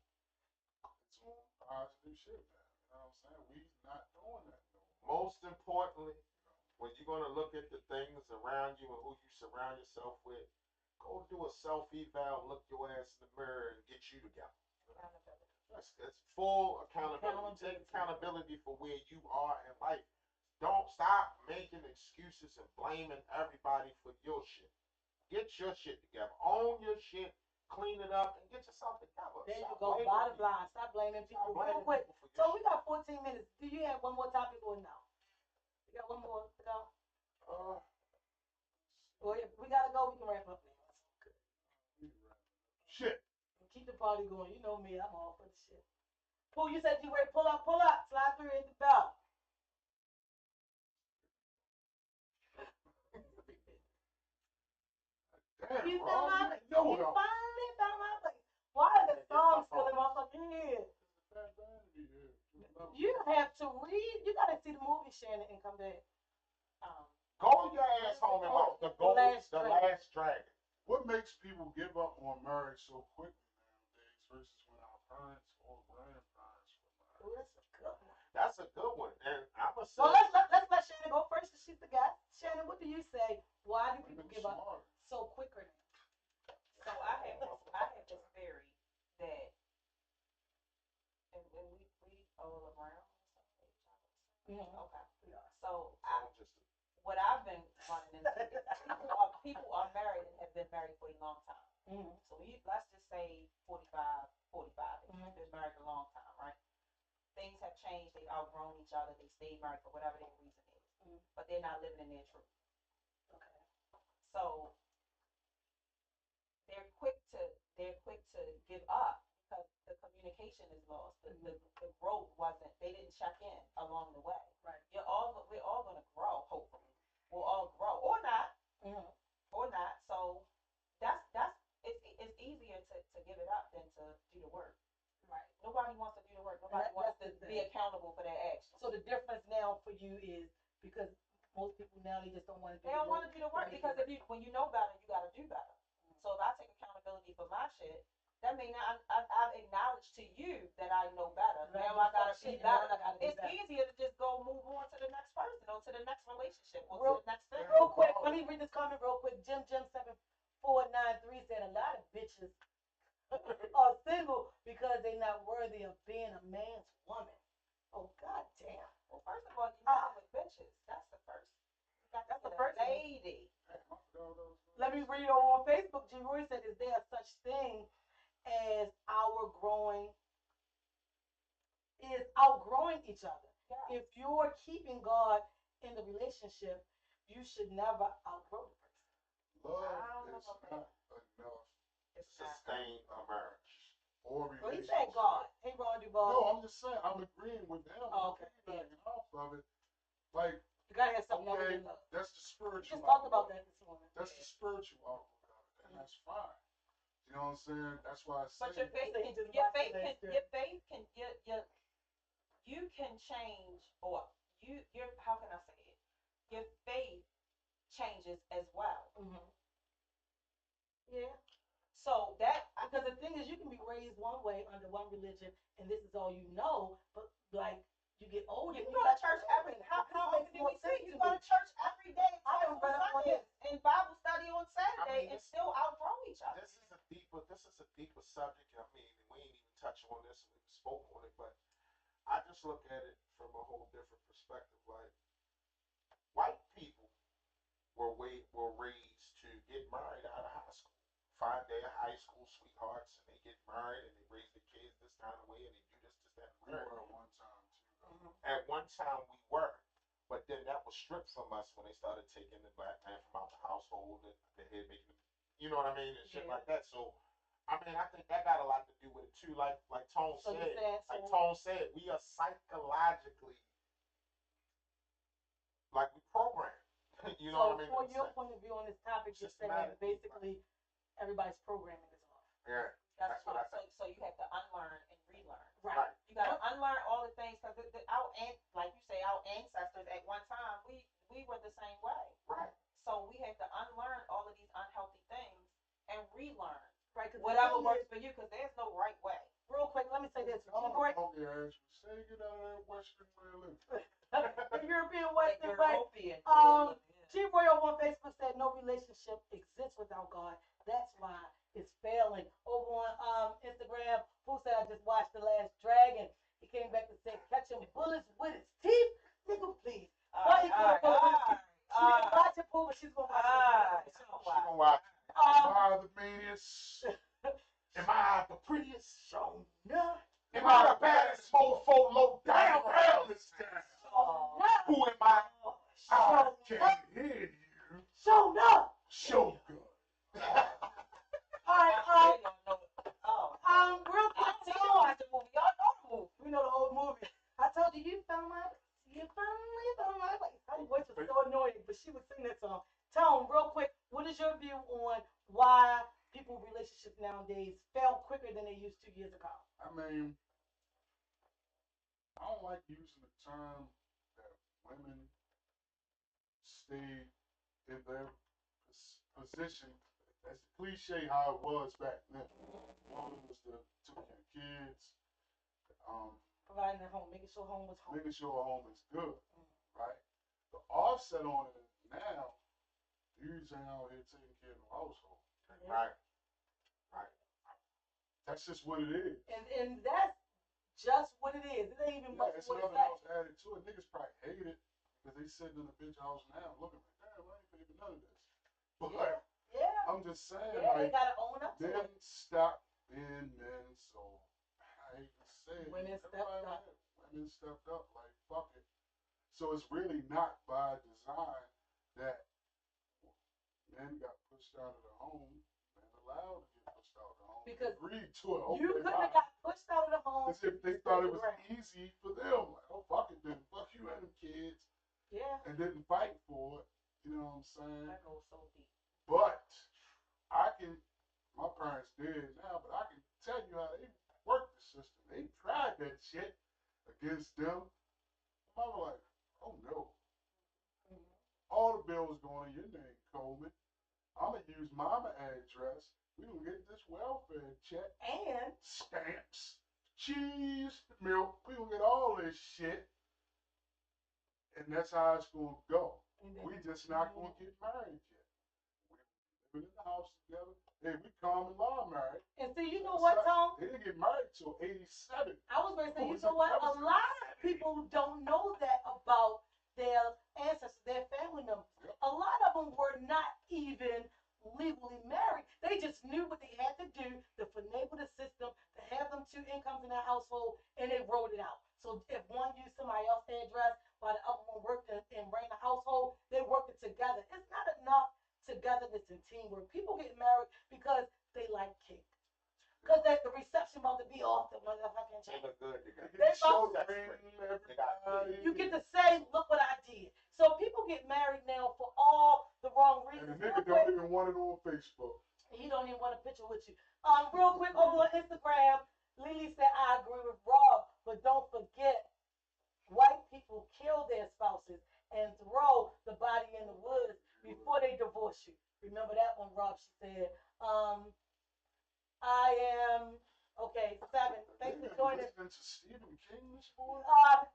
it's on positive shit now. You know what I'm saying? We not doing that no more. Most importantly, when you're going to look at the things around you and who you surround yourself with, go do a self-eval, look your ass in the mirror, and get you together. That's full accountability. Take accountability for where you are in life. Don't stop making excuses and blaming everybody for your shit. Get your shit together. Own your shit. Clean it up and get yourself together. There you Stop go. blaming Bottom people. line. Stop blaming people. Stop blaming Real quick. people for So your we got 14 minutes. Do you have one more topic or no? We got one more to go? Well, if we gotta go, we can wrap up now. Shit. Keep the party going. You know me, I'm all for the shit. Pooh, you said you ready. Pull up. Slide through at the bell. Damn, You Rob, finally you know found my place. Why are the songs still in my fucking head? You have to read. You gotta see the movie, Shannon, and come back. Go your ass home and watch The Last Dragon. What makes people give up on marriage so quickly nowadays versus when our parents or grandparents were married? Oh, That's a good one. And I would say, so let's let Shannon go first, because she's the guy. Shannon, what do you say? Why do people give up so quicker now? So I have this theory that, and we all around. Mm-hmm. Okay. So people are married and have been married for a long time. Mhm. So let's just say 45, 45. If Mhm. you've been married a long time, right? Things have changed. They've outgrown each other. They stayed married for whatever their reason is. Mhm. But they're not living in their truth. Okay. So they're quick to give up because the communication is lost. The growth wasn't. They didn't check in along the way. Right. We're all gonna grow. Hopefully, we'll all grow or not. Mhm. Or not. So it's easier to give it up than to do the work. Right. Nobody wants to do the work. Nobody wants to That's the be thing. accountable for their actions. So the difference now for you is because most people now they just don't want to do They don't want to do the work because when you know better, you got to do better. So if I take accountability for my shit, that means I've acknowledged to you that I know better. Now I got to be better. It's easier to just go move on to the next person or to the next relationship or to the next thing. Real quick, let me read this comment real quick. Jim 7493 said a lot of bitches are single because they're not worthy of being a man's woman. Oh god damn. Well, first of all, you're messing with bitches. That's the first. That's the first lady. Let me read on Facebook. G. Roy said, "Is there such thing as outgrowing each other? Yeah. If you're keeping God in the relationship, you should never outgrow the person." Love is not enough To sustain a marriage. or Well, he relationship. said God. Hey, Ron Duval. No, I'm just saying, I'm agreeing with him. Oh, okay. Backing off of it. Like, You gotta have something other okay, than love. that's the We spiritual. just talked about that this morning. That's the spiritual outlook of it, and that's fine. You know what I'm saying? That's why I say. But your faith, So he just your watched faith the can, next your faith can, you can change, or your how can I say it? Your faith changes as well. Mhm. Yeah. So that Because the thing is, you can be raised one way under one religion, and this is all you know. But like you get older, you go to church every how makes often do more we sense see you to go me. to church every day, I twice don't on run up on Sundays, and Bible study on Saturday, and still outgrow each other. This is a deeper subject. I mean, we ain't even touched on this, we spoke on it, but I just look at it from a whole different perspective. Like, white people were raised to get married out of high school, find their high school sweethearts, and they get married and they raise their kids this kind of way, and they do this, that, We and the were third. at one time too. At one time we were, but then that was stripped from us when they started taking the black man from out the household and the head making him, you know what I mean, and shit like that. So, I mean, I think that got a lot to do with it too. Like Tone So said, you said, Tone said, we are psychologically like we programmed. You know what I mean? So, for your point of view on this topic, you're saying that basically everybody's programming is off. Yeah, That's what I right. think. So you have to unlearn and relearn. Right. You got to unlearn all the things because like you say, our ancestors at one time we were the same way. Right. So we have to unlearn all of these unhealthy things and relearn. Right. Whatever works for you, because there's no right way. Real quick, let me say this. Oh, G-Boy, okay, Ash. Say get out of that Western way of living. the European Western, European. G-Boy on Facebook said no relationship exists without God. That's why it's failing. Over on Instagram, who said I just watched The Last Dragon. He came back and said catching bullets with his teeth. Nigga, please. Why he gonna go with his teeth? She didn't watch it, but she's gonna watch it. She gonna watch. Am I the meanest? Am I the prettiest? So no. Am I the baddest mofo low down around this town? Who am I? I can hear you. So no. Show good. All right, real quick, I tell you watch the movie. Y'all know the movie. we know the whole movie. I told you, you found my like, her voice was so annoying, but she would sing that song. Tone, real quick, what is your view on why people relationships nowadays fail quicker than they used 2 years ago? I mean, I don't like using the term that women stay in their position. That's a cliche how it was back then. One was the took care of kids, Providing a home, making sure home was home. making sure a home is good, right? The offset on it now, dudes ain't out here taking care of the household. Right. That's just what it is. And that's just what it is. It ain't even Yeah, much it's more to nothing say. else added to it. Niggas probably hate it because they sitting in the bitch house now looking like, damn, I ain't paying for none of this. But Yeah. I'm just saying, Yeah, they like, gotta own up to men it. stop being men, so I hate to say it. Women stepped everybody up. like, women stepped up, like, fuck it. So it's really not by design that men got pushed out of the home and allowed to get pushed out of the home. Because They agreed to it. You Okay, couldn't bye. have got pushed out of the home. As if they thought it was Right. easy for them. Like, oh, fuck it then. Fuck you and them kids. Yeah. And didn't fight for it. You know what I'm saying? That goes so deep. But my parents did now, but I can tell you how they worked the system. They tried that shit against them. I was like, oh no. All the bills going in your name, Coleman. I'm going to use mama address. We're going to get this welfare check. And Stamps, cheese, milk. We're going to get all this shit. And that's how it's going to go. We just not going to get married yet. We're living in the house together. Hey, we common law married. and see, you know what, Tom? They didn't get married till 87. I was going to say, What you was know it? what? That A was lot of people don't know that about their ancestors, their family members. Yep. A lot of them were not even legally married. They just knew what they had to do to finagle the system, to have them two incomes in their household, and they wrote it out. So if one used somebody else's address while the other one worked and ran the household, they worked it together. It's not enough togetherness and teamwork. People get married because they like cake. Because the reception about to be off the motherfucking They chain. look good. They got They show both- ring, They got everybody. You get to say, look what I did. So people get married now for all the wrong And the reasons. nigga Real don't quick, even want it on Facebook. he don't even want a picture with you. Real quick over on Instagram, Lily said, I agree with Rob, but don't forget, white people kill their spouses and throw the body in the woods before they divorce you. Remember that one, Rob? She said, I am, okay, 7. Thanks for joining. Listening to Stephen King this morning?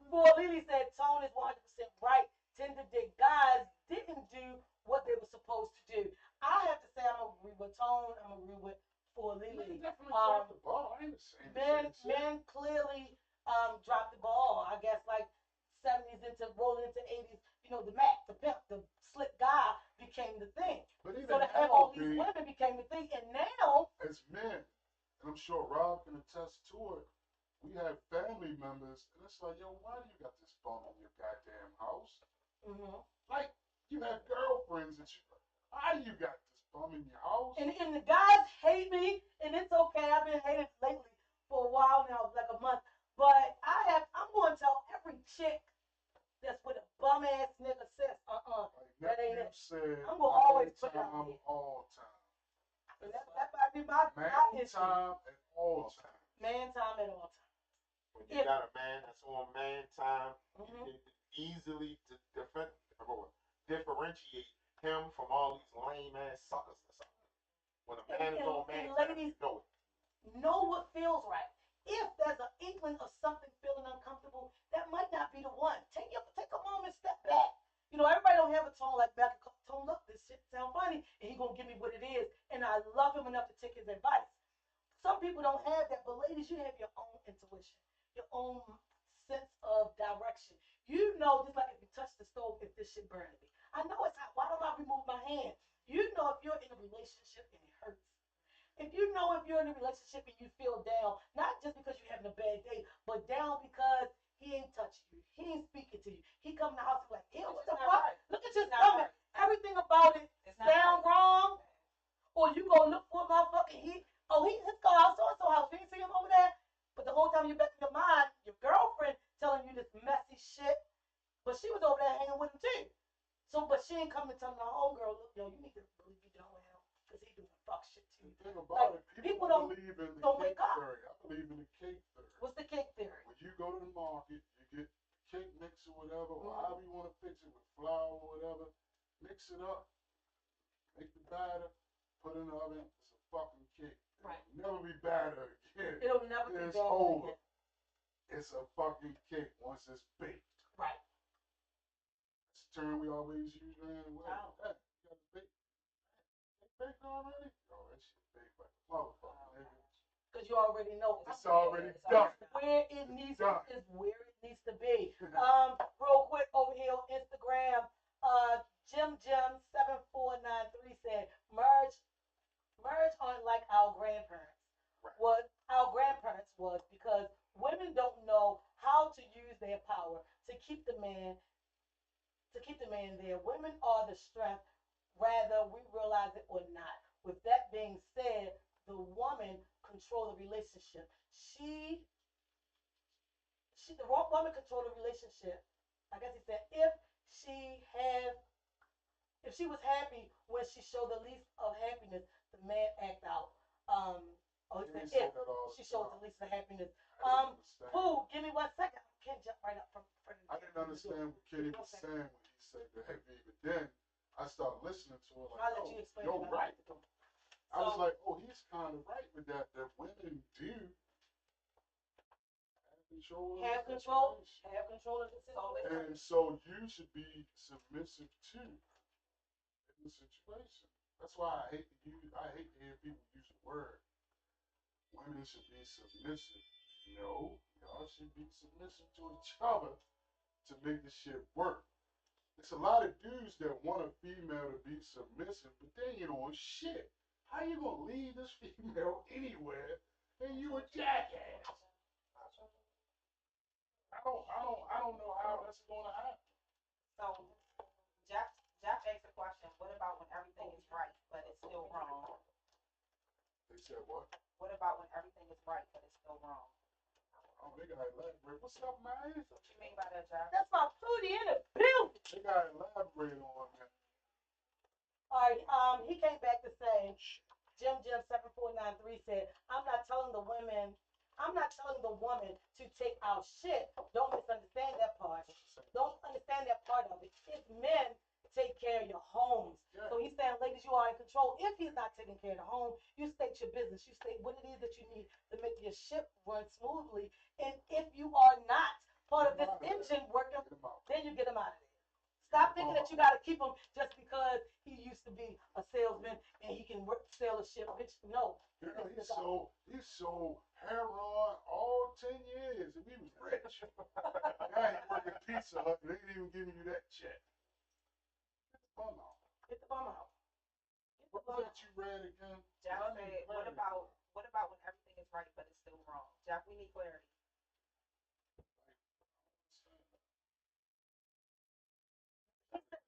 For Lily said, Tone is 100% right. Tender dick guys didn't do what they were supposed to do. I have to say, I'm going to agree with Tone. I'm going to agree with for They Lily. definitely dropped the ball. I ain't saying the same shit. Men clearly dropped the ball. I guess like 70s into rolling into 80s. You know, the Mac, the pimp, the slick guy became the thing. But even So to have now, all these B, women became the thing. And now, as men, and I'm sure Rob can attest to it, we have family members, and it's like, yo, why do you got this bum in your goddamn house? Like, you have girlfriends that you, why do you got this bum in your house? and the guys hate me, and it's okay. I've been hated lately for a while now, like a month. But I'm going to tell every chick that's with a bum ass nigga says, Like that ain't nephew it. said, I'm gonna all always put it out time, there. all time. And that might be my Man issue. time and all time. Man time at all time. When you If- got a man that's on man time, Mhm. you can easily differentiate him from all these lame ass suckers or something. When a man is on man And time, ladies- you know it. Know what feels right. If there's an inkling of something feeling uncomfortable, that might not be the one. Take a moment, step back. You know, everybody don't have a tone like back. Tone, look, this shit sound funny, and he gonna give me what it is, and I love him enough to take his advice. Some people don't have that, but ladies, you have your own intuition, your own sense of direction. You know, just like if you touch the stove, if this shit burning me. I know it's hot. Why don't I remove my hand? You know, if you're in a relationship and it hurts. If you know if you're in a relationship and you feel down, not just because you're having a bad day, but down because he ain't touching you, he ain't speaking to you. He come in the house and like, ew, what the fuck? Look at your stomach. Everything about it sound wrong. Or you go look for a motherfucking his car, so-and-so house. You ain't see him over there? But the whole time you're back in your mind, your girlfriend telling you this messy shit, but she was over there hanging with him too. So, but she ain't coming to tell my homegirl, look, yo, you need to really be done with him because he doing fuck shit to you. The thing about it, people don't don't- believe in the don't cake wake up. theory. I believe in the cake theory. What's the cake theory? When you go to the market, you get cake mix or whatever, or Mhm. however you want to fix it with flour or whatever. Mix it up, make the batter, put it in the oven. It's a fucking cake. Right. It'll never be batter again. It'll never be It's bad over. again. It's a fucking cake once it's baked. Right. It's the term we always use, man. What? Wow. Hey, you got it baked? It baked already? Oh, that shit baked like a motherfucker, nigga. Because you already know It's already done. where it needs Done. is where it needs to be. Real quick over here on Instagram, Jim 7493 said, merge aren't like our grandparents. Right. What our grandparents was because women don't know how to use their power to keep the man there. Women are the strength, whether we realize it or not. With that being said, the woman control the relationship. The woman control the relationship. I guess he said she had if she was happy when she showed the least of happiness, the man act out. Or he He said say if that all the she showed time. the least of happiness. I didn't understand. Pooh, give me 1 second. I can't jump right up from front of I didn't understand what Kitty was saying when he said the heavy, but then I started listening to her I'll like, let you oh, explain you're what I right. like to do. I was So- like, oh, he's kind of right with that. That women do have control of the situation. Have control of the situation. And so you should be submissive too in the situation. That's why I hate to hear people use the word. Women should be submissive. No, y'all should be submissive to each other to make this shit work. There's a lot of dudes that want a female to be submissive, but they ain't on shit. How you gonna leave this female anywhere and you a jackass? I don't know how that's gonna happen. So, Jeff asked a question. What about when everything is right, but it's still wrong? They said what? What about when everything is right, but it's still wrong? Oh, they gotta elaborate. What's up, man? What you mean by that, Jeff? That's my foodie in the building. They gotta elaborate on that. All right. He came back to say, Jim 7493 said, I'm not telling the woman to take our shit. Don't misunderstand that part. Don't understand that part of it. It's men take care of your homes. Yeah. So he's saying, ladies, you are in control. If he's not taking care of the home, you state your business. You state what it is that you need to make your ship run smoothly. And if you are not part of this engine working, Get 'em out. then you get him out of there. Stop thinking that you got to keep him just because he used to be a salesman and he can sail a ship. Bitch, no. You know, he sold heroin all 10 years and he was rich. Now he's working Pizza Hut and they ain't even giving you that check. Get the bum out. Get the bum out. Get the What bum was out. that you read again? Jeff I need said, what clarity. about when everything is right, but it's still wrong? Jeff, we need clarity.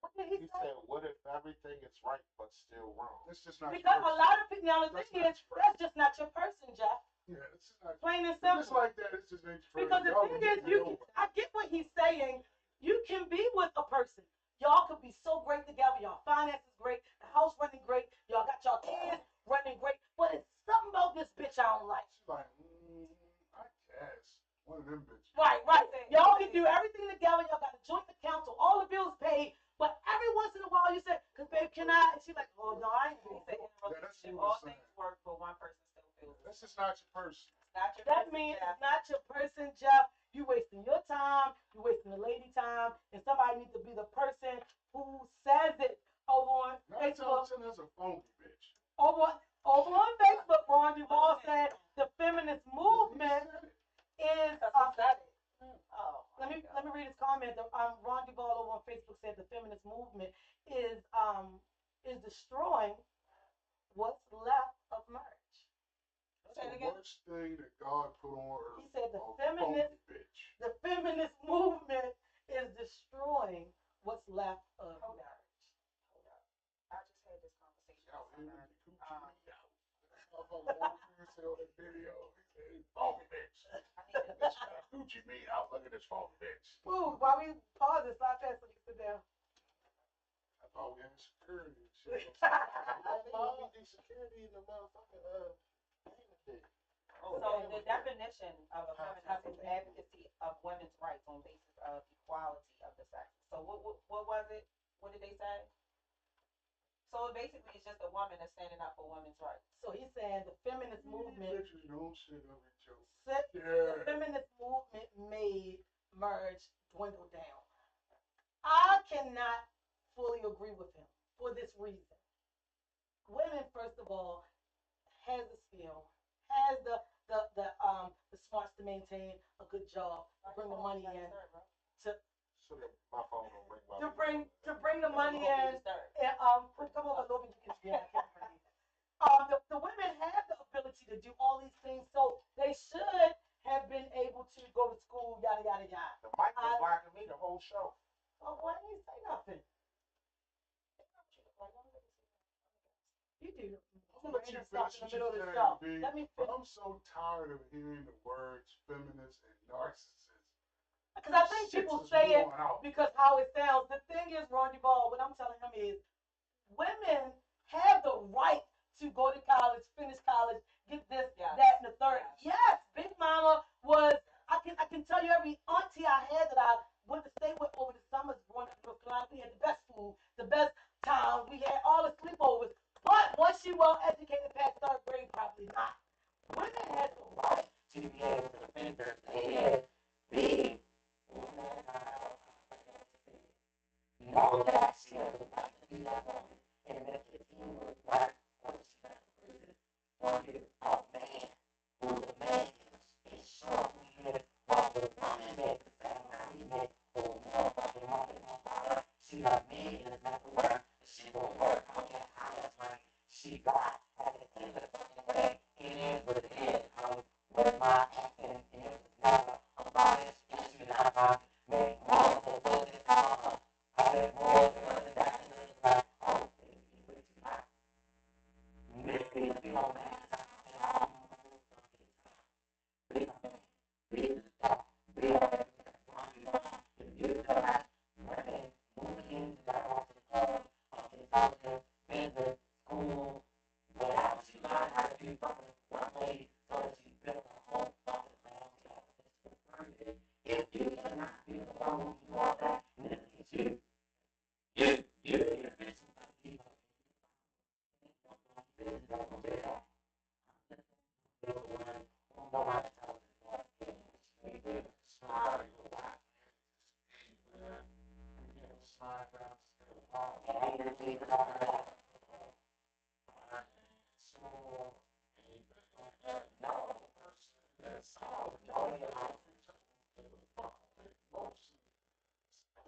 What did he He say? said, what if everything is right but still wrong? It's just not Because your a lot of people, now the That's thing not is, your that's just not your person, Jeff. Yeah, it's just not. Plain and If it's simple. like that, it's just ain't your Because the Y'all thing gonna is, get over. I get what he's saying. You can be with a person. Y'all could be so great together. Y'all finances great. The house running great. Y'all got y'all kids running great. But it's something about this bitch I don't like. She's like, I guess. One of them bitches. Right. Y'all can do everything together. Y'all got a joint account, so all the bills paid. But every once in a while, you say, "Cause babe, can I?" And she's like, "Oh no, I ain't He doing said, it." in a Yeah, that's relationship, what all I'm things work, but one person still feels it. That's just not your person. It's not your That person, means Jeff. it's not your person, Jeff. You wasting your time. You wasting the lady time. And somebody needs to be the person who says it over on 9 times Facebook. 10 that's a phony bitch. Over on Facebook, Ron Duvall said the feminist movement He said it. is. Because he said it. Oh, Let my me God. read his comment. Ron Duvall over on Facebook said the feminist movement is destroying what's left of marriage. That's Say it the again. worst thing that God put on earth. He said a phony bitch. the feminist movement is destroying what's left of Hold up. marriage. Hold up. I just had this conversation Out with here someone. with the coochie out. Motherfucker walked through and said on that video, he said, phony bitch. I need to Bitch got a coochie meat out. Look at this phony bitch. Ooh, while we pause this, stop that so you can sit down. I thought we had security and shit. Security in the motherfucking So the definition of a feminist is advocacy of women's rights on basis of equality of the sexes. So what was it? What did they say? So it basically is just a woman that's standing up for women's rights. So he's saying the feminist movement, Bitches don't shit every joke. the Yeah. feminist movement made marriage dwindle down. I cannot fully agree with him for this reason. Women, first of all, has the skill, has the smarts to maintain a good job, bring the money in. So that my phone don't ring while to we bring recording. the money in. Start. And come on, Louis, you can get it. The women have the ability to do all these things, so they should have been able to go to school, yada yada yada. The mic been blocking me the whole show. Oh, why didn't you say nothing? You do. I'm gonna let you finish what you're saying, B. Let me But finish. I'm so tired of hearing the words feminist and narcissist. Because I think Shit people is say it worn out. because how it sounds. The thing is, Ron Duvall, what I'm telling him is women have the right to go to college, finish college, get this, Yes. that, and the third. Yes. Yes, Big Mama was, I can tell you every auntie I had that I went to stay with over the summers growing up in North Carolina, we had the best food, the best time, we had all the sleepovers. But was she well educated past third grade? Probably not. Women had the right to be able to defend their head, be know that she has a right to be that woman. And if the team was right, what she got to prison for you, oh man, who the man is sure we get what the woman made the same way we made, who more fucking woman than she got me and it's not the work, she will work, okay, how that's right, she got at the end of the fucking day, it is what it is, with my acting, it is never about it, it's not make more than what it's all. I didn't more than that, like, oh, maybe the old man,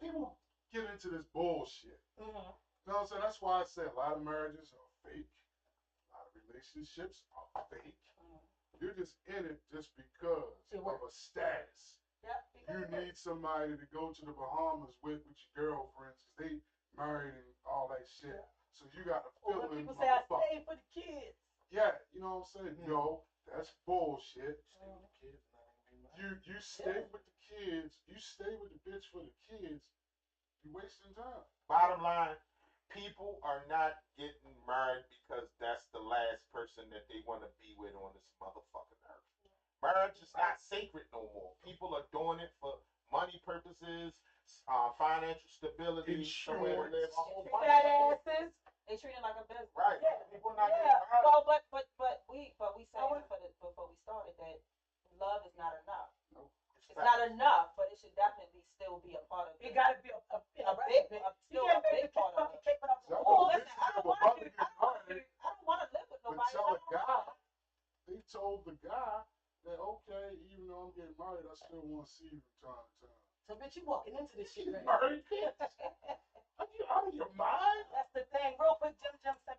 People get into this bullshit. Mm-hmm. You know what I'm saying? That's why I say a lot of marriages are fake. A lot of relationships are fake. You're just in it just because of a status. You need somebody to go to the Bahamas with your girlfriends because they married and all that shit. So you got to fill When in people say I motherfucker. stay for the kids. Yeah, you know what I'm saying? No, that's bullshit. You stay with the kids. You stay with the bitch for the kids. You wasting time. Bottom line, people are not getting married because that's the last person that they want to be with on this motherfucking earth. Marriage is not sacred no more. People are doing it for money purposes, financial stability, somewhere to live. A whole bunch Fat of asses. They treat it like a business. right. People not getting Yeah. married. Well, but we said before we started that love is not enough. Nope. It's not enough, but it should definitely still be a part of It it. got to be a big, you still can't a make big the part of fucking it. cake without the Y'all whole. know Listen, bitches I don't have a want mother to. get married I don't want to live with nobody. until a I don't guy, wanna- they told the guy that, okay, even though I'm getting married, I still want to see you from time to time. So bitch, you walking into this shit right now. Married bitch? Are you out of your mind? That's the thing. Real quick,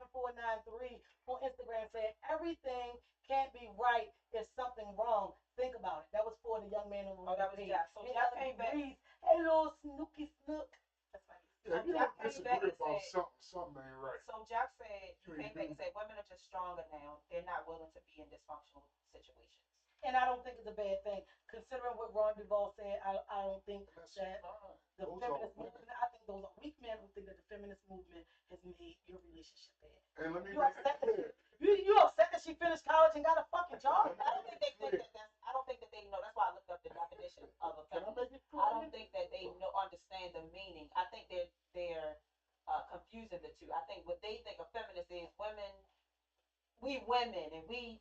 Jim7493 on Instagram said everything can't be right if something wrong. Think about it. That was for the young man on the Oh, that was page. Jack. So Jack came back. Hey, little Snooky Snook. That's funny. Yeah, you Jack don't came back disagree and about said- something ain't right. So Jack said, You he ain't came back and doing said, women are just stronger now. They're not willing to be in dysfunctional situations. And I don't think it's a bad thing. Considering what Ron Duvall said, I don't think That's that fine. the Those are feminist women. movement, I think those are weak men who think that the feminist movement has made your relationship bad. And let me You make upset it clear. You upset that she finished college and got a fucking job? I don't think they think that that's, I don't think that they know. That's why I looked up the definition of a Can I feminist. make it clear? I don't think that they know understand the meaning. I think they're confusing the two. I think what they think a feminist is women. We women and we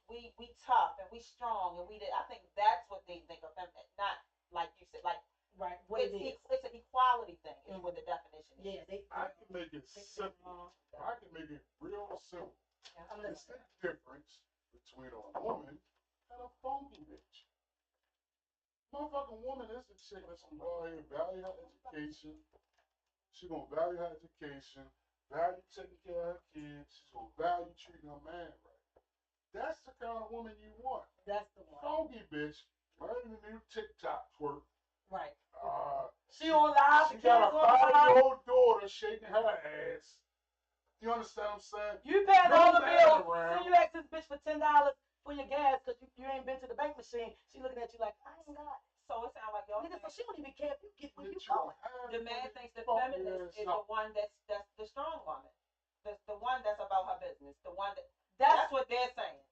tough and we strong and we did. I think that's what they think of feminist. Not like you said, like Right, what it is. it's an equality thing. Is what the definition is. Yeah, I can make it simple. I can make it real simple. I'm It's listening. the difference between a woman and a funky bitch. Motherfucking woman is the chick that's gonna go ahead and value her education. She gonna value her education, value taking care of her kids. She's gonna value treating her man right. That's the kind of woman you want. That's the one. Funky bitch, learning the new TikTok twerk. Right. Uh, She on live. she the got a kids on live. 5-year-old daughter shaking her ass. You understand what I'm saying? You paying No all the man bills. around. So you ask this bitch for $10 for your gas because you ain't been to the bank machine. She looking at you like, I ain't got it. So it sounds like y'all Nigga, so saying she don't even care if you get where you Get your going. ass the man where thinks you the fucking feminist ass is up. the one that's the strong woman. The one that's about her business. The one that That's that's what they're saying.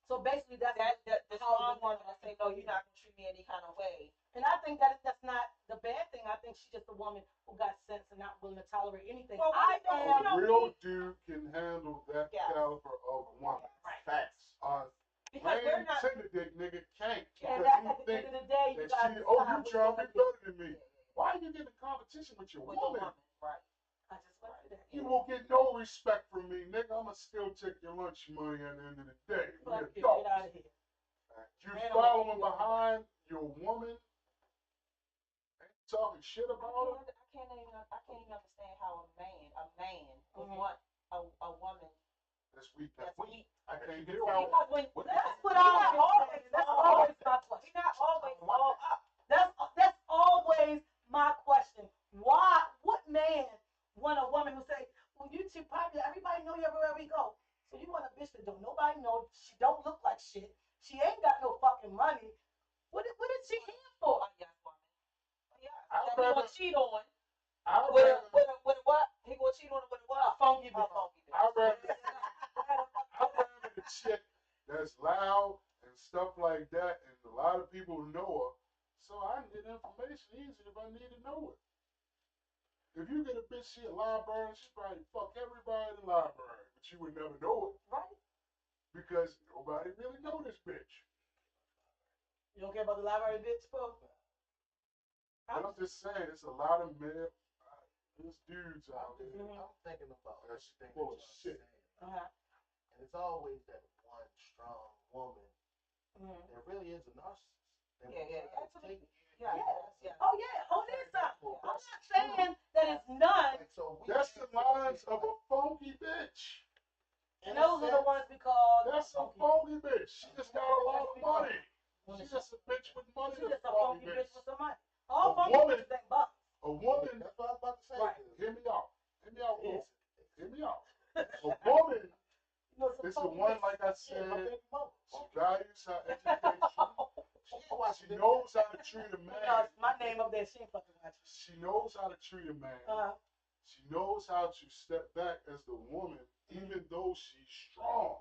so basically that's The how strong the woman will say, no, you're not gonna treat me any kind of way. And I think that's not the bad thing. I think she's just a woman who got sense and not willing to tolerate anything. Well, I what am. A real dude can handle that Yes. caliber of woman. Facts. Because we're Plain not Tinder dick nigga can't And because that, he at the think end of the day, you that got she, to oh, decide you which trying to one be to get. better than me. Why are you getting in competition with your with the woman? woman, right? I just went through that. You won't get no respect from me, nigga. I'ma still take your lunch money at the end of the day. Fuck We you, get adults. out of here. You Man, I'm following gonna keep behind your woman, ain't talking shit I about her. can't even understand how a man would Mhm. want a woman That's weak. that's weak. I can't She deal can with tell- it. Because when That's what We're I not always That's all always my question. we're not always all up. That's always my question. Why? What man want a woman who say, "Well, you too popular. Everybody know you everywhere we go." So you want a bitch that don't nobody know. She don't look like shit. She ain't got no fucking money. What is she here for? Oh, yes, woman. Oh, yes. I'd That he rather- gonna cheat on I'd with rather, a what? He gonna cheat on it with a what? A funky A bitch. funky bitch. I'd rather the chick that's loud and stuff like that, and a lot of people know her, so I can get information easy if I need to know it. If you get a bitch, she a librarian, she probably fuck everybody in the library, but you would never know it Right? because nobody really know this bitch. You don't care about the library bitch, bro? But I'm just saying, it's a lot of male, there's dudes out there Mhm. I'm thinking about that's everything full that of y'all shit. saying. Uh-huh. And it's always that one strong woman Mhm. that really is a narcissist. That Yeah, yeah, will try to absolutely. take- Yeah, Yeah. yeah. Oh yeah. Oh, there's some. I'm not That's saying that it's none. Like, so we That's the can't tell lines people, of a funky bitch. And in a those are the sense, ones we call That's a funky. funky bitch. She just got a lot of money. She's She's just a bitch with money. just That's a a funky funky bitch bitch. with some money. All A funky woman- bitches ain't bums. A woman, that's what I was about to say. Right. 'cause hear me out. Hear me out, Yes. Hear me out. A woman You know, some is the funky one, bitches. like I Yeah, my said, baby mama. she values her education. She ain't watching She this. knows how to treat a No, man. my name up there, she ain't fucking watching. She knows how to treat a man. She knows how to step back as the woman, even though she's strong.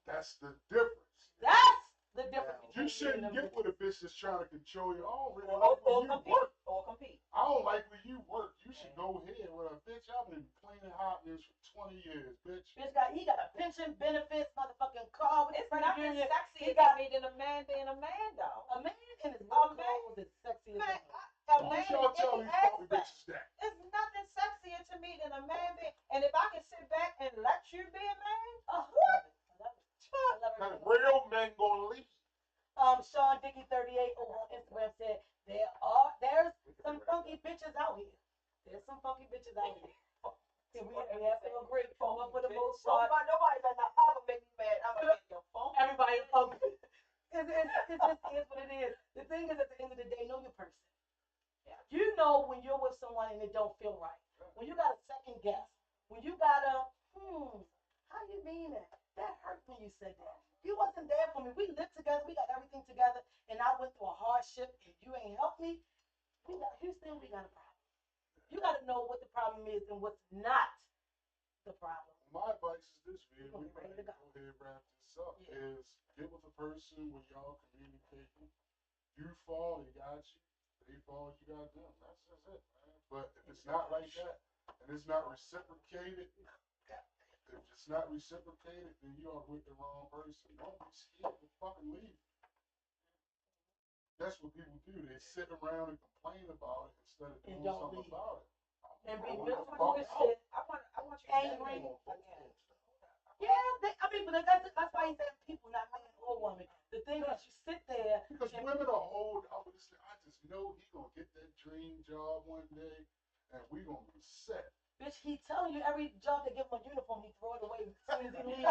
That's the difference. That's the difference between You me shouldn't and get them. with a bitch that's trying to control you. I don't really Or like where you compete. work. Or compete. I don't like where you work. You should go here with a bitch. I've been cleaning hot news for 20 years, bitch. He got a pension, benefits, motherfucking car with It's his nothing union. sexier He to got- me than a man being a man, though. A man in his A work man- clothes is sexy as Man, hell. a Why man don't y'all tell in these any funky aspect. bitches that? It's nothing sexier to me than a man being. And if I can sit back and let you be a man, Oh, I love it. I love it. I love Cause it. real men gonna leave. Sean Dickey 38 over on Instagram said there's some funky bitches out here. There's some funky bitches out here. And we have to agree for the most part. nobody better not ever make me mad. I'm gonna get your phone. Everybody is funky. It just is what it is. The thing is, at the end of the day, know your person. Yeah. You know when you're with someone and it don't feel right. When you got a second guess. When you got a, how you mean that? That hurt when you said that. You wasn't there for me. We lived together. We got everything together. And I went through a hardship and you ain't helped me. Houston, we got a problem. You got to know what the problem is and what's not the problem. My advice is this, man. Okay, We ready ready to to go. go ahead and wrap this up. Yeah. Is get with the person when y'all communicating. You fall, they got you. They fall, you got them. That's just it, man. But if it's not like that, and it's not reciprocated, if it's not reciprocated, then you are with the wrong person. Don't be scared to fucking leave. That's what people do. They sit around and complain about it instead of And doing don't something leave. about it. And be I'm miserable fucking as out. shit. I want you Angry. on both ends, though. Yeah, that's why he said people, not man or woman. The thing is, you sit there. Because and- women are hold, I one day, and we gonna be set. Bitch, he telling you every job they give him a uniform, he throw it away as soon as he leaves.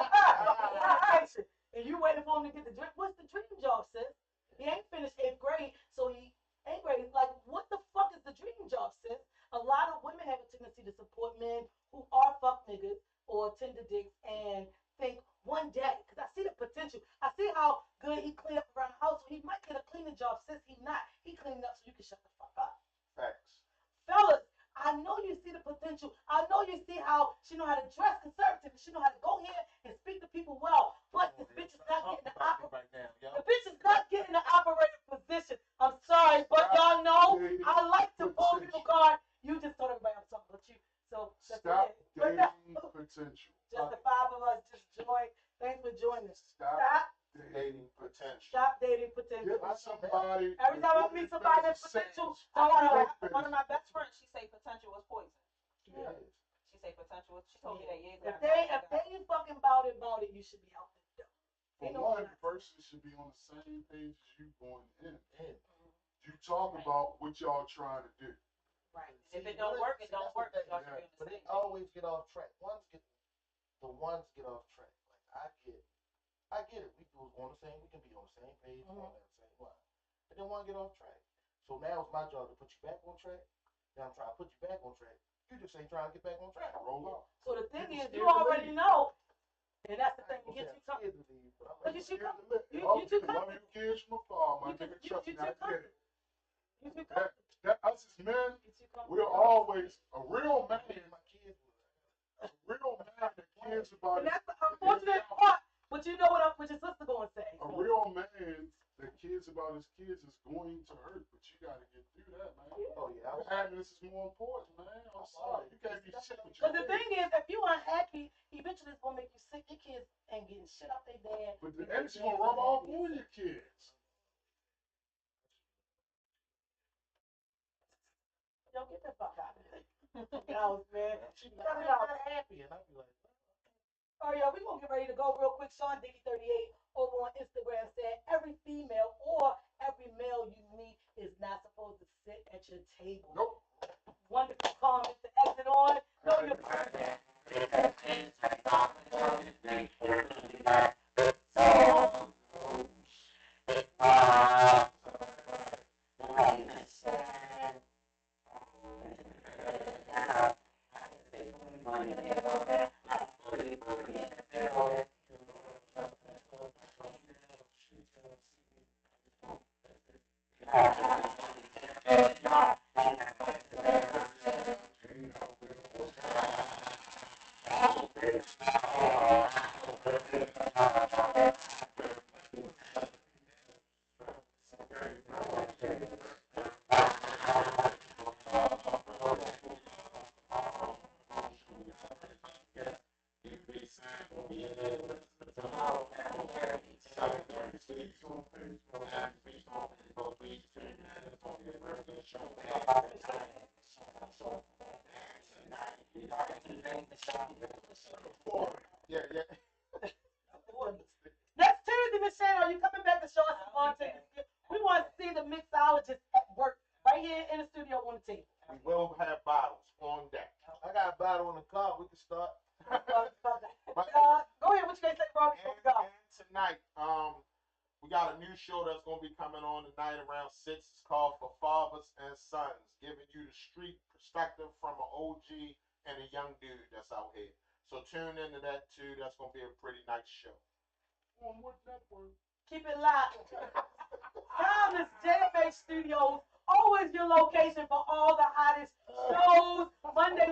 And you waiting for him to get the dream. What's the dream job, sis? He ain't finished 8th grade, so he ain't grade. Like, what the fuck is the dream job, sis? A lot of women have a tendency to support men who are fuck niggas or tender dicks and think one day, because I see the potential. I see how good he clean up around the house. So he might get a cleaning job, sis. He not. He cleaning up so you can shut the fuck up. Facts. Fellas, I know you see the potential. I know you see how she know how to dress conservative. She know how to go here and speak to people well. But this bitch is not getting the operator. right now, yo. The bitch is not getting the operator position. I'm sorry, but y'all know I like to pull people card. You just told everybody I'm talking about you. So that's Stop it. But no, dating potential. just the 5 of us just join. Thanks for joining. Stop Stop. dating Potential. Stop dating potential. Get with somebody. Every time I meet somebody that's potential, One of my best friends, she say potential was poison. Yeah. She say potential was. She told me that years ago. if they ain't fucking about it, you should be out the door. For Ain't no one, lie. the person should be on the same page as you going in. And You talk about what y'all trying to do. Right. If it don't work, it don't work. Y'all should be on the but same they always get off track. The ones get off track. Like I get it. We can be on the same page, on that same line. But then one get off track. So now it's my job to put you back on track. Now I'm trying to put you back on track. You just ain't trying to get back on track. Roll up. So the thing is, People you scared to already leave. know, and that's the I thing. ain't You gonna get say you I'm come. scared to leave, but I'm Look like, at you come. You You love come. you kids from afar, my You nigga. can- Trust you me, I come. get it. You can come. That us as men, You can come. we're always a real man. my kids was A real man that cares about And his, that's the unfortunate part. But you know what your sister gonna say. a real man that cares about his kids is going to hurt, but you gotta get through that, man. oh yeah, Your happiness is more important, man. I'm sorry. You can't be shit with your Because the kids. thing is, if you unhappy, eventually it's gonna make you sick. Your kids ain't getting shit off their dad. But the energy gonna rub off on your kids. Yo, get the fuck out of here. House, man. she be like, I'm not happy, and I be like, Oh yeah, we gonna get ready to go real quick. Sean Diggy 38 over on Instagram said every female or every male you meet is not supposed to sit at your table. Nope. Wonderful comment to exit on. Know your Yeah, yeah. Next Tuesday, Miss Shannon, are you coming back to show us some content? We want to see the mixologist at work right here in the studio on the table. We will have bottles on deck. I got a bottle in the car. We can start. Go ahead, what you guys say, bro? And, Go. and tonight, we got a new show that's gonna be coming on tonight around 6. It's called For Fathers and Sons, giving you the street perspective from an OG and a young dude that's out here. So tune into that too. That's gonna be a pretty nice show. On what network? Keep it locked. Timeless JMH Studios, always your location for all the hottest shows. Monday